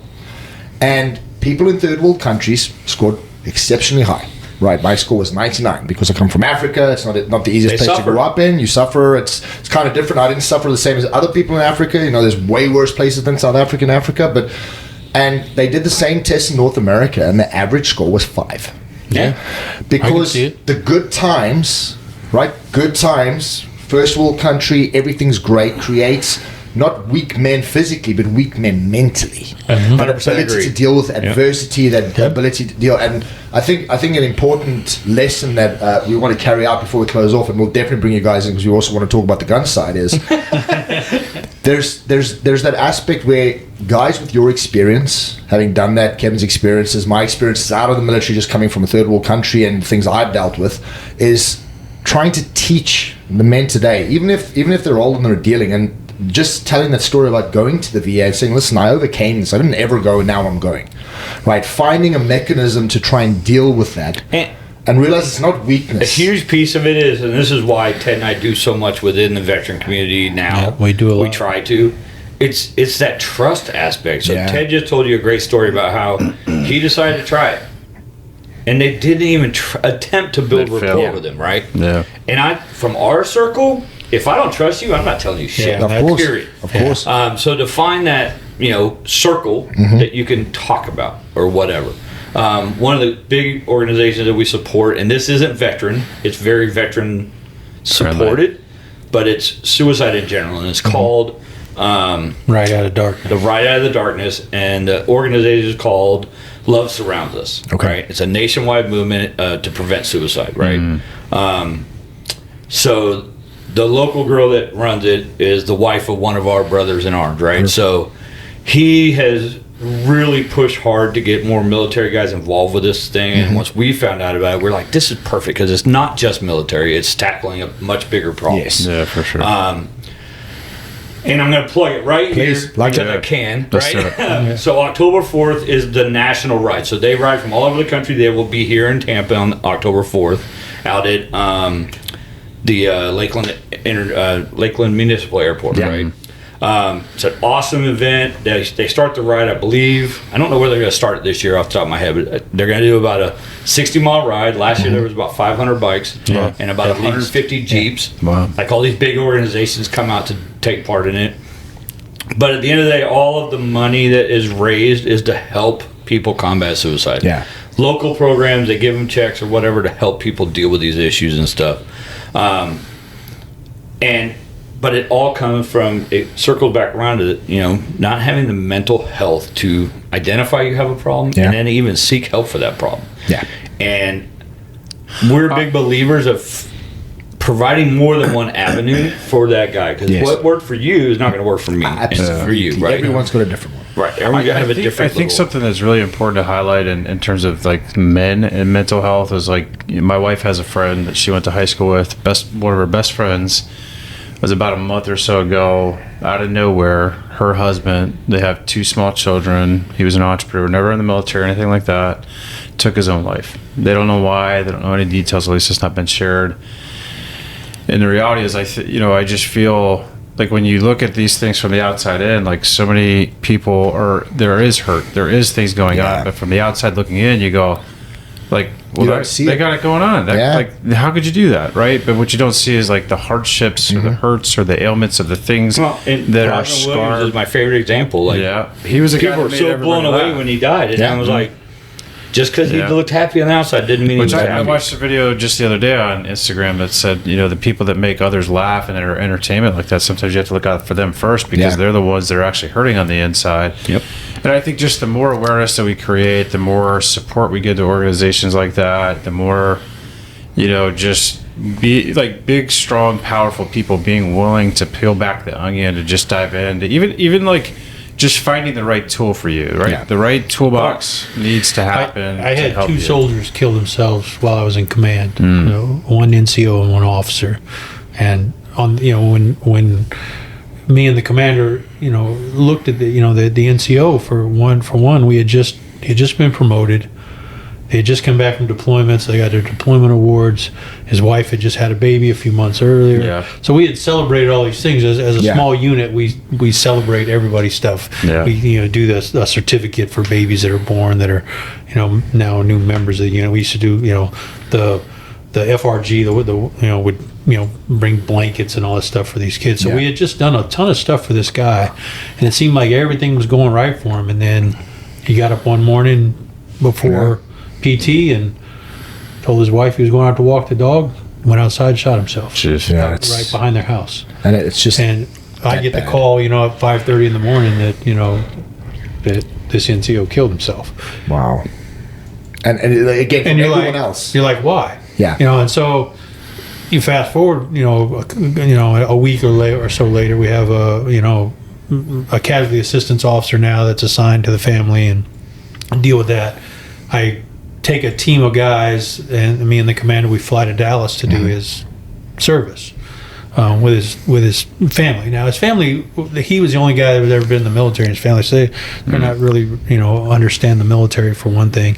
And people in third world countries scored exceptionally high. Right, my score was 99 because I come from Africa. It's not the easiest place to grow up in. You suffer. It's kind of different. I didn't suffer the same as other people in Africa. There's way worse places than South Africa and Africa. And they did the same test in North America, and the average score was 5. Yeah, because the good times, right? Good times, first world country, everything's great. Creates not weak men physically, but weak men mentally. 100% ability agree. to deal with adversity, that ability to deal. And I think an important lesson that we want to carry out before we close off, and we'll definitely bring you guys in because we also want to talk about the gun side, is there's that aspect where guys with your experience, having done that, Kevin's experiences, my experiences out of the military, just coming from a third world country and things I've dealt with, is trying to teach the men today, even if they're old and they're dealing, and just telling that story about going to the VA and saying, listen, I overcame this. I didn't ever go, and now I'm going. Right? Finding a mechanism to try and deal with that and realize it's not weakness. A huge piece of it is, and this is why Ted and I do so much within the veteran community now. Yeah, we do a lot. We try to. It's that trust aspect. So Ted just told you a great story about how he decided to try it. And they didn't even attempt to build rapport with him, right? Yeah. And from our circle, if I don't trust you, I'm not telling you shit. Of course. Period. Of course. So to find that, circle that you can talk about or whatever. One of the big organizations that we support, and this isn't veteran, it's very veteran supported, but it's suicide in general, and it's called Right Out of Darkness. the Right Out of the Darkness, and the organization is called Love Surrounds Us. Okay. Right? It's a nationwide movement to prevent suicide, right? So the local girl that runs it is the wife of one of our brothers in arms, right? So he has really pushed hard to get more military guys involved with this thing. And once we found out about it, we're like, this is perfect because it's not just military, it's tackling a much bigger problem. Yes. Yeah, for sure. And I'm going to plug it right Please, here like because it. I can, Let's do right? So October 4th is the national ride. So they ride from all over the country. They will be here in Tampa on October 4th out at the Lakeland Municipal Airport, right? It's an awesome event. They start the ride, I believe. I don't know where they're going to start it this year off the top of my head, but they're going to do about a 60-mile ride. Last year there was about 500 bikes and about 150 Jeeps. Wow. Like all these big organizations come out to take part in it. But at the end of the day, all of the money that is raised is to help people combat suicide. Yeah. Local programs, they give them checks or whatever to help people deal with these issues and stuff. But it all comes from, it circles back around to, not having the mental health to identify you have a problem and then even seek help for that problem. Yeah. And we're big believers of providing more than one avenue for that guy, because Yes. what worked for you is not going to work for me. And for you, right? Everyone's got a different one. Right. Everyone's got to have a different. I think little- something that's really important to highlight in terms of like men and mental health is like my wife has a friend that she went to high school with. One of her best friends was about a month or so ago, out of nowhere, her husband, they have 2 small children. He was an entrepreneur, never in the military or anything like that, took his own life. They don't know why. They don't know any details. At least it's not been shared. And the reality is, I just feel like when you look at these things from the outside in, like so many people there is hurt. There is things going on. But from the outside looking in, you go, like, well, they got it going on. Like, how could you do that, right? But what you don't see is like the hardships or the hurts or the ailments of the things that are scarred. Is my favorite example. Like, he was a guy people that were made so everybody blown away laugh. when he died, and I was like, just because he looked happy on the outside didn't mean he was I happy. watched a video just the other day on Instagram that said, the people that make others laugh and are entertainment like that, sometimes you have to look out for them first because they're the ones that are actually hurting on the inside. Yep. And I think just the more awareness that we create, the more support we give to organizations like that, the more, just be like big, strong, powerful people being willing to peel back the onion to just dive in, to even like just finding the right tool for you, right? Yeah. The right toolbox needs to happen. I to had help 2 you. soldiers kill themselves while I was in command. One NCO and one officer. And on when me and the commander looked at the NCO for one, he had just been promoted. They had just come back from deployments. They got their deployment awards. His wife had just had a baby a few months earlier. Yeah. So we had celebrated all these things as a small unit. We celebrate everybody's stuff. Yeah. We do a certificate for babies that are born that are now new members of the unit. We used to do the FRG would bring blankets and all this stuff for these kids. So we had just done a ton of stuff for this guy, and it seemed like everything was going right for him. And then he got up one morning before PT and told his wife he was going out to walk the dog. Went outside, and shot himself. Jeez. Right behind their house. And it's just. And I get the call, at 5:30 in the morning that that this NCO killed himself. Wow. And again, And for you're everyone like, else. you're like, why? Yeah. And so you fast forward, a week or so later, we have a casualty assistance officer now that's assigned to the family and deal with that. I take a team of guys, and me and the commander, we fly to Dallas to do his service with his family. Now, his family, he was the only guy that was ever been in the military in his family, so they're not really, understand the military for one thing.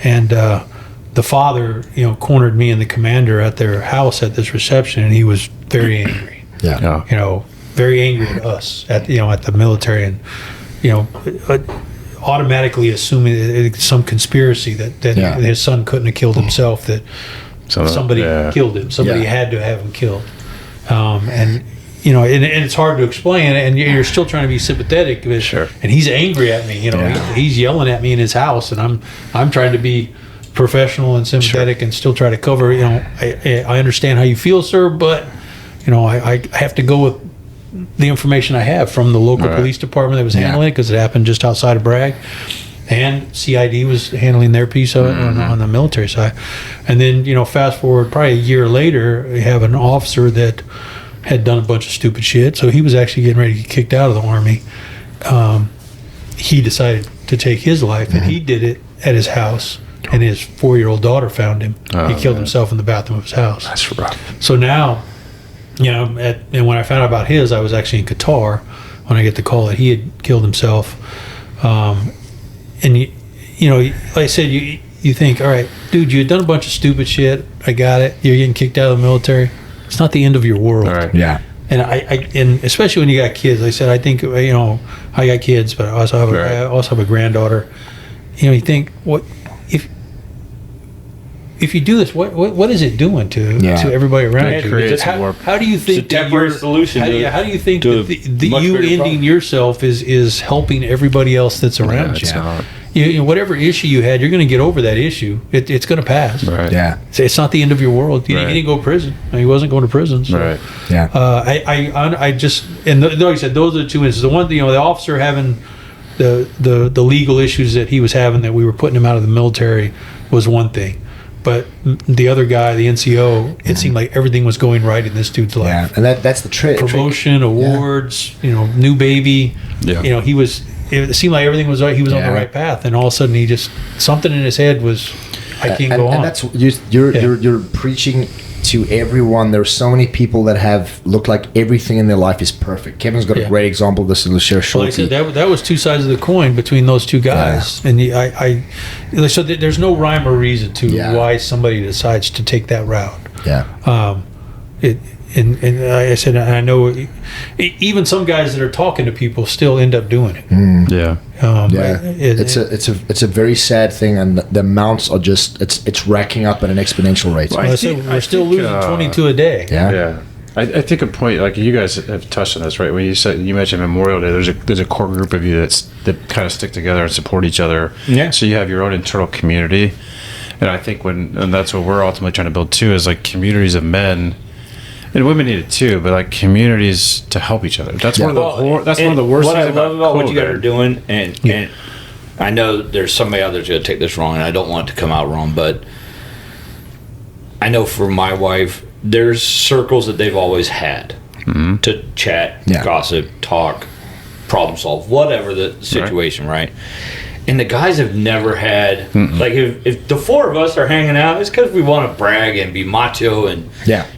And the father, cornered me and the commander at their house at this reception, and he was very angry. Yeah. Very angry at us at the military, and automatically assuming it's some conspiracy that his son couldn't have killed himself, that somebody killed him. Somebody had to have him killed. And it's hard to explain, and you're still trying to be sympathetic. But, Sure. And he's angry at me. He's yelling at me in his house, and I'm trying to be professional and sympathetic and still try to cover. I understand how you feel, sir, but I have to go with the information I have from the local police department that was handling it, because it happened just outside of Bragg, and CID was handling their piece of it on the military side. And then fast forward probably a year later, we have an officer that had done a bunch of stupid shit, so he was actually getting ready to get kicked out of the Army. He decided to take his life, and he did it at his house, and his 4-year-old daughter found him. He killed himself in the bathroom of his house. That's rough. So now, and when I found out about his, I was actually in Qatar when I get the call that he had killed himself. And like I said, you think, all right, dude, you had done a bunch of stupid shit. I got it. You're getting kicked out of the military. It's not the end of your world. All right. Yeah. And and especially when you got kids, like I said, I think I got kids, but I also have a granddaughter. You think, what if you do this, what is it doing to everybody around you? creates How do you think It's a temporary solution How do you think to that a much you bigger ending problem. yourself is helping everybody else that's around it's you? not. Whatever issue you had, you're going to get over that issue. It's going to pass. Right. Yeah. It's not the end of your world. He didn't go to prison. He wasn't going to prison. So. Right. Yeah. I just, and like I said, those are the two instances. The one, the officer having the legal issues that he was having, that we were putting him out of the military, was one thing. but the other guy, the NCO, it seemed like everything was going right in this dude's life. Yeah, and that's the trick. Promotion, awards, new baby. Yeah. It seemed like everything was right. He was on the right path, and all of a sudden, he just something in his head was, I can't go on. And that's you're preaching to everyone. There's so many people that have looked like everything in their life is perfect. Kevin's got a great example of this in the share shortly. Like I said, that was two sides of the coin between those two guys, and so there's no rhyme or reason to why somebody decides to take that route. Yeah. And like I said, I know even some guys that are talking to people still end up doing it. It's a very sad thing, and the amounts are just it's racking up at an exponential rate. Well, we're still losing 22 a day. Yeah. I think a point, like you guys have touched on this, right? When you mentioned Memorial Day, there's a core group of you that kind of stick together and support each other. Yeah. So you have your own internal community, and I think and that's what we're ultimately trying to build too, is like communities of men. And women need it too, but like communities to help each other. That's one of the worst what things I love about what you guys COVID. are doing, and I know there's somebody out there that's going to take this wrong, and I don't want it to come out wrong, but I know for my wife, there's circles that they've always had to chat, gossip, talk, problem solve, whatever the situation, right? And the guys have never had, like, if the four of us are hanging out, it's because we want to brag and be macho and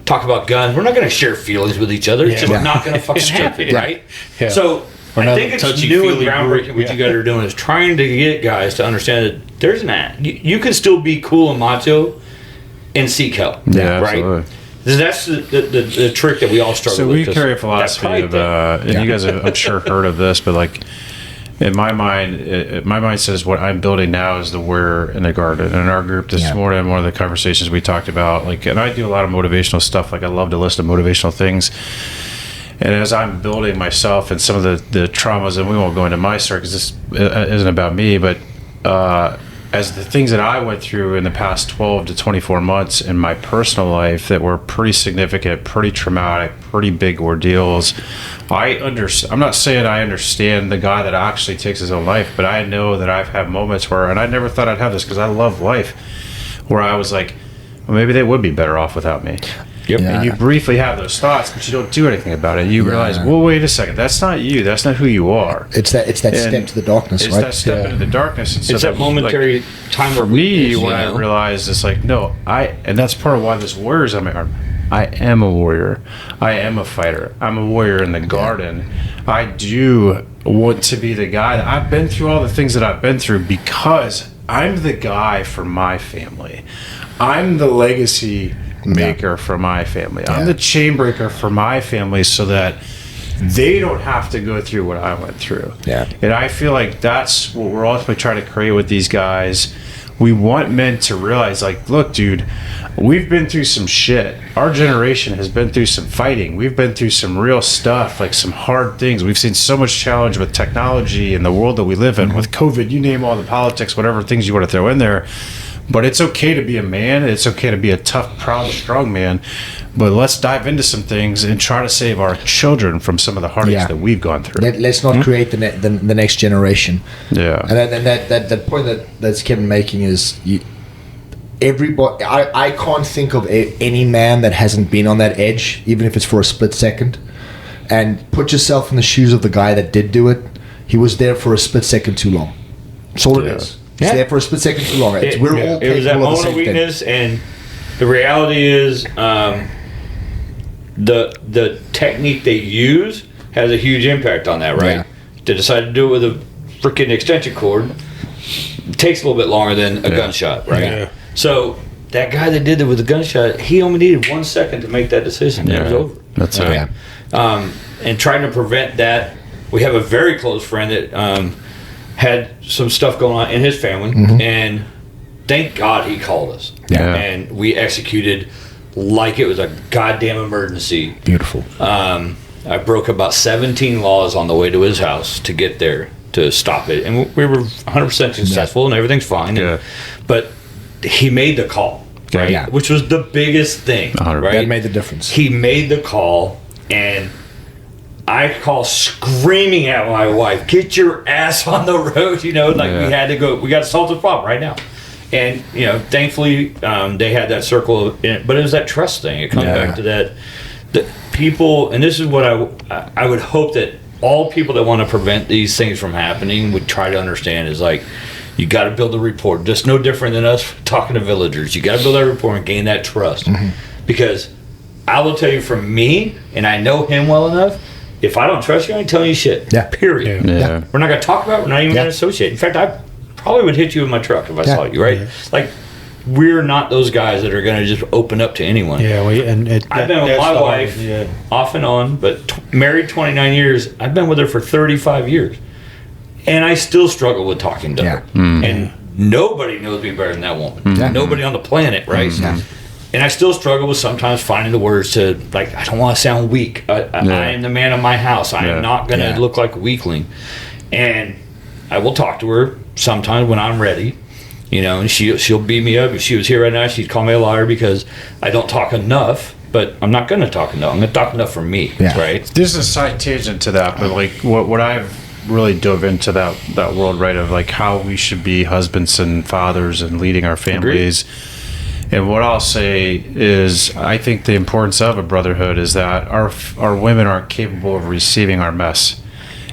talk about guns. We're not going to share feelings with each other. It's just not going to fucking happen, right? Yeah. So I think it's new and groundbreaking what you guys are doing is trying to get guys to understand that there's you can still be cool and macho and seek help, right? Absolutely. That's the trick that we all struggle with. So we carry a philosophy of, and you guys have, I'm sure, heard of this, but like, in my mind, my mindset is what I'm building now is the warrior in the garden. And in our group this morning, one of the conversations we talked about, like, and I do a lot of motivational stuff. Like, I love to listen to motivational things. And as I'm building myself and some of the traumas, and we won't go into my story because this isn't about me, but as the things that I went through in the past 12 to 24 months in my personal life that were pretty significant, pretty traumatic, pretty big ordeals, I'm not saying I understand the guy that actually takes his own life, but I know that I've had moments where, and I never thought I'd have this because I love life, where I was like, well, maybe they would be better off without me. Yep. Yeah. And you briefly have those thoughts, but you don't do anything about it. You realize, well, wait a second, that's not you. That's not who you are. It's that step to the darkness, it's right? It's that step into the darkness. And it's that momentary time for me when I realized it's like, no, and that's part of why this warrior's on my arm. I am a warrior. I am a fighter. I'm a warrior in the garden. I do want to be the guy that I've been through all the things that I've been through because I'm the guy for my family. I'm the legacy maker for my family. I'm the chain breaker for my family so that they don't have to go through what I went through. Yeah. And I feel like that's what we're ultimately trying to create with these guys. We want men to realize, like, look, dude, we've been through some shit. Our generation has been through some fighting. We've been through some real stuff, like some hard things. We've seen so much challenge with technology and the world that we live in, with COVID, you name all the politics, whatever things you want to throw in there. But it's okay to be a man. It's okay to be a tough, proud, strong man. But let's dive into some things and try to save our children from some of the heartaches that we've gone through. Let's not create the next generation. Yeah. And that point that's Kevin making is everybody. I can't think of any man that hasn't been on that edge, even if it's for a split second. And put yourself in the shoes of the guy that did do it. He was there for a split second too long. That's all it is. It's there for a split second too long. We're all it was that moment of weakness, and the reality is the technique they use has a huge impact on that, right? To decide to do it with a freaking extension cord takes a little bit longer than a gunshot, right? Yeah. So that guy that did it with a gunshot, he only needed 1 second to make that decision. It was over. That's right. And trying to prevent that, we have a very close friend that had some stuff going on in his family, and thank God he called us. Yeah. And we executed like it was a goddamn emergency. Beautiful. I broke about 17 laws on the way to his house to get there to stop it, and we were 100% successful, and everything's fine. Yeah. But he made the call, right? Yeah. Which was the biggest thing, 100%. Right? That made the difference. He made the call, and I call screaming at my wife, "Get your ass on the road!" We had to go. We got to solve the problem right now. And thankfully, they had that circle, but it was that trust thing. It comes back to that people, and this is what I would hope that all people that want to prevent these things from happening would try to understand is like, you got to build a rapport. Just no different than us talking to villagers. You got to build that rapport and gain that trust. Because I will tell you from me, and I know him well enough, if I don't trust you, I ain't telling you shit. Yeah. Period. Yeah. We're not going to talk about it. We're not even going to associate. In fact, I probably would hit you in my truck if I saw you, right? Like, we're not those guys that are going to just open up to anyone. Yeah, I've been with my wife off and on, but married 29 years. I've been with her for 35 years. And I still struggle with talking to her. And nobody knows me better than that woman. Nobody on the planet, right? And I still struggle with sometimes finding the words to, like, I don't want to sound weak. I am the man of my house. I am not going to look like a weakling. And I will talk to her sometimes when I'm ready. And she'll beat me up. If she was here right now, she'd call me a liar because I don't talk enough. But I'm not going to talk enough. I'm going to talk enough for me, right? This is a side tangent to that, but like what I've really dove into that world, right, of like how we should be husbands and fathers and leading our families. And what I'll say is, I think the importance of a brotherhood is that our women aren't capable of receiving our mess.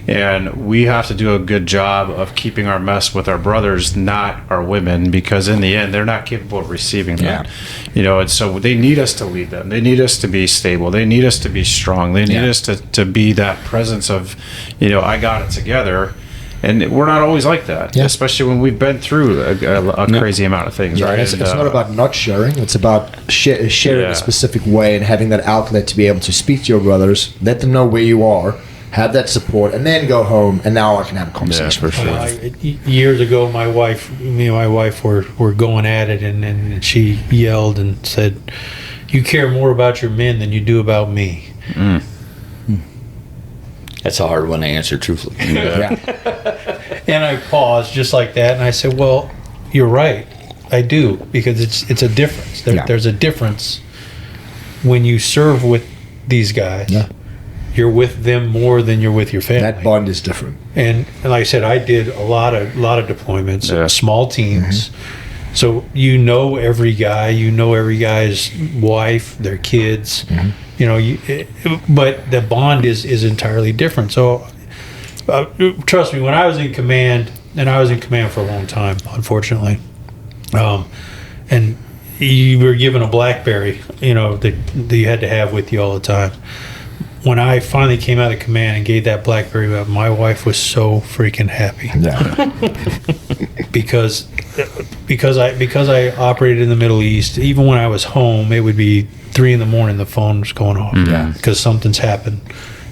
And we have to do a good job of keeping our mess with our brothers, not our women, because in the end, they're not capable of receiving that. And so they need us to lead them. They need us to be stable. They need us to be strong. They need us to be that presence of, I got it together. And we're not always like that, especially when we've been through a crazy amount of things, right? It's not about not sharing. It's about sharing a specific way and having that outlet to be able to speak to your brothers, let them know where you are, have that support, and then go home, and now I can have a conversation. Yeah, for sure. Years ago, me and my wife were going at it, and she yelled and said, "You care more about your men than you do about me." That's a hard one to answer truthfully. And I paused just like that, and I said, "Well, you're right. I do, because it's a difference. There's a difference when you serve with these guys. You're with them more than you're with your family. That bond is different. And like I said, I did a lot of deployments, small teams. So every guy, every guy's wife, their kids. But the bond is entirely different. So trust me, when I was in command, and I was in command for a long time, unfortunately, and you were given a BlackBerry, that you had to have with you all the time. When I finally came out of command and gave that BlackBerry up, my wife was so freaking happy. because I operated in the Middle East. Even when I was home, it would be 3 a.m. the phone was going off because something's happened,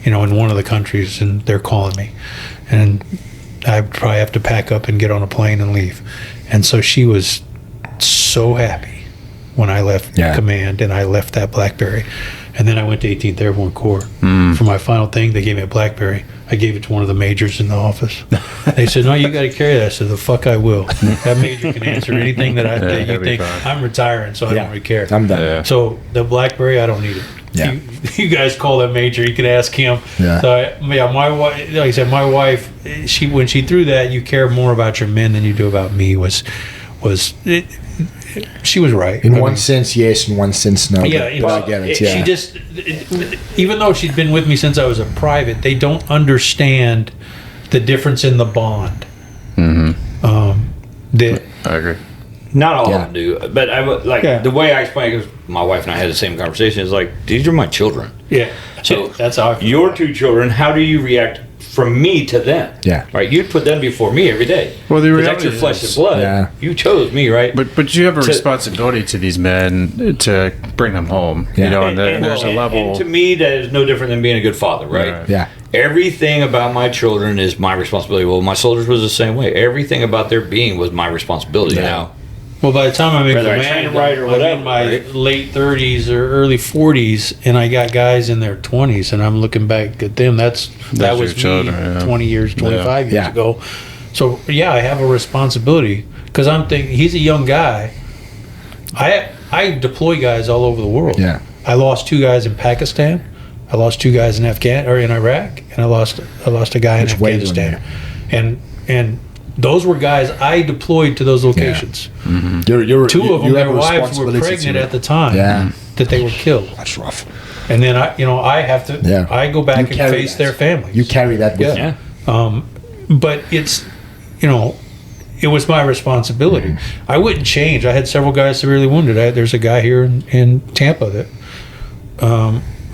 in one of the countries, and they're calling me, and I probably have to pack up and get on a plane and leave. And so she was so happy when I left command and I left that BlackBerry. And then I went to 18th Airborne Corps. For my final thing, they gave me a BlackBerry. I gave it to one of the majors in the office. They said, "No, you got to carry that." I said, "The fuck I will." That major can answer anything that you think. I'm retiring, so I don't really care. I'm done. So the BlackBerry, I don't need it. You guys call that major. You can ask him. So my wife, like I said, my wife, when she threw that, "You care more about your men than you do about me," she was right. In one sense, yes. In one sense, no. But I get it. She just, even though she'd been with me since I was a private, they don't understand the difference in the bond. I agree. Not all of them do, but I would the way I explain it, because my wife and I had the same conversation, is like, these are my children. So that's how I feel. Your 2 children, how do you react from me to them? Right? You'd put them before me every day. Well, the reality that's your flesh is, and blood. You chose me, right? But you have a responsibility to these men to bring them home. And there's a level. And to me, that is no different than being a good father, right? Everything about my children is my responsibility. Well, my soldiers was the same way. Everything about their being was my responsibility. Now, well, by the time I'm in Whether I command, train right or I'm whatever, in my right? late 30s or early 40s, and I got guys in their 20s, and I'm looking back at them. That was me children, 20 years, 25 years ago. So I have a responsibility, because I'm thinking he's a young guy. I deploy guys all over the world. I lost 2 guys in Pakistan. I lost 2 guys in Iraq, and I lost a guy in Afghanistan. And those were guys I deployed to those locations. Two of them, their wives were pregnant at the time that they were killed. That's rough. And then I have to. I go back and face their families. You carry that with you. But it's, it was my responsibility. I wouldn't change. I had several guys severely wounded. There's a guy here in Tampa that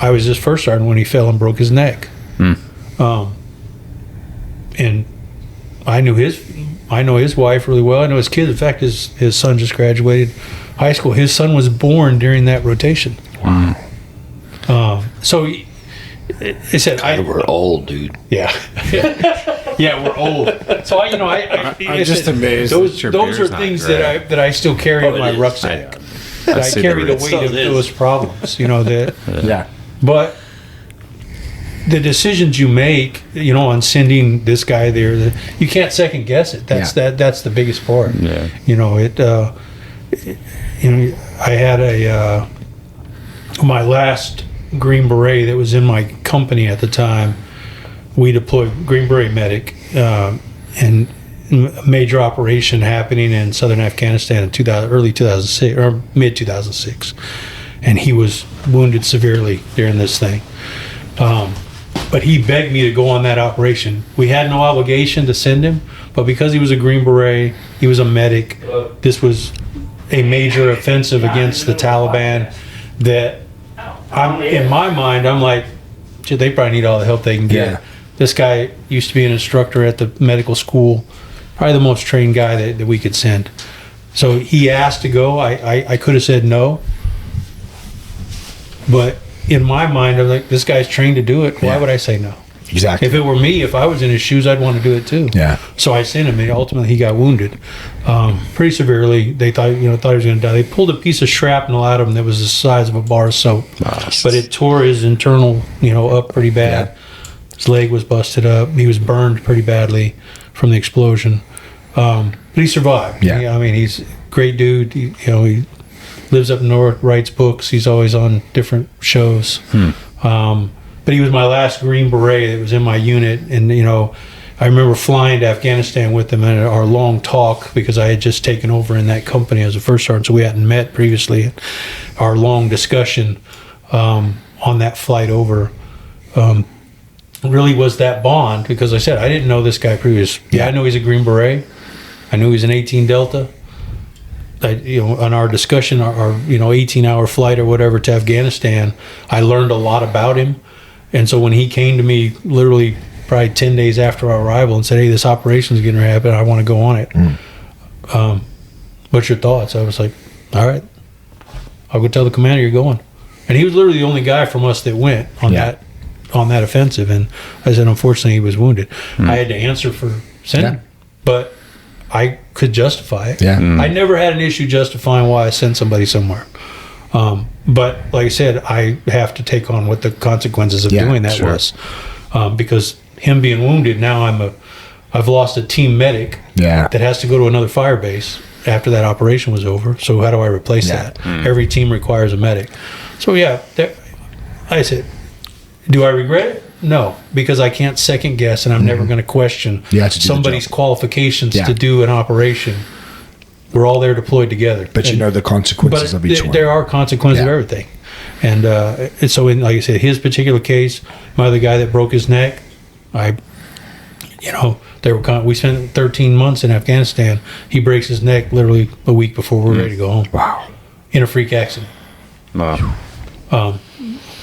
I was his first sergeant when he fell and broke his neck. And I know his wife really well. I know his kids. In fact, his son just graduated high school. His son was born during that rotation. Wow. So they said, we're old, dude. Yeah. Yeah, we're old. So I'm just amazed. Those are things that I still carry in my rucksack. I carry the weight of those problems. But the decisions you make, on sending this guy there, you can't second guess it. That's the biggest part. Yeah. I had my last Green Beret that was in my company at the time. We deployed Green Beret medic, and a major operation happening in southern Afghanistan in early 2006 or mid 2006, and he was wounded severely during this thing. But he begged me to go on that operation. We had no obligation to send him, but because he was a Green Beret, he was a medic. This was a major offensive against the Taliban. That in my mind, I'm like, they probably need all the help they can get. Yeah. This guy used to be an instructor at the medical school, probably the most trained guy that we could send. So he asked to go. I could have said no, but in my mind, I'm like, this guy's trained to do it. Why would I say no? Exactly. If it were me, if I was in his shoes, I'd want to do it too. Yeah. So I sent him, and ultimately he got wounded pretty severely. They thought he was going to die. They pulled a piece of shrapnel out of him that was the size of a bar of soap, but it tore his internal, up pretty bad. Yeah. His leg was busted up. He was burned pretty badly from the explosion, but he survived. Yeah. He's a great dude. He lives up north, writes books. He's always on different shows. But he was my last Green Beret that was in my unit. And, I remember flying to Afghanistan with him and our long talk, because I had just taken over in that company as a first sergeant, so we hadn't met previously. Our long discussion on that flight over really was that bond, because I said, I didn't know this guy previous. Yeah, I know he's a Green Beret. I knew he's an 18 Delta. On our discussion, our 18-hour flight or whatever to Afghanistan, I learned a lot about him. And so when he came to me literally probably 10 days after our arrival and said, hey, this operation's going to happen, I want to go on it. What's your thoughts? I was like, all right, I'll go tell the commander you're going. And he was literally the only guy from us that went on that offensive. And I said, unfortunately, he was wounded. I had to answer for sending, but I could justify it. I never had an issue justifying why I sent somebody somewhere. But like I said, I have to take on what the consequences of doing that was, because him being wounded, now I've lost a team medic that has to go to another fire base after that operation was over. So how do I replace that? Every team requires a medic. So I said, do I regret it? No, because I can't second guess, and I'm never going to question somebody's qualifications to do an operation. We're all there deployed together. But the consequences of each one. There are consequences of everything. And so in, like I said, his particular case, my other guy that broke his neck, we spent 13 months in Afghanistan. He breaks his neck literally a week before we're ready to go home. Wow. In a freak accident. Wow.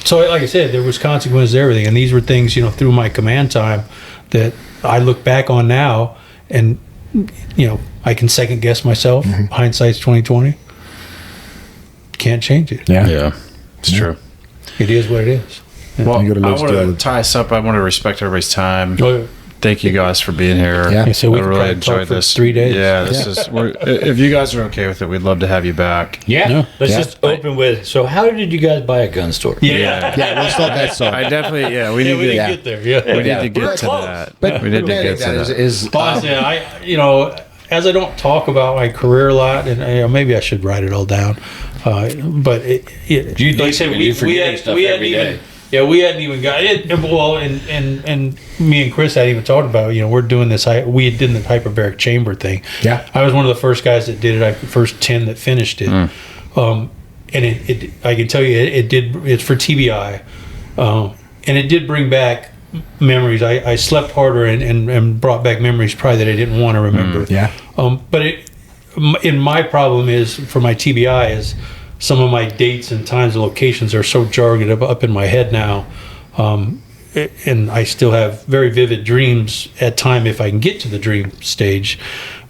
So like I said, there was consequences to everything. And these were things, through my command time that I look back on now, and I can second guess myself. Hindsight's 20/20. Can't change it. Yeah. It's true. It is what it is. Well, I want to tie us up. I want to respect everybody's time. Thank you guys for being here. Yeah. So we really enjoyed this. 3 days. Yeah, this is. If you guys are okay with it, we'd love to have you back. Yeah. Let's just open with. So, how did you guys buy a gun store? Yeah. We'll start that song. I definitely. Yeah, we need need to to get there. Yeah. We need to get to that. But we need to get to that. Honestly, as I don't talk about my career a lot, and maybe I should write it all down. But like I said, we Yeah, we hadn't even got it. Well, and me and Chris hadn't even talked about, we're doing this. We did the hyperbaric chamber thing. Yeah. I was one of the first guys that did it. First 10 that finished it. And it I can tell you, it's for TBI. And it did bring back memories. I slept harder and brought back memories probably that I didn't want to remember. Yeah. But my problem is, for my TBI, is some of my dates and times and locations are so jarred up in my head now, and I still have very vivid dreams at time if I can get to the dream stage,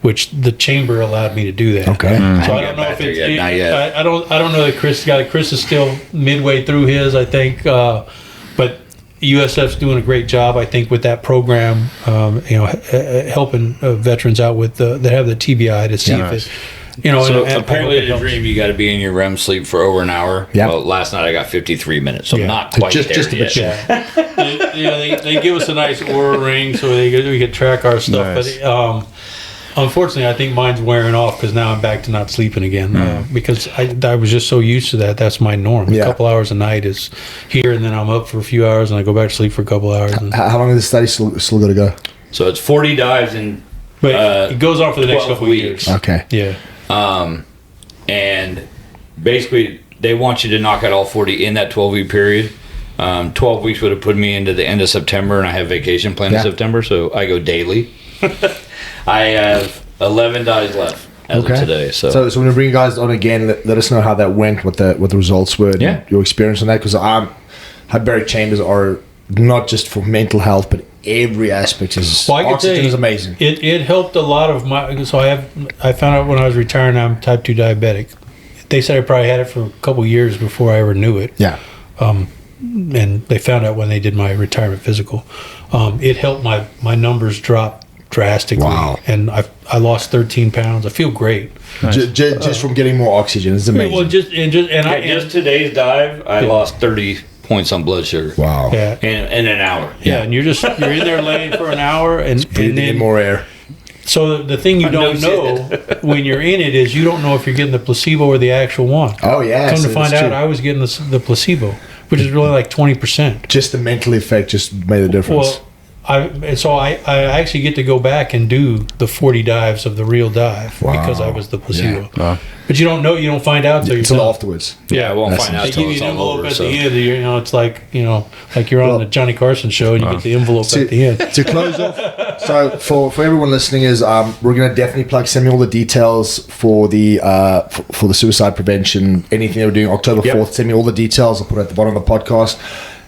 which the chamber allowed me to do that. Okay. So I don't know if it's not yet. I don't know that Chris is still midway through his, I think, but USF's doing a great job, I think, with that program, helping veterans out with that have the TBI to see if it. So and apparently, it in a helps. dream, you got to be in your REM sleep for over an hour. Yeah. Well, last night I got 53 minutes, so Yeah. not quite Just there a bit yet. short. They give us a nice Oura ring so we could track our stuff. Nice. But unfortunately, I think mine's wearing off because now I'm back to not sleeping again. Because I was just so used to that. That's my norm. Yeah. A couple hours a night is here, and then I'm up for a few hours, and I go back to sleep for a couple hours. How long is the study still going to go? So it's 40 dives in But it goes on for the next 12 couple of years. Okay. Yeah. and basically they want you to knock out all 40 in that 12-week period. 12 weeks would have put me into the end of September, and I have vacation planned in September, so I go daily. I have 11 dives left as of today. So when we bring you guys on again, let us know how that went, what the results were, Yeah. your experience on that, because hyperbaric chambers are not just for mental health, but every aspect is. Well, I can oxygen tell you, is amazing. It helped a lot of my. So I found out when I was retiring I'm type 2 diabetic. They said I probably had it for a couple years before I ever knew it. Yeah. And they found out when they did my retirement physical. It helped my numbers drop drastically. Wow. And I lost 13 pounds. I feel great. Just from getting more oxygen. It's amazing. Well, just today's dive, I lost 30 points on blood sugar. Wow. yeah. In an hour. Yeah, and you're in there laying for an hour, and Breathing in then more air. so the thing you don't know when you're in it is you don't know if you're getting the placebo or the actual one. Oh, yeah. Come so to find that's out, true. I was getting the placebo, which is really like 20%. Just the mental effect just made a difference. Well, I actually get to go back and do the 40 dives of the real dive because I was the placebo. Yeah. Wow. But you don't know, you don't find out till you're Until done. afterwards. Yeah, I won't That's find out They till give you it's an all envelope over. at So. the end. Like you're on Well- the Johnny Carson show and you get the envelope at the end. To close off, so for everyone listening, we're going to definitely send me all the details for the for the suicide prevention, anything they were doing October 4th. Send me all the details. I'll put it at the bottom of the podcast.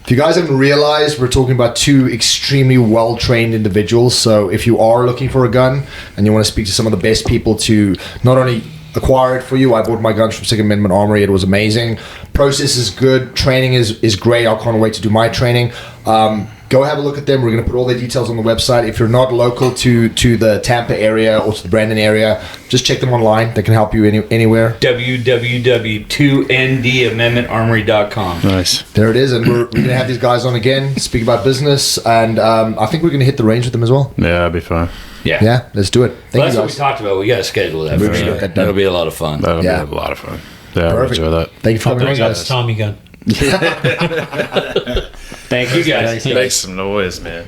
If you guys haven't realized, we're talking about two extremely well-trained individuals. So if you are looking for a gun and you want to speak to some of the best people to not only acquire it for you, I bought my guns from Second Amendment Armory. It was amazing. Process is good. Training is great. I can't wait to do my training. Go have a look at them. We're going to put all the details on the website. If you're not local to the Tampa area or to the Brandon area, just check them online. They can help you anywhere. www.2ndamendmentarmory.com. Nice. There it is. And we're going to have these guys on again, speak about business. And I think we're going to hit the range with them as well. Yeah, that'd be fun. Yeah. Yeah, let's do it. Well, Thank that's you what we guys. talked about. We got to schedule that We for should sure. get that done. That'll be a lot of fun. That'll Yeah. be a lot of fun. Yeah, I would Perfect. enjoy that. Thank you for coming on, That's guys. Tommy gun. Thank you guys. Make some noise, man.